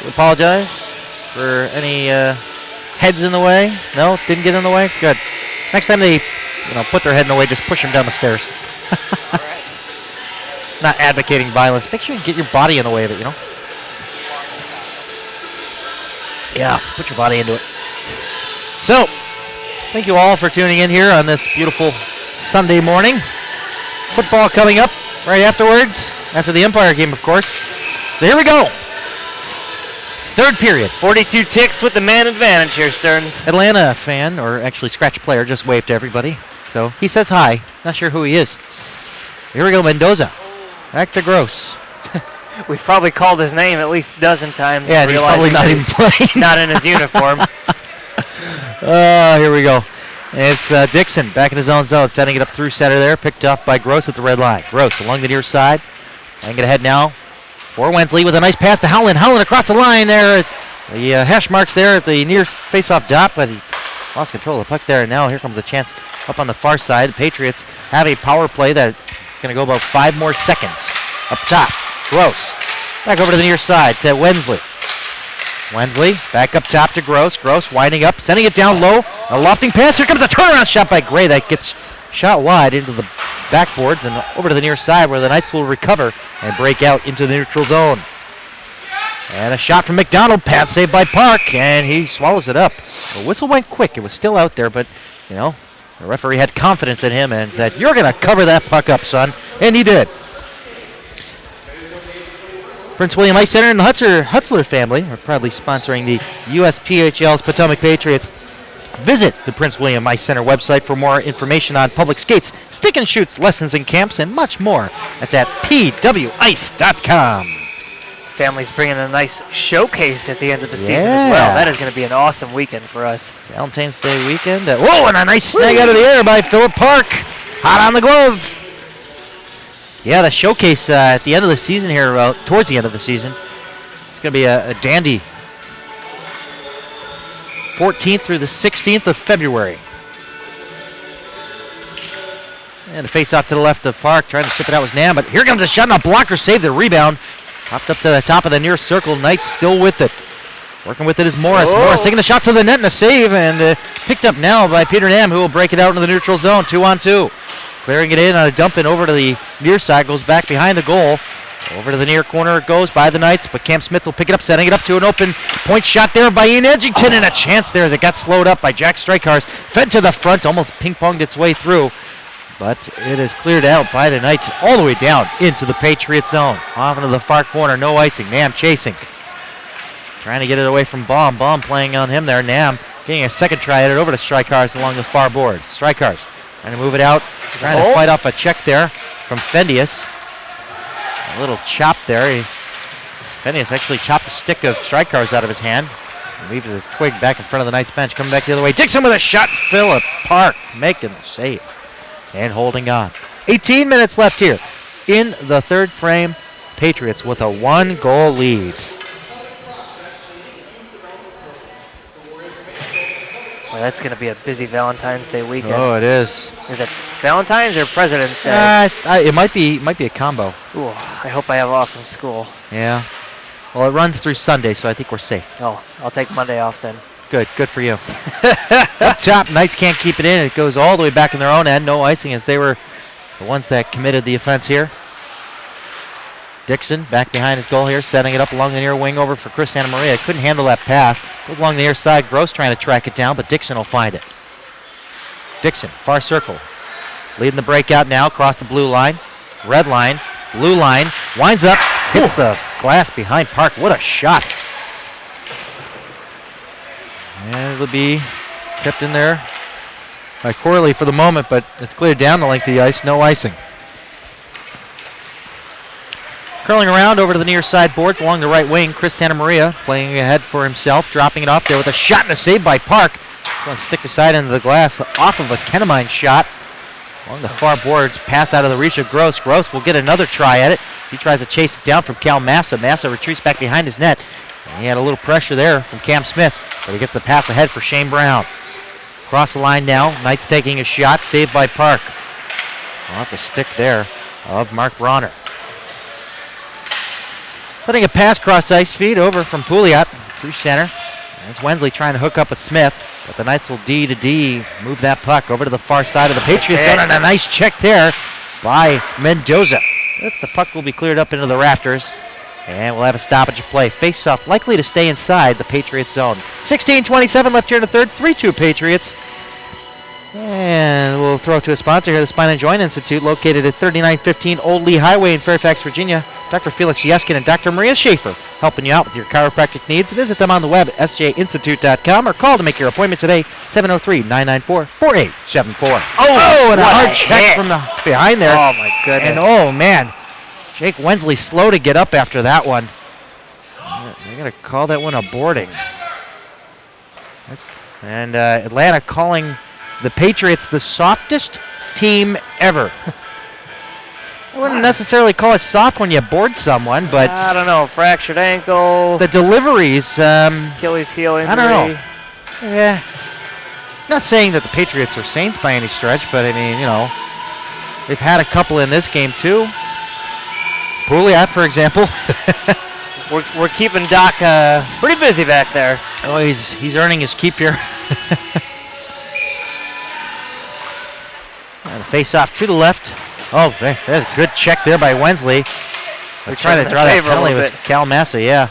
We apologize for any heads in the way. No, didn't get in the way? Good. Next time they put their head in the way, just push them down the stairs. Not advocating violence. Make sure you get your body in the way of it, Yeah, put your body into it. So, thank you all for tuning in here on this beautiful Sunday morning. Football coming up right afterwards, after the Empire game, of course. So here we go. Third period. 42 ticks with the man advantage here, Stearns. Atlanta fan, or actually scratch player, just waved to everybody. So he says hi. Not sure who he is. Here we go, Mendoza. Back to Gross. We've probably called his name at least a dozen times. Yeah, he's probably not even playing. Not in his uniform. Here we go. It's Dixon back in his own zone, setting it up through center there. Picked off by Gross at the red line. Gross along the near side. Playing it ahead now for Wensley with a nice pass to Howland. Howland across the line there. The hash marks there at the near face-off dot, but he lost control of the puck there. And now here comes a chance up on the far side. The Patriots have a power play that is going to go about 5 more seconds. Up top, Gross. Back over to the near side to Wensley. Wensley back up top to Gross. Gross winding up, sending it down low. A lofting pass. Here comes a turnaround shot by Gray that gets shot wide into the backboards and over to the near side where the Knights will recover and break out into the neutral zone. And a shot from McDonald. Pass saved by Park, and he swallows it up. The whistle went quick. It was still out there, but, you know, the referee had confidence in him and said, "You're going to cover that puck up, son." And he did. Prince William Ice Center and the Hutzler family are proudly sponsoring the USPHL's Potomac Patriots. Visit the Prince William Ice Center website for more information on public skates, stick and shoots, lessons and camps, and much more. That's at pwice.com. Family's bringing a nice showcase at the end of the season as well. That is going to be an awesome weekend for us. Valentine's Day weekend. Whoa, and a nice snag out of the air by Philip Park. Hot on the glove. Yeah, the showcase at the end of the season here, towards the end of the season. It's going to be a dandy. 14th through the 16th of February. And a face-off to the left of Park, trying to chip it out was Nam, but here comes a shot and a blocker save the rebound. Popped up to the top of the near circle. Knights still with it. Working with it is Morris. Oh. Morris taking the shot to the net and a save, and picked up now by Peter Nam, who will break it out into the neutral zone, 2-on-2. Clearing it in on a dump in over to the near side, goes back behind the goal. Over to the near corner it goes by the Knights, but Cam Smith will pick it up, setting it up to an open point shot there by Ian Edgington, and a chance there as it got slowed up by Jack Strykars. Fed to the front, almost ping-ponged its way through, but it is cleared out by the Knights all the way down into the Patriot zone. Off into the far corner, no icing. Nam chasing. Trying to get it away from Baum. Baum playing on him there. Nam getting a second try at it over to Strykars along the far boards. Strykars trying to move it out. Trying to fight off a check there from Fendius. A little chop there. Fendius actually chopped the stick of Strykars out of his hand. Leaves his twig back in front of the Knights bench. Coming back the other way. Dixon with a shot. Philip Park making the save and holding on. 18 minutes left here in the third frame. Patriots with a 1-goal lead. Well, that's going to be a busy Valentine's Day weekend. Oh, it is. Is it Valentine's or President's Day? It might be a combo. Ooh, I hope I have off from school. Yeah. Well, it runs through Sunday, so I think we're safe. Oh, I'll take Monday off then. Good for you. Up top, Knights can't keep it in. It goes all the way back in their own end. No icing as they were the ones that committed the offense here. Dixon back behind his goal here, setting it up along the near wing over for Chris Santa Maria. Couldn't handle that pass. Goes along the near side. Gross trying to track it down, but Dixon will find it. Dixon, far circle. Leading the breakout now, across the blue line. Red line, blue line. Winds up, hits the glass behind Park. What a shot. And it'll be kept in there by Corley for the moment, but it's cleared down the length of the ice. No icing. Curling around over to the near side boards along the right wing. Chris Santa Maria playing ahead for himself, dropping it off there with a shot and a save by Park. This one stick the side into the glass off of a Kennemine shot. Along the far boards, pass out of the reach of Gross. Gross will get another try at it. He tries to chase it down from Cal Massa. Massa retreats back behind his net. And he had a little pressure there from Cam Smith, but he gets the pass ahead for Shane Brown. Across the line now, Knights taking a shot, saved by Park. Off the stick there of Mark Bronner. Setting a pass cross ice feed over from Pouliot through center. There's Wensley trying to hook up with Smith, but the Knights will D to D, move that puck over to the far side of the Patriots zone, and a nice check there by Mendoza. The puck will be cleared up into the rafters, and we'll have a stoppage of play. Face-off likely to stay inside the Patriots zone. 16:27 left here in the third, 3-2 Patriots. And we'll throw it to a sponsor here, the Spine and Joint Institute, located at 3915 Old Lee Highway in Fairfax, Virginia. Dr. Felix Yeskin and Dr. Maria Schaefer helping you out with your chiropractic needs. Visit them on the web at sjinstitute.com or call to make your appointment today, 703-994-4874. Oh, and a hard check from the behind there. Oh, my goodness. And, oh, man, Jake Wensley slow to get up after that one. They're going to call that one a boarding. And Atlanta calling the Patriots the softest team ever. I wouldn't necessarily call it soft when you board someone, but I don't know. Fractured ankle. the deliveries, Achilles heel injury. I don't know. Yeah. Not saying that the Patriots are saints by any stretch, but I mean, they've had a couple in this game too. Pouliot, for example. We're keeping Doc pretty busy back there. Oh, he's earning his keep here. And a face-off to the left. Oh, there's a good check there by Wensley. They're trying to draw that penalty with Cal Massa, yeah.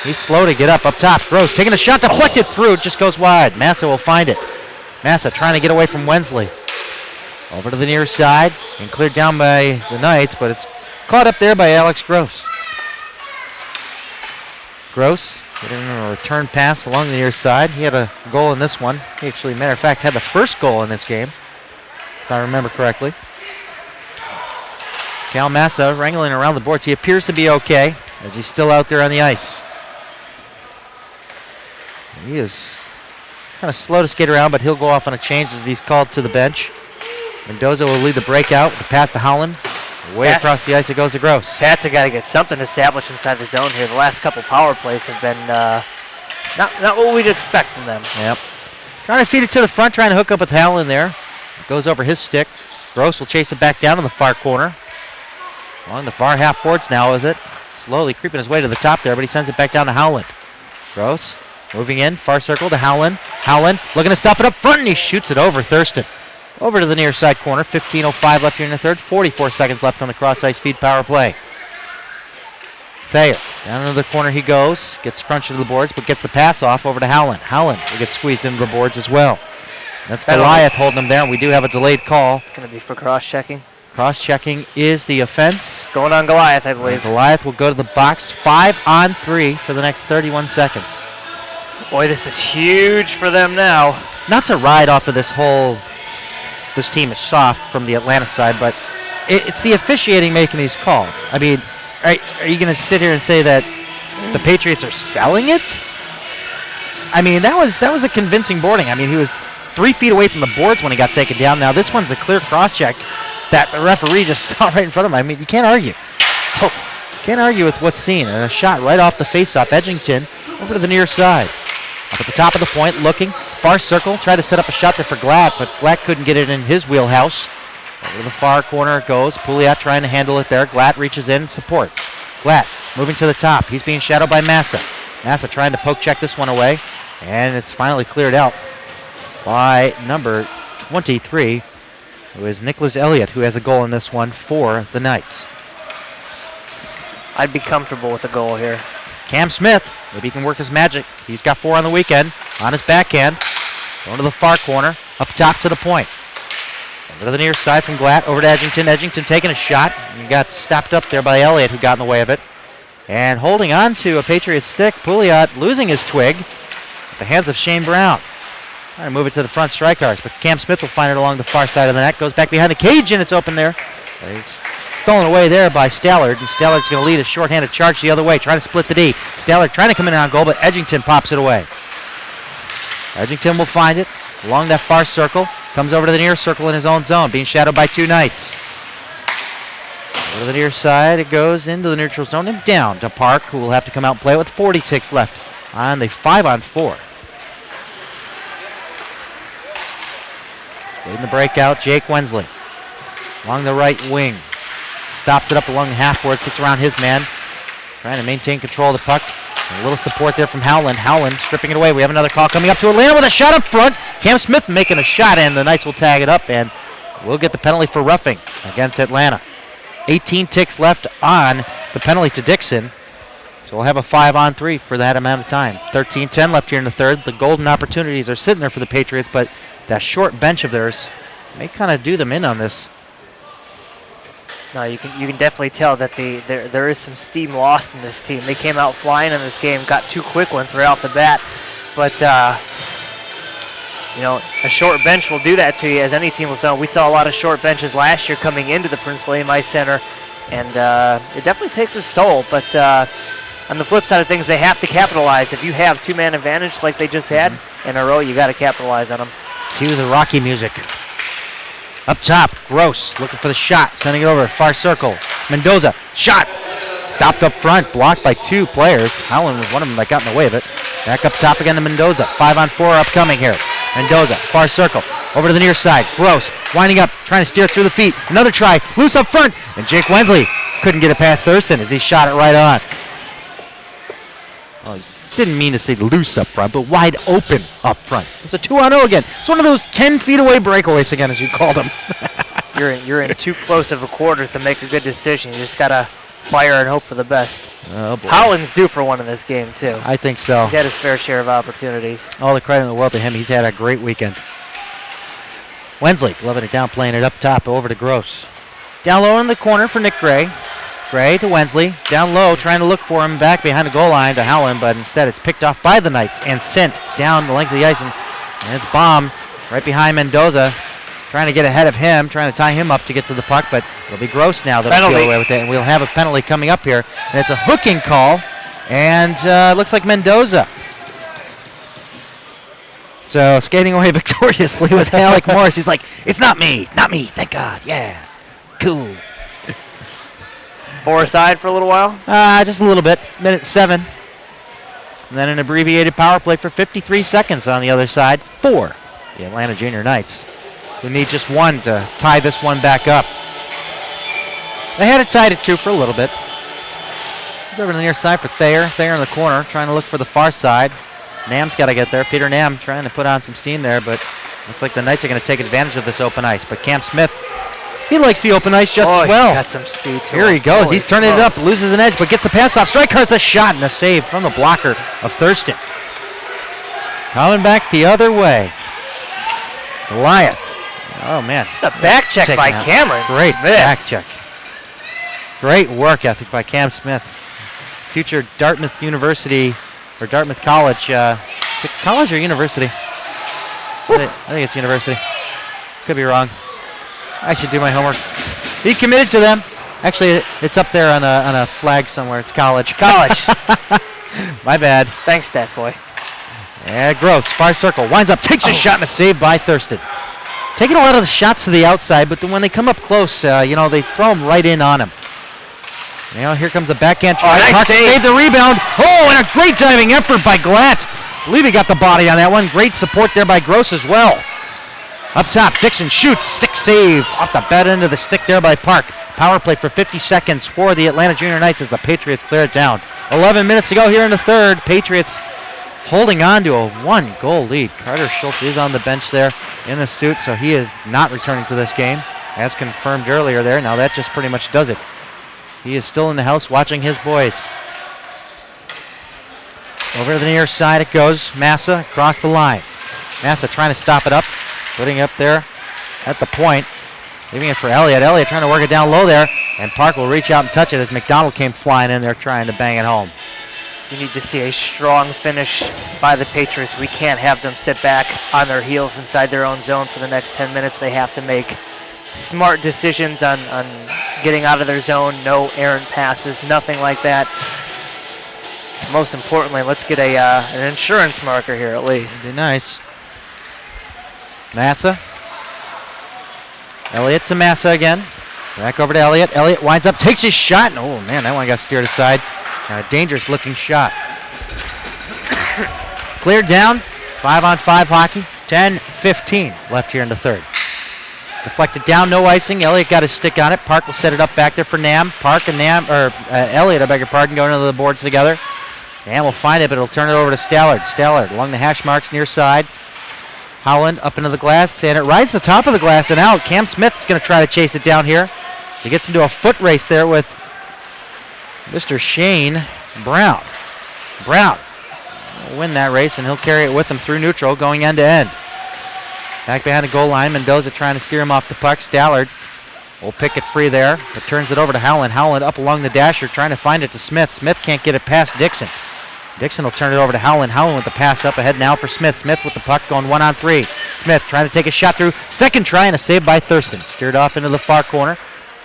He's slow to get up top. Gross taking a shot, deflected through, it just goes wide. Massa will find it. Massa trying to get away from Wensley. Over to the near side and cleared down by the Knights, but it's caught up there by Alex Gross. Gross getting a return pass along the near side. He had a goal in this one. He actually, matter of fact, had the first goal in this game, if I remember correctly. Cal Massa wrangling around the boards. He appears to be okay as he's still out there on the ice. He is kind of slow to skate around, but he'll go off on a change as he's called to the bench. Mendoza will lead the breakout with the pass to Howland. Way across the ice it goes to Gross. Pats have got to get something established inside the zone here. The last couple power plays have been not what we'd expect from them. Yep. Trying to feed it to the front, trying to hook up with Howland there. It goes over his stick. Gross will chase it back down in the far corner. Along the far half boards now with it. Slowly creeping his way to the top there, but he sends it back down to Howland. Gross moving in, far circle to Howland. Howland looking to stuff it up front, and he shoots it over Thurston. Over to the near side corner. 15:05 left here in the third. 44 seconds left on the cross-ice feed power play. Thayer down into the corner he goes. Gets crunched into the boards, but gets the pass off over to Howland. Howland will get squeezed into the boards as well. That's Goliath holding him there. We do have a delayed call. It's going to be for cross-checking. Cross-checking is the offense. Going on Goliath, I believe. And Goliath will go to the box. 5-on-3 for the next 31 seconds. Boy, this is huge for them now. Not to ride off of this team is soft from the Atlanta side, but it's the officiating making these calls. I mean, are you going to sit here and say that the Patriots are selling it? I mean, that was a convincing boarding. I mean, he was 3 feet away from the boards when he got taken down. Now this one's a clear cross-check that the referee just saw right in front of him. I mean, you can't argue. Can't argue with what's seen. And a shot right off the face-off. Edgington over to the near side. Up at the top of the point, looking. Far circle. Tried to set up a shot there for Glatt, but Glatt couldn't get it in his wheelhouse. Over to the far corner it goes. Pouliot trying to handle it there. Glatt reaches in and supports. Glatt moving to the top. He's being shadowed by Massa. Massa trying to poke check this one away. And it's finally cleared out by number 23, who is Nicholas Elliott, who has a goal in this one for the Knights. I'd be comfortable with a goal here. Cam Smith, maybe he can work his magic. He's got 4 on the weekend on his backhand. Going to the far corner, up top to the point. Over to the near side from Glatt, over to Edgington. Edgington taking a shot. He got stopped up there by Elliott, who got in the way of it. And holding on to a Patriots stick, Pouliot losing his twig at the hands of Shane Brown. Trying to move it to the front strikers, but Cam Smith will find it along the far side of the net. Goes back behind the cage, and it's open there. It's stolen away there by Stallard, and Stallard's going to lead a shorthanded charge the other way, trying to split the D. Stallard trying to come in on goal, but Edgington pops it away. Edgington will find it along that far circle. Comes over to the near circle in his own zone, being shadowed by 2 Knights. Over to the near side, it goes into the neutral zone and down to Park, who will have to come out and play with 40 ticks left on the 5-on-4. Leading the breakout, Jake Wensley. Along the right wing. Stops it up along the half boards, gets around his man. Trying to maintain control of the puck. A little support there from Howland. Howland stripping it away. We have another call coming up to Atlanta with a shot up front. Cam Smith making a shot, and the Knights will tag it up, and we'll get the penalty for roughing against Atlanta. 18 ticks left on the penalty to Dixon. So we'll have a 5-on-3 for that amount of time. 13-10 left here in the third. The golden opportunities are sitting there for the Patriots, but that short bench of theirs may kind of do them in on this. No, you can definitely tell that there is some steam lost in this team. They came out flying in this game, got 2 quick ones right off the bat, but a short bench will do that to you, as any team will. So we saw a lot of short benches last year coming into the Prince William Ice Center, and it definitely takes its toll. But on the flip side of things, they have to capitalize. If you have two-man advantage like they just had in a row, you got to capitalize on them. Cue the Rocky music. Up top, Gross looking for the shot, sending it over, far circle. Mendoza, shot. Stopped up front, blocked by two players. Howland was one of them that got in the way of it. Back up top again to Mendoza. 5-on-4 upcoming here. Mendoza, far circle, over to the near side. Gross, winding up, trying to steer through the feet. Another try, loose up front. And Jake Wensley couldn't get it past Thurston as he shot it right on. Well, didn't mean to say loose up front, but wide open up front. It's a 2-on-0 again. It's one of those 10 feet away breakaways again, as you called them. You're in too close of a quarters to make a good decision. You just got to fire and hope for the best. Oh, boy. Howland's due for one in this game, too. I think so. He's had his fair share of opportunities. All the credit in the world to him. He's had a great weekend. Wensley gloving it down, playing it up top, over to Gross. Down low in the corner for Nick Gray. Gray to Wensley. Down low, trying to look for him back behind the goal line to Howland, but instead it's picked off by the Knights and sent down the length of the ice. And it's bombed right behind Mendoza. Trying to get ahead of him, trying to tie him up to get to the puck, but it'll be Gross now that'll get away with it. And we'll have a penalty coming up here. And it's a hooking call. And looks like Mendoza. So skating away victoriously was Alec Morris. He's like, it's not me, thank God. Yeah, cool. Four aside for a little while? Just a little bit. Minute 7. And then an abbreviated power play for 53 seconds on the other side for the Atlanta Junior Knights, who need just one to tie this one back up. They had it tied at 2 for a little bit. He's over to the near side for Thayer. Thayer in the corner, trying to look for the far side. Nam's got to get there. Peter Nam trying to put on some steam there, but looks like the Knights are going to take advantage of this open ice. But Cam Smith, he likes the open ice just as well. He got some speed to Here he goes. He's turning it up, loses an edge, but gets the pass off. Striker's a shot and a save from the blocker of Thurston. Coming back the other way. Goliath. Oh, man. A back check by Cameron Great Smith. back check. Great work ethic by Cam Smith. Future Dartmouth University, or Dartmouth College. Is it college or university? I think it's university. Could be wrong. I should do my homework. He committed to them. Actually, it's up there on a flag somewhere. It's college. College. My bad. Thanks, Stat Boy. Yeah, Gross, far circle, winds up, takes a shot and a save by Thurston. Taking a lot of the shots to the outside, but then when they come up close, they throw them right in on him. Here comes a backhand try. Nice save the rebound. Oh, and a great diving effort by Glatt. I believe he got the body on that one. Great support there by Gross as well. Up top, Dixon shoots, stick save off the bad end of the stick there by Park. Power play for 50 seconds for the Atlanta Junior Knights as the Patriots clear it down. 11 minutes to go here in the third. Patriots holding on to a 1-goal lead. Carter Schultz is on the bench there in a suit, so he is not returning to this game, as confirmed earlier there. Now that just pretty much does it. He is still in the house watching his boys. Over to the near side it goes. Massa across the line. Massa trying to stop it up, putting it up there at the point, leaving it for Elliott. Elliott trying to work it down low there, and Park will reach out and touch it as McDonald came flying in there trying to bang it home. You need to see a strong finish by the Patriots. We can't have them sit back on their heels inside their own zone for the next 10 minutes. They have to make smart decisions on getting out of their zone. No errant passes, nothing like that. Most importantly, let's get an insurance marker here at least. That'd be nice. Massa. Elliott to Massa again. Back over to Elliott. Elliott winds up, takes his shot. And, oh, man, that one got steered aside. A dangerous looking shot. Cleared down. 5-on-5 hockey. 10-15 left here in the third. Deflected down, no icing. Elliott got his stick on it. Park will set it up back there for Nam. Park and Elliott, I beg your pardon, going into the boards together. Nam will find it, but it'll turn it over to Stallard. Stallard along the hash marks near side. Howland up into the glass, and it rides the top of the glass and out. Cam Smith's going to try to chase it down here. He gets into a foot race there with Mr. Shane Brown. Brown will win that race, and he'll carry it with him through neutral, going end to end. Back behind the goal line, Mendoza trying to steer him off the puck. Stallard will pick it free there, but turns it over to Howland. Howland up along the dasher, trying to find it to Smith. Smith can't get it past Dixon. Dixon will turn it over to Howland. Howland with the pass up ahead now for Smith. Smith with the puck going 1-on-3. Smith trying to take a shot through. Second try and a save by Thurston. Steered off into the far corner.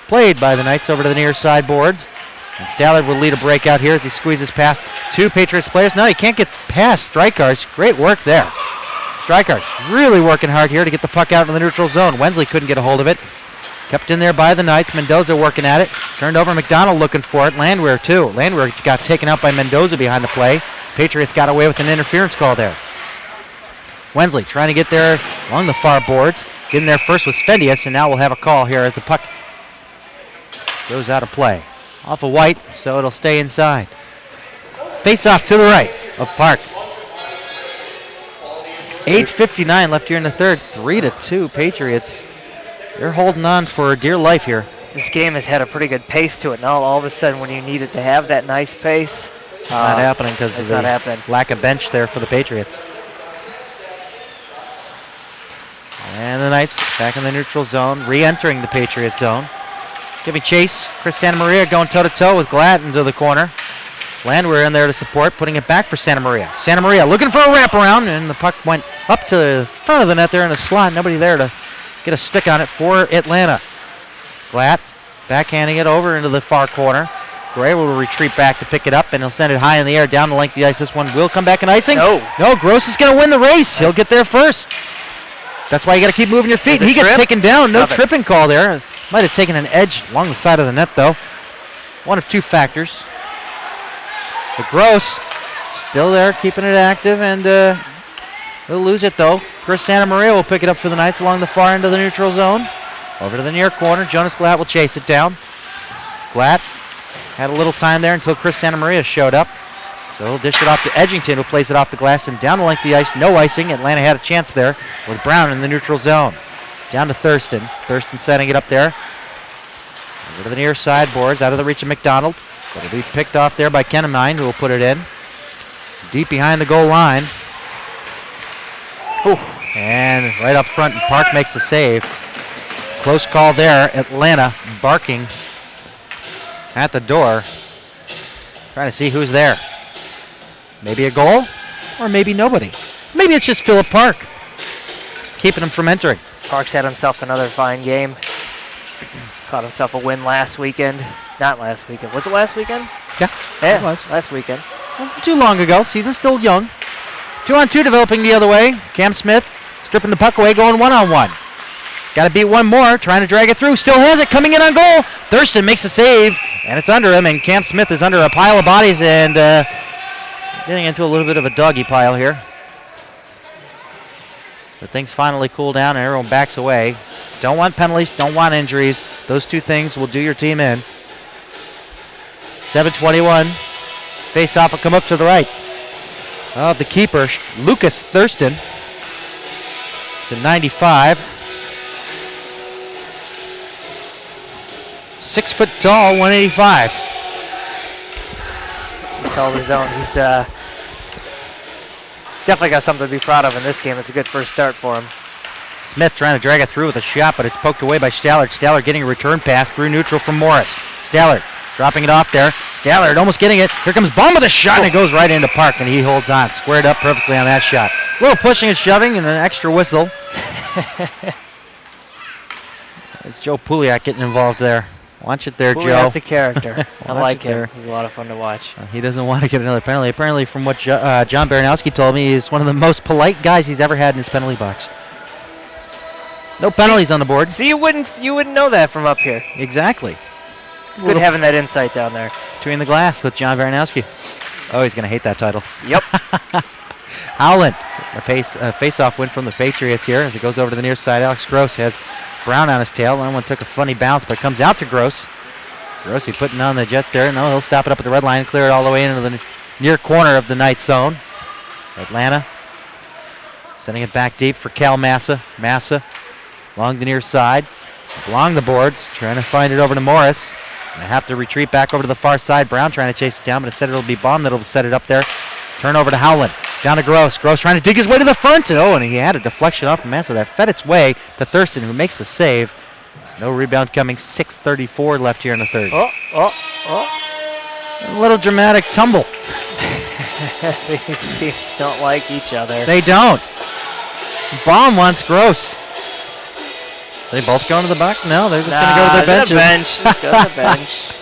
Played by the Knights over to the near side boards. And Stallard will lead a breakout here as he squeezes past 2 Patriots players. No, he can't get past Strykars. Great work there. Strykars really working hard here to get the puck out in the neutral zone. Wensley couldn't get a hold of it. Kept in there by the Knights. Mendoza working at it. Turned over. McDonald looking for it. Landwehr too. Landwehr got taken out by Mendoza behind the play. Patriots got away with an interference call there. Wensley trying to get there along the far boards. Getting there first was Fendius, and now we'll have a call here as the puck goes out of play. Off of White, so it'll stay inside. Face off to the right of Park. 8:59 left here in the third. 3-2 Patriots. They're holding on for dear life here. This game has had a pretty good pace to it. Now all of a sudden when you need it to have that nice pace, Not happening because of the lack of bench there for the Patriots. And the Knights back in the neutral zone, re-entering the Patriot zone. Giving chase. Chris Santamaria going toe-to-toe with Glatt into the corner. Landwehr in there to support, putting it back for Santamaria. Santamaria looking for a wraparound, and the puck went up to the front of the net there in a slot. Nobody there to get a stick on it for Atlanta. Glatt backhanding it over into the far corner. Gray will retreat back to pick it up, and he'll send it high in the air down the length of the ice. This one will come back in icing. No, Gross is going to win the race. He'll get there first. That's why you got to keep moving your feet. He gets taken down. No tripping call there. Might have taken an edge along the side of the net, though. One of 2 factors. But Gross still there, keeping it active, and he'll lose it, though. Chris Santamaria will pick it up for the Knights along the far end of the neutral zone. Over to the near corner. Jonas Glatt will chase it down. Glatt had a little time there until Chris Santamaria showed up. So he'll dish it off to Edgington, who plays it off the glass and down the length of the ice. No icing. Atlanta had a chance there with Brown in the neutral zone. Down to Thurston. Thurston setting it up there. Over to the near sideboards, out of the reach of McDonald. It'll be picked off there by Kennemine, who will put it in. Deep behind the goal line. Ooh. And right up front, Park makes the save. Close call there. Atlanta barking at the door. Trying to see who's there. Maybe a goal, or maybe nobody. Maybe it's just Philip Park, keeping him from entering. Park's had himself another fine game. Caught himself a win last weekend. Not last weekend. Was it last weekend? Yeah, it was. Last weekend. Wasn't too long ago. Season's still young. 2-on-2 developing the other way. Cam Smith stripping the puck away, going 1-on-1. Got to beat one more, trying to drag it through. Still has it, coming in on goal. Thurston makes a save, and it's under him, and Cam Smith is under a pile of bodies, and getting into a little bit of a doggy pile here. But things finally cool down and everyone backs away. Don't want penalties, don't want injuries. Those 2 things will do your team in. 7:21. Face-off will come up to the right of the keeper, Lucas Thurston. It's a 95. 6 foot tall, 185. He's held his own. He's definitely got something to be proud of in this game. It's a good first start for him. Smith trying to drag it through with a shot, but it's poked away by Stallard. Stallard getting a return pass through neutral from Morris. Stallard dropping it off there. Stallard almost getting it. Here comes Baum with a shot, and it goes right into Park, and he holds on. Squared up perfectly on that shot. A little pushing and shoving and an extra whistle. It's Joe Puliak getting involved there. Watch it there, Joe. That's a character. I like him. He's a lot of fun to watch. He doesn't want to get another penalty. Apparently, from what John Baranowski told me, he's one of the most polite guys he's ever had in his penalty box. No penalties on the board. So you wouldn't know that from up here. Exactly. It's good having that insight down there. Between the glass with John Baranowski. Oh, he's going to hate that title. Yep. Howland, a face-off win from the Patriots here as it goes over to the near side. Alex Gross has Brown on his tail. That one took a funny bounce, but comes out to Gross. Grossi putting on the Jets there. No, he'll stop it up at the red line, clear it all the way into the near corner of the Knights zone. Atlanta sending it back deep for Cal Massa. Massa along the near side, along the boards, trying to find it over to Morris. They have to retreat back over to the far side. Brown trying to chase it down, but instead it'll be Baum that'll set it up there. Turn over to Howland. Down to Gross. Gross trying to dig his way to the front. And he had a deflection off from Massa that fed its way to Thurston, who makes the save. No rebound coming. 6:34 left here in the third. A little dramatic tumble. These teams don't like each other. They don't. Baum wants Gross. Are they both going to the back? No, they're just going to go to their benches. Go to the bench.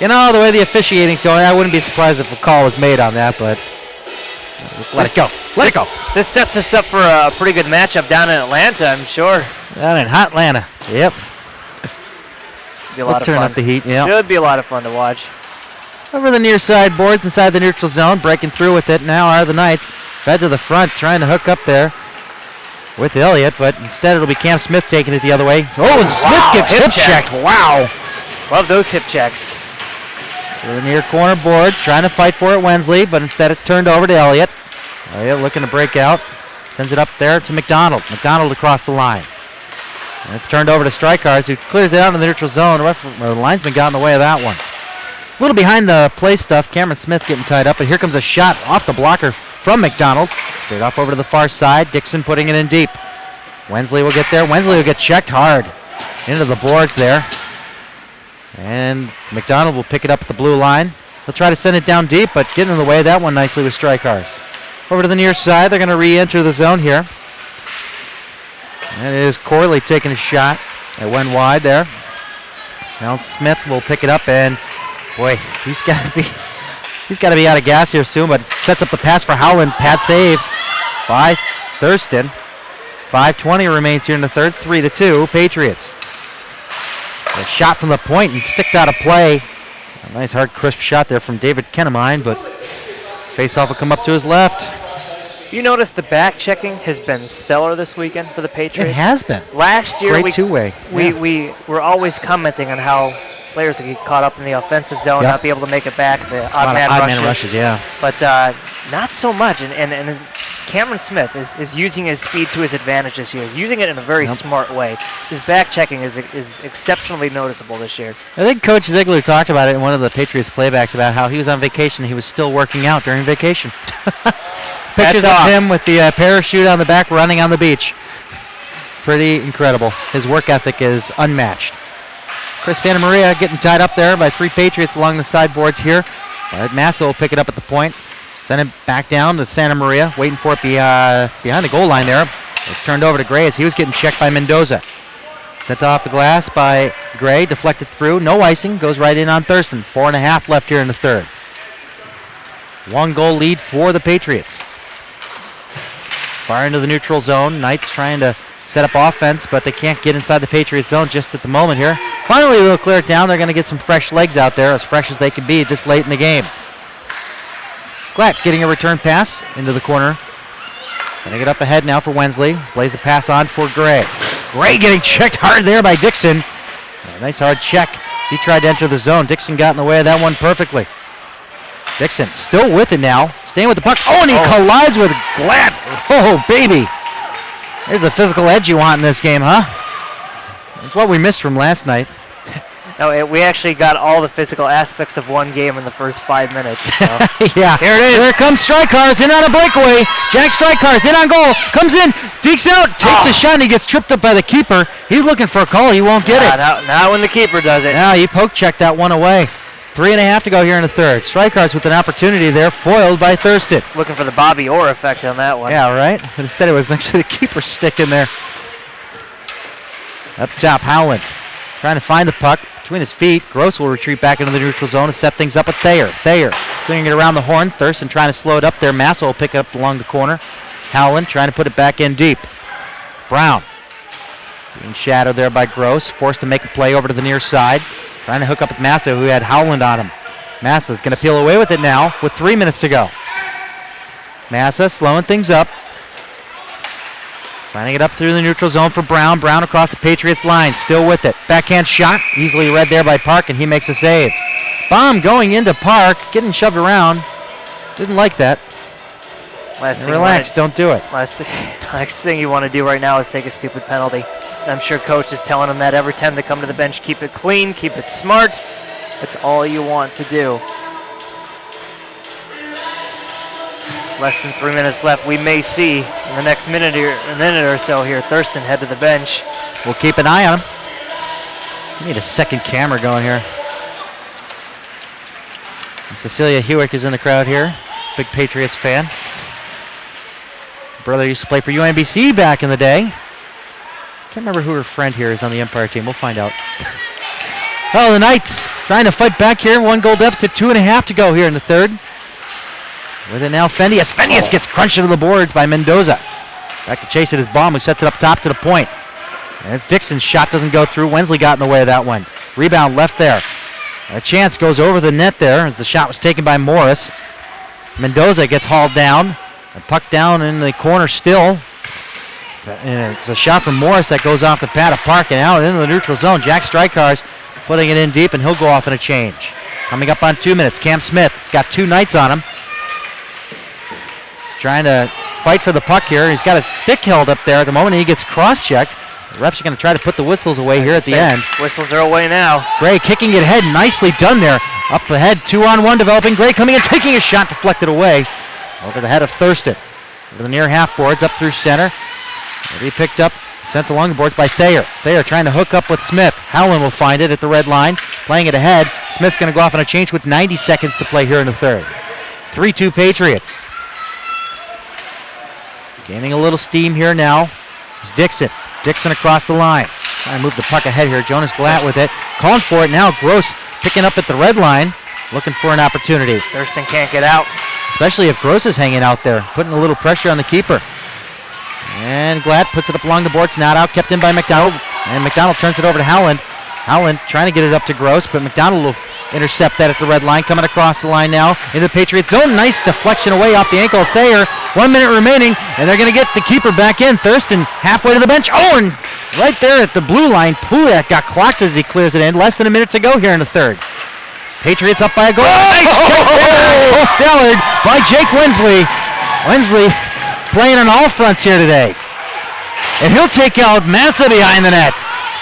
You know, the way the officiating's going, I wouldn't be surprised if a call was made on that, but just let it go. Let it go. This sets us up for a pretty good matchup down in Atlanta, I'm sure. Down in hot Atlanta. Yep. Be a lot of turn fun. up the heat, yeah. Should be a lot of fun to watch. Over the near side boards inside the neutral zone, breaking through with it. Now are the Knights. Fed to the front, trying to hook up there with Elliott, but instead it'll be Cam Smith taking it the other way. Oh, and Smith gets hip checked. Wow. Love those hip checks. To the near corner boards, trying to fight for it, Wensley, but instead it's turned over to Elliott. Elliott looking to break out. Sends it up there to McDonald. McDonald across the line. And it's turned over to Strikars, who clears it out in the neutral zone. The linesman got in the way of that one. A little behind the play stuff. Cameron Smith getting tied up, and here comes a shot off the blocker from McDonald. Straight off over to the far side. Dixon putting it in deep. Wensley will get there. Wensley will get checked hard into the boards there. And McDonald will pick it up at the blue line. He'll try to send it down deep, but getting in the way of that one nicely with Strikars. Over to the near side. They're going to re-enter the zone here. And it is Corley taking a shot. It went wide there. Now Smith will pick it up, and boy, he's got to be out of gas here soon, but sets up the pass for Howland. Pad save by Thurston. 5:20 remains here in the third. 3-2 Patriots. A shot from the point and sticked out of play. A nice hard crisp shot there from David Kennemine, but face-off will come up to his left. You notice the back checking has been stellar this weekend for the Patriots. It has been. Last year, Great two-way. We were always commenting on how players would get caught up in the offensive zone, not be able to make it back, the odd man rushes. Yeah. But not so much. And Cameron Smith is using his speed to his advantage this year. He's using it in a very smart way. His back checking is exceptionally noticeable this year. I think Coach Ziegler talked about it in one of the Patriots playbacks about how he was on vacation. He was still working out during vacation. Pictures of him with the parachute on the back running on the beach. Pretty incredible. His work ethic is unmatched. Chris Santa Maria getting tied up there by 3 Patriots along the sideboards here. But Massa will pick it up at the point. Send it back down to Santa Maria, waiting for it behind the goal line there. It's turned over to Gray as he was getting checked by Mendoza. Sent off the glass by Gray, deflected through. No icing, goes right in on Thurston. 4.5 left here in the third. 1 goal lead for the Patriots. Far into the neutral zone. Knights trying to set up offense, but they can't get inside the Patriots zone just at the moment here. Finally, they'll clear it down. They're going to get some fresh legs out there, as fresh as they can be this late in the game. Glatt getting a return pass into the corner. Sending it up ahead now for Wensley. Plays the pass on for Gray. Gray getting checked hard there by Dixon. A nice hard check as he tried to enter the zone. Dixon got in the way of that one perfectly. Dixon still with it now. Staying with the puck. Oh, and he collides with Glatt. Oh, baby. There's the physical edge you want in this game, huh? That's what we missed from last night. No, we actually got all the physical aspects of one game in the first 5 minutes. So. Yeah. Here it is. Here comes Strikars in on a breakaway. Jack Strikars in on goal. Comes in. Dekes out. Takes a shot and he gets tripped up by the keeper. He's looking for a call. He won't get it. Not when the keeper does it. Now he poke checked that one away. 3.5 to go here in the third. Strikars with an opportunity there, foiled by Thurston. Looking for the Bobby Orr effect on that one. Yeah, right? But instead it was actually the keeper stick in there. Up top, Howland trying to find the puck between his feet. Gross will retreat back into the neutral zone and set things up with Thayer. Thayer clearing it around the horn. Thurston trying to slow it up there. Massa will pick up along the corner. Howland trying to put it back in deep. Brown being shadowed there by Gross. Forced to make a play over to the near side. Trying to hook up with Massa, who had Howland on him. Massa's going to peel away with it now with 3 minutes to go. Massa slowing things up. Finding it up through the neutral zone for Brown. Brown across the Patriots line, still with it. Backhand shot, easily read there by Park, and he makes a save. Bomb going into Park, getting shoved around. Didn't like that. Relax, don't do it. Last thing you want to do right now is take a stupid penalty. I'm sure coach is telling them that every time they come to the bench. Keep it clean, keep it smart. That's all you want to do. Less than 3 minutes left. We may see in the next minute or so here Thurston head to the bench. We'll keep an eye on him. We need a second camera going here. And Cecilia Hewick is in the crowd here. Big Patriots fan. Brother used to play for UNBC back in the day. Can't remember who her friend here is on the Empire team. We'll find out. Oh, the Knights trying to fight back here. 1 goal deficit, 2.5 to go here in the third. With it now, Fendius. Fendius gets crunched into the boards by Mendoza. Back to chase at his bomb, who sets it up top to the point. And it's Dixon's shot, doesn't go through. Wensley got in the way of that one. Rebound left there. A chance goes over the net there as the shot was taken by Morris. Mendoza gets hauled down. A puck down in the corner still. And it's a shot from Morris that goes off the pad of Park and out into the neutral zone. Jack Strykar's putting it in deep, and he'll go off in a change. Coming up on 2 minutes, Cam Smith. He's got 2 Knights on him. Trying to fight for the puck here. He's got his stick held up there at the moment, and he gets cross-checked. The refs are going to try to put the whistles away here at the end. Whistles are away now. Gray kicking it ahead. Nicely done there. Up ahead, 2-on-1 developing. Gray coming in, taking a shot, deflected away. Over the head of Thurston. Over the near half boards, up through center. It'll be picked up, sent along the boards by Thayer. Thayer trying to hook up with Smith. Howland will find it at the red line. Playing it ahead. Smith's going to go off on a change with 90 seconds to play here in the third. 3-2 Patriots. Gaining a little steam here now. It's Dixon. Dixon across the line. Trying to move the puck ahead here. Jonas Glatt with it. Calling for it now. Gross picking up at the red line. Looking for an opportunity. Thurston can't get out. Especially if Gross is hanging out there. Putting a little pressure on the keeper. And Glatt puts it up along the boards. Not out. Kept in by McDonald. And McDonald turns it over to Howland. Howland trying to get it up to Gross, but McDonald will intercept that at the red line. Coming across the line now into the Patriots zone. Nice deflection away off the ankle of Thayer. 1 minute remaining, and they're going to get the keeper back in. Thurston halfway to the bench. Oh, and right there at the blue line, Pulak got clocked as he clears it in. Less than a minute to go here in the third. Patriots up by a goal. Nice check there. Cole Stallard by Jake Wensley. Wensley playing on all fronts here today. And he'll take out Massa behind the net.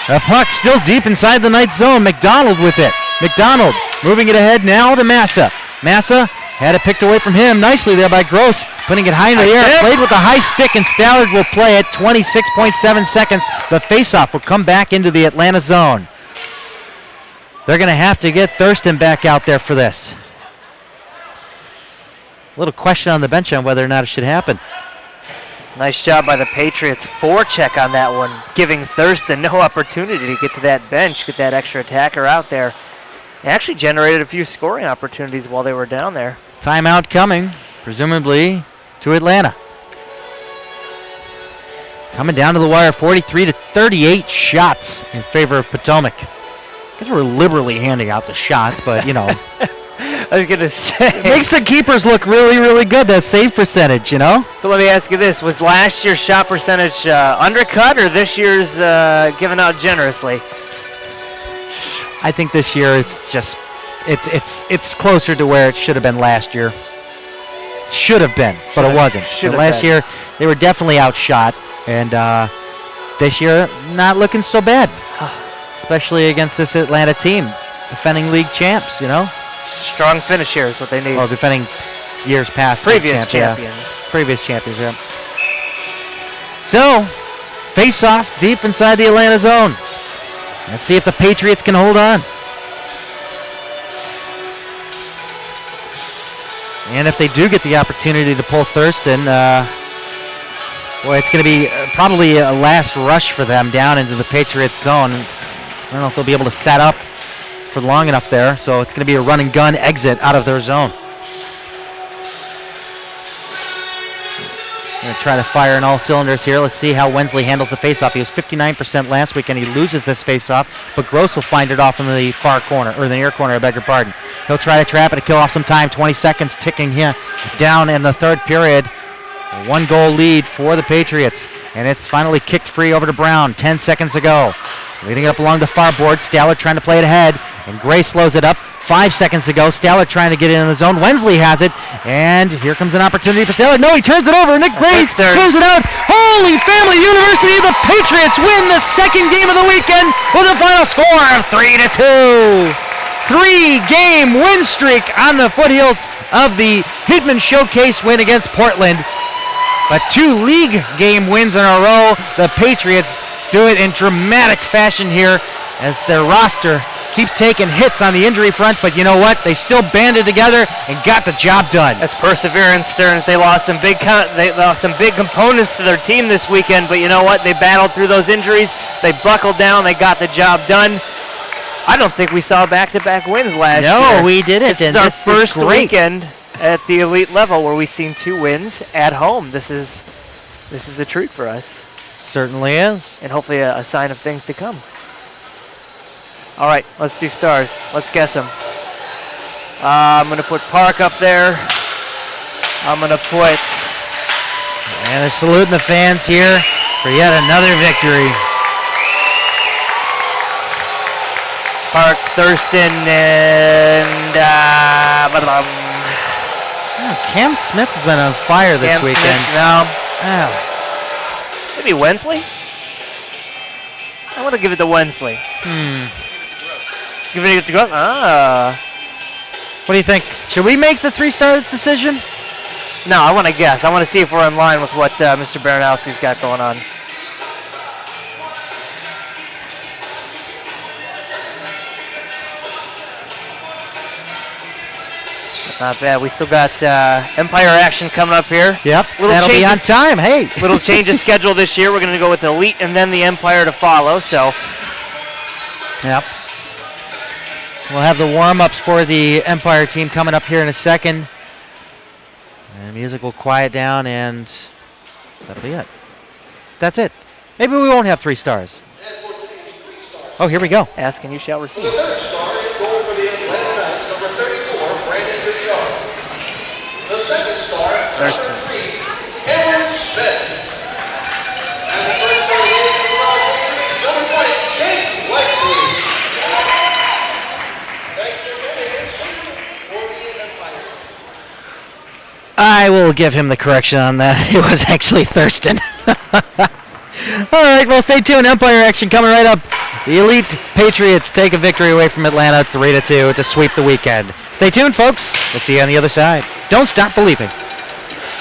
The puck still deep inside the Knights zone. McDonald with it. McDonald moving it ahead now to Massa. Massa had it picked away from him nicely there by Gross. Putting it high in the air. Played with a high stick, and Stallard will play it. 26.7 seconds. The faceoff will come back into the Atlanta zone. They're going to have to get Thurston back out there for this. A little question on the bench on whether or not it should happen. Nice job by the Patriots. Forecheck on that one, giving Thurston no opportunity to get to that bench, get that extra attacker out there. They actually generated a few scoring opportunities while they were down there. Timeout coming, presumably to Atlanta. Coming down to the wire, 43-38 shots in favor of Potomac. I guess we're liberally handing out the shots, but you know. I was going to say. It makes the keepers look really, really good, that save percentage, you know? So let me ask you this. Was last year's shot percentage undercut, or this year's given out generously? I think this year it's just, it's closer to where it should have been last year. Should have been, but it wasn't. So last year, they were definitely outshot, and this year, not looking so bad. Especially against this Atlanta team, defending league champs, you know? Strong finish here is what they need. Oh, defending years past. Previous champions. Previous champions, yeah. So, face off deep inside the Atlanta zone. Let's see if the Patriots can hold on. And if they do get the opportunity to pull Thurston, boy, it's going to be probably a last rush for them down into the Patriots zone. I don't know if they'll be able to set up for long enough there, so it's going to be a run and gun exit out of their zone. Going to try to fire in all cylinders here. Let's see how Wensley handles the faceoff. He was 59% last week, and he loses this faceoff, but Gross will find it off in the far corner, or the near corner, I beg your pardon. He'll try to trap it to kill off some time. 20 seconds ticking here down in the third period. A 1-goal lead for the Patriots, and it's finally kicked free over to Brown. 10 seconds to go. Leading it up along the far board. Stallard trying to play it ahead, and Gray slows it up. 5 seconds to go. Stallard trying to get in the zone. Wensley has it, and here comes an opportunity for Stallard. No, he turns it over. Nick Gray throws it out. Holy Family University! The Patriots win the second game of the weekend with a final score of 3-2. 3-game win streak on the foothills of the Hitman Showcase win against Portland. But 2 league game wins in a row. The Patriots do it in dramatic fashion here as their roster keeps taking hits on the injury front, but you know what? They still banded together and got the job done. That's perseverance, Stearns. They lost some big components to their team this weekend, but you know what? They battled through those injuries. They buckled down. They got the job done. I don't think we saw back-to-back wins last year. No, we didn't. This is our first weekend at the elite level where we've seen 2 wins at home. This is a treat for us. Certainly is. And hopefully a sign of things to come. All right, let's do stars. Let's guess them. I'm going to put Park up there. I'm going to put... And they're saluting the fans here for yet another victory. Park, Thurston, and... Cam Smith has been on fire this Cam weekend. Smith, no. Maybe Wensley? I want to give it to Wensley. Give it to Gross. What do you think? Should we make the 3 stars decision? No, I want to guess. I want to see if we're in line with what Mr. Baranowski's got going on. Not bad. We still got Empire action coming up here. Yep, that'll be on time. Hey. Little change of schedule this year. We're going to go with Elite and then the Empire to follow. So. Yep. We'll have the warm-ups for the Empire team coming up here in a second. And music will quiet down, and that'll be it. That's it. Maybe we won't have 3 stars. Oh, here we go. Ask and you shall receive. The third star in goal for the Atlanta Knights, number 34, Brandon Bishop. The second star, number 3, Cameron Smith. And the first star in the Potomac Patriots, number 20, Jake Lexley. Thank you for the Empire. I will give him the correction on that. It was actually Thurston. All right, well, stay tuned. Empire action coming right up. The Elite Patriots take a victory away from Atlanta 3-2 to sweep the weekend. Stay tuned, folks. We'll see you on the other side. Don't stop believing.